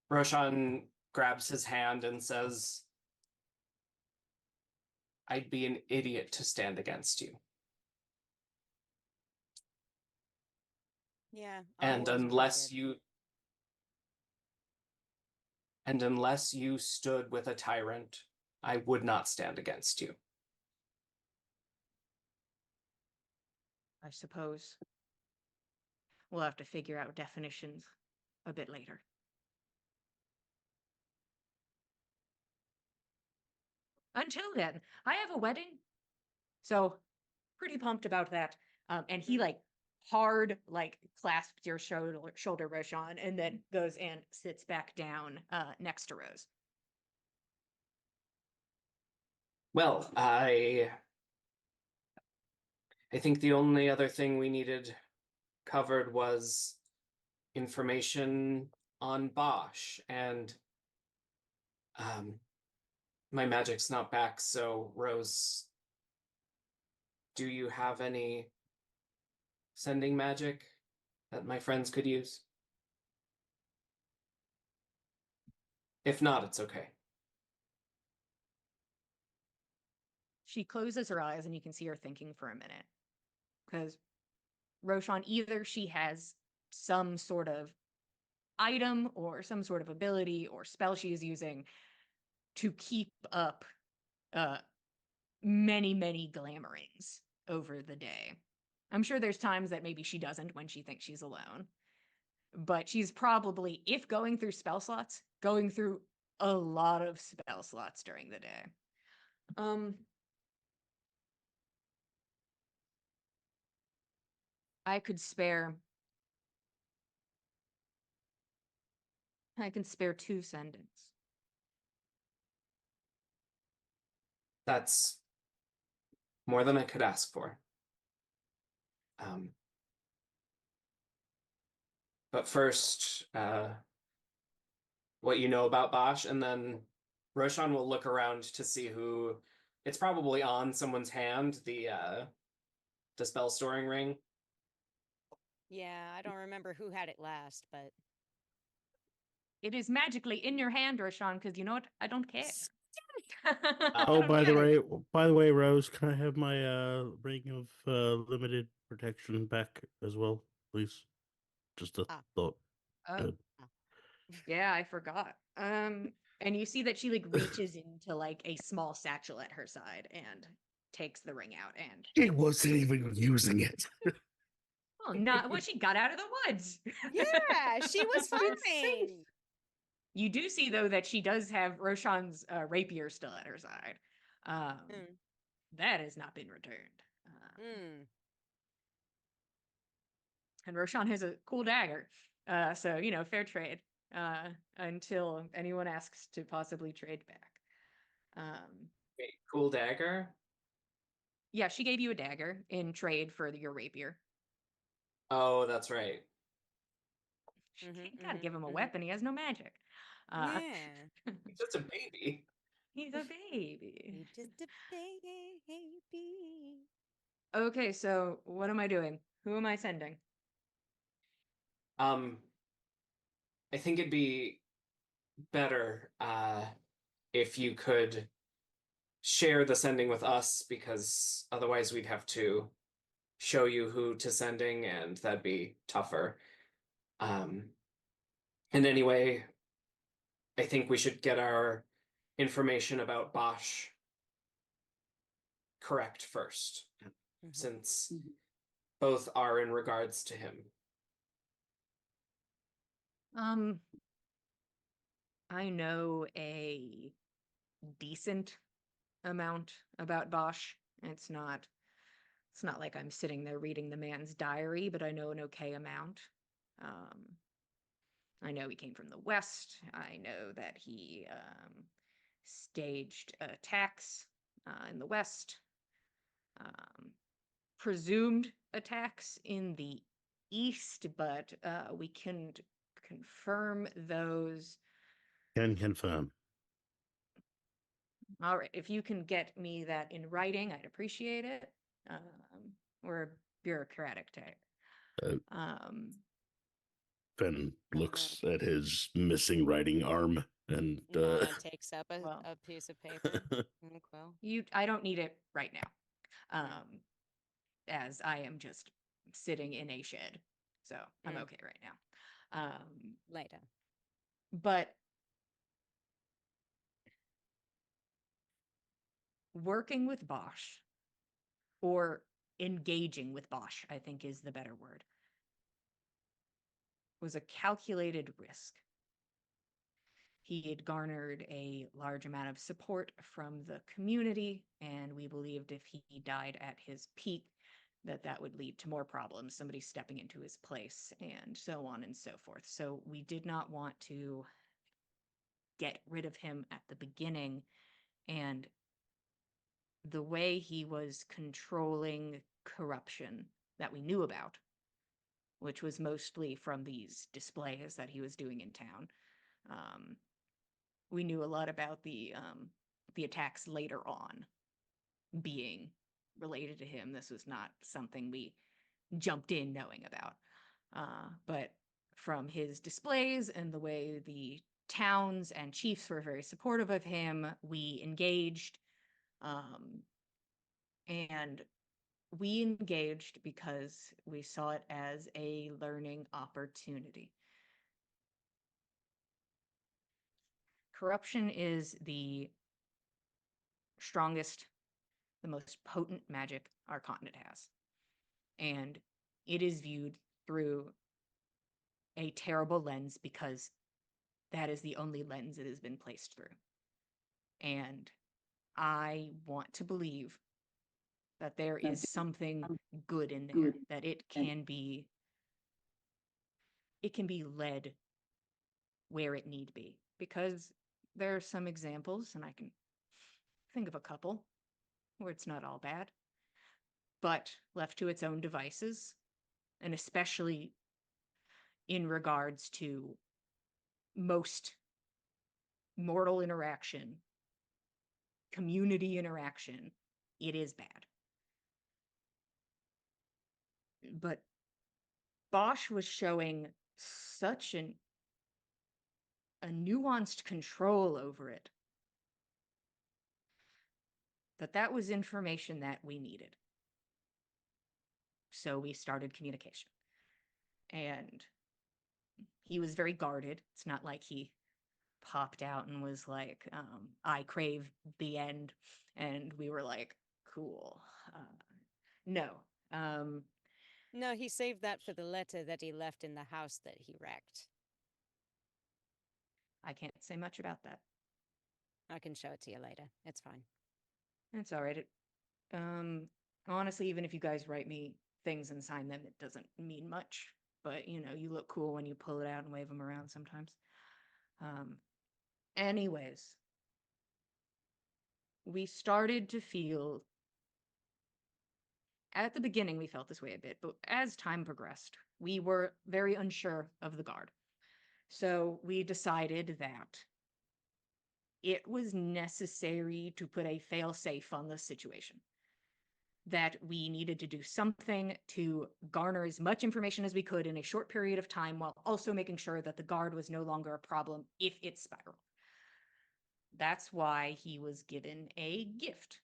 Roshan grabs his hand and says, I'd be an idiot to stand against you. Yeah. I And was unless pretty you stood with a tyrant, I would not stand against you. I suppose we'll have to figure out definitions a bit later. Until then, I have a wedding, so pretty pumped about that. And he hard clasps your shoulder, Roshan, and then goes and sits back down next to Rose. Well, I think the only other thing we needed covered was information on Bosch, and my magic's not back, so Rose, do you have any sending magic that my friends could use? If not, it's okay. She closes her eyes and you can see her thinking for a minute. Because Roshan, either she has some sort of item or some sort of ability or spell she is using to keep up many, many glamorings over the day. I'm sure there's times that maybe she doesn't when she thinks she's alone. But she's probably, if going through spell slots, going through a lot of spell slots during the day. I can spare 2 sendings. That's more than I could ask for. But first, what you know about Bosch, and then Roshan will look around to see who. It's probably on someone's hand, the spell storing ring. Yeah, I don't remember who had it last, but It is magically in your hand, Roshan, because you know what? I don't care. I Oh, don't by the care. way, Rose, can I have my ring of limited protection back as well, please? Just a thought. Oh, Good. yeah, I forgot. And you see that she reaches into a small satchel at her side and takes the ring out and He wasn't even using it. Well, not when she got out of the woods. Yeah, she was It's been safe. fine. You do see though that she does have Roshan's rapier still at her side. Mm, That has not been returned. mm. And Roshan has a cool dagger. So, you know, fair trade. Until anyone asks to possibly trade back. Wait, cool dagger? Yeah, she gave you a dagger in trade for your rapier. Oh, that's right. Gotta give him a mhm. weapon. He has no magic. Uh, Yeah. He's just a baby. he's a baby. You just a baby. Okay, so what am I doing? Who am I sending? I think it'd be better if you could share the sending with us, because otherwise we'd have to show you who to sending, and that'd be tougher. And anyway, I think we should get our information about Bosch correct first, Mhm. since both are in regards to him. I know a decent amount about Bosch. It's not like I'm sitting there reading the man's diary, but I know an okay amount. I know he came from the West. I know that he staged attacks in the West, presumed attacks in the East, but we can confirm those. Can confirm. All right, if you can get me that in writing, I'd appreciate it. We're a bureaucratic type. Fen looks at his missing writing arm and Nana takes up Well. a piece of paper. Well, I don't need it right now. As I am just sitting in a shed. So I'm Mm. okay right now. later. But working with Bosch or engaging with Bosch, I think is the better word, was a calculated risk. He had garnered a large amount of support from the community, and we believed if he died at his peak, that would lead to more problems, somebody stepping into his place, and so on and so forth. So we did not want to get rid of him at the beginning, and the way he was controlling corruption that we knew about, which was mostly from these displays that he was doing in town. We knew a lot about the attacks later on being related to him. This was not something we jumped in knowing about. But from his displays and the way the towns and chiefs were very supportive of him, we engaged. And we engaged because we saw it as a learning opportunity. Corruption is the strongest, the most potent magic our continent has. And it is viewed through a terrible lens because that is the only lens it has been placed through. And I want to believe that there is something good in there, that it can be led where it need be. Because there are some examples, and I can think of a couple, where it's not all bad. But left to its own devices, and especially in regards to most mortal interaction, community interaction, it is bad. But Bosch was showing such a nuanced control over it that was information that we needed. So we started communication. And he was very guarded. It's not like he popped out and was like, I crave the end. And we were like, cool. No. No, he saved that for the letter that he left in the house that he wrecked. I can't say much about that. I can show it to you later. It's fine. It's all right. Honestly, even if you guys write me things and sign them, it doesn't mean much. But you know, you look cool when you pull it out and wave them around sometimes. Anyways, we started to feel. At the beginning, we felt this way a bit, but as time progressed, we were very unsure of the guard. So we decided that it was necessary to put a fail-safe on the situation. That we needed to do something to garner as much information as we could in a short period of time while also making sure that the guard was no longer a problem if it spiraled. That's why he was given a gift.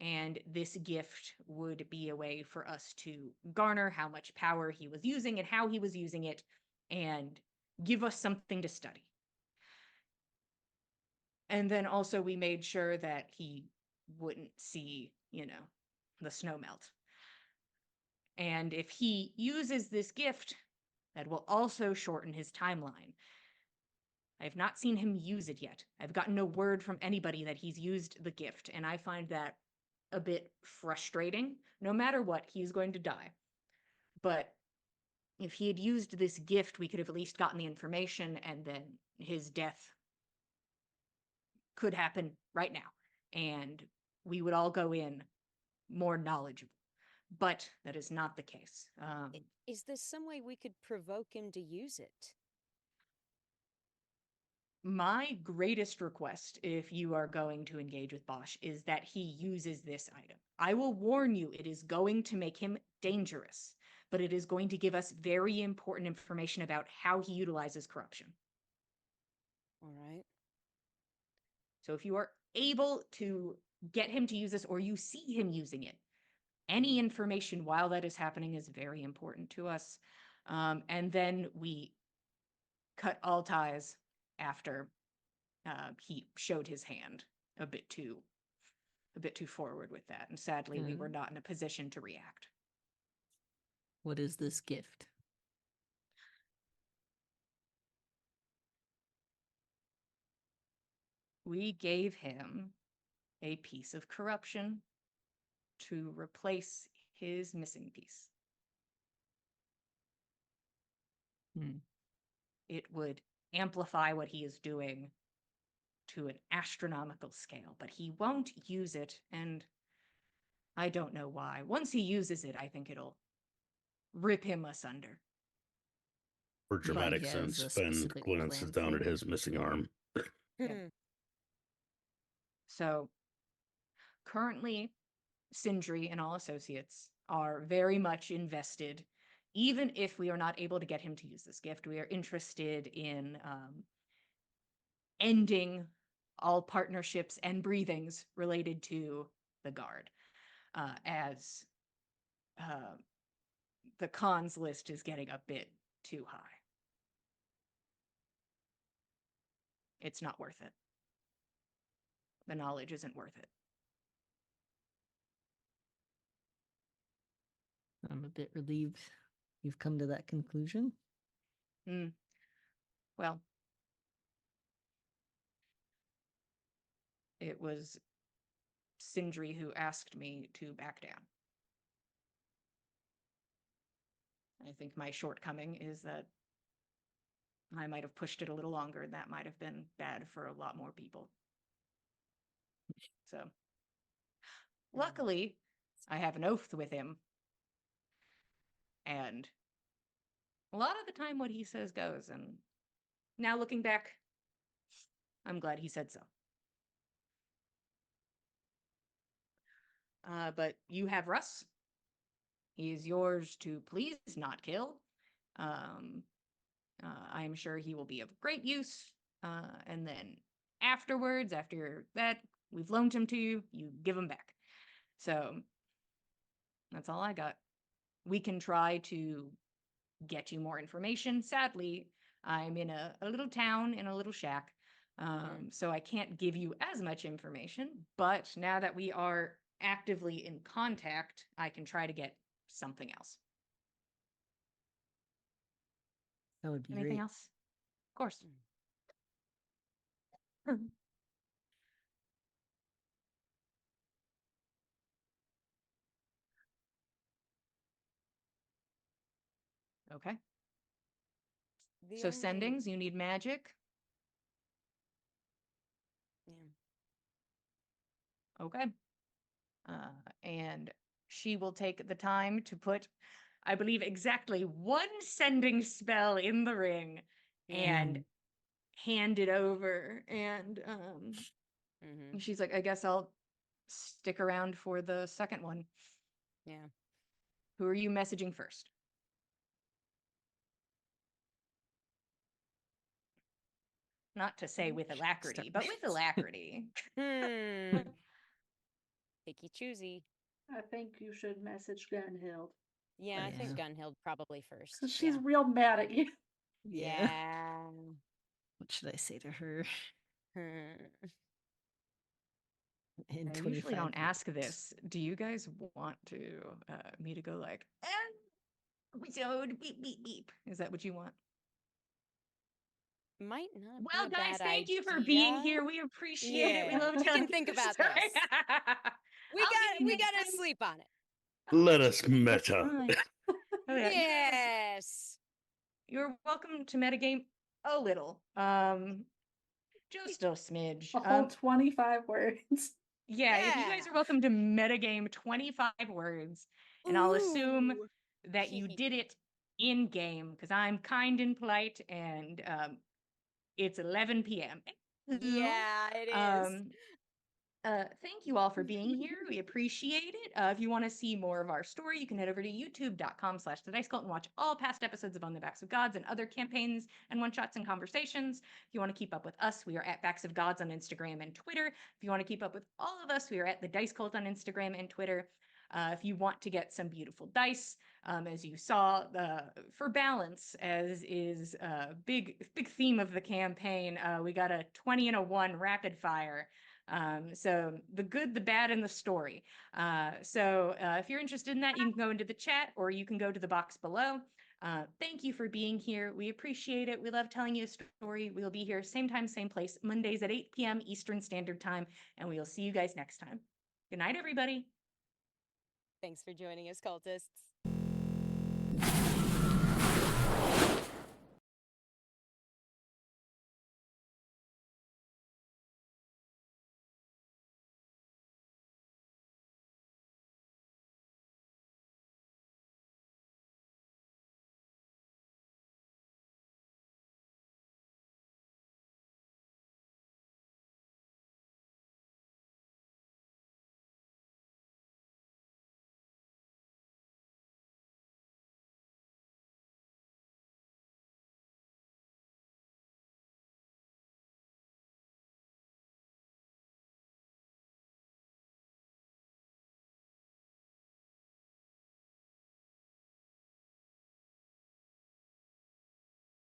And this gift would be a way for us to garner how much power he was using and how he was using it and give us something to study. And then also we made sure that he wouldn't see, you know, the snow melt. And if he uses this gift, that will also shorten his timeline. I have not seen him use it yet. I've gotten no word from anybody that he's used the gift, and I find that a bit frustrating. No matter what, he's going to die. But if he had used this gift, we could have at least gotten the information, and then his death could happen right now. And we would all go in more knowledgeable. But that is not the case. Is there some way we could provoke him to use it? My greatest request, if you are going to engage with Bosch, is that he uses this item. I will warn you, it is going to make him dangerous, but it is going to give us very important information about how he utilizes corruption. All right. So if you are able to get him to use this or you see him using it, any information while that is happening is very important to us. And then we cut all ties after he showed his hand a bit too forward with that. And sadly, we were not in a position to react. What is this gift? We gave him a piece of corruption to replace his missing piece. It would amplify what he is doing to an astronomical scale, but he won't use it, and I don't know why. Once he uses it, I think it'll rip him asunder. For dramatic he has sense, a Ben specific glances plan down for at it. his missing arm. Yeah. So currently, Sindri and all associates are very much invested. Even if we are not able to get him to use this gift, we are interested in ending all partnerships and breathings related to the guard, as the cons list is getting a bit too high. It's not worth it. The knowledge isn't worth it. I'm a bit relieved you've come to that conclusion. Well, it was Sindri who asked me to back down. I think my shortcoming is that I might have pushed it a little longer, and that might have been bad for a lot more people. So, luckily, I have an oath with him. And a lot of the time what he says goes, and now looking back, I'm glad he said so. But you have Russ. He is yours to please not kill. I am sure he will be of great use. And then afterwards, after that, we've loaned him to you, you give him back. So that's all I got. We can try to get you more information. Sadly, I'm in a little town, in a little shack. So I can't give you as much information, but now that we are actively in contact, I can try to get something else. That would be Anything great. else? Of course. Okay. The So only- sendings, you need magic. Yeah. Okay. And she will take the time to put, I believe, exactly one sending spell in the ring and Mm. hand it over. And Mm-hmm. she's like, I guess I'll stick around for the second one. Yeah. Who are you messaging first? Not to say with alacrity, but with alacrity. Hmm. Picky choosy. I think you should message Gunhild. Yeah, I think Yeah. Gunhild probably first. 'Cause she's Yeah. real mad at you. Yeah. Yeah. What should I say to her? Hmm. In I 25 usually don't ask words. this. Do you guys want to me to go like, episode beep beep beep? Is that what you want? Might not Well, be a guys, bad thank you for being idea. here. We appreciate it. We Yeah, love we telling can think you about story. this. We I'll got see you we next gotta time. sleep on it. Let us meta. Fine. Oh, yeah. Yes. You're welcome to metagame a little. Just a smidge. A whole 25 words. Yeah, if you guys Yeah. are welcome to metagame 25 words, and I'll assume Ooh. that you did it in game because I'm kind and polite, and it's 11 p.m. Yeah, it is. Thank you all for being here. We appreciate it. If you want to see more of our story, you can head over to youtube.com/the Dice Cult and watch all past episodes of On the Backs of Gods and other campaigns and one-shots and conversations. If you want to keep up with us, we are at Backs of Gods on Instagram and Twitter. If you want to keep up with all of us, we are at the Dice Cult on Instagram and Twitter. If you want to get some beautiful dice, as you saw, for balance, as is a big theme of the campaign, we got a 20 and a 1 rapid fire. So the good, the bad, and the story. If you're interested in that, you can go into the chat or you can go to the box below. Thank you for being here. We appreciate it. We love telling you a story. We'll be here same time, same place, Mondays at 8 p.m. Eastern Standard Time, and we'll see you guys next time. Good night, everybody. Thanks for joining us, cultists.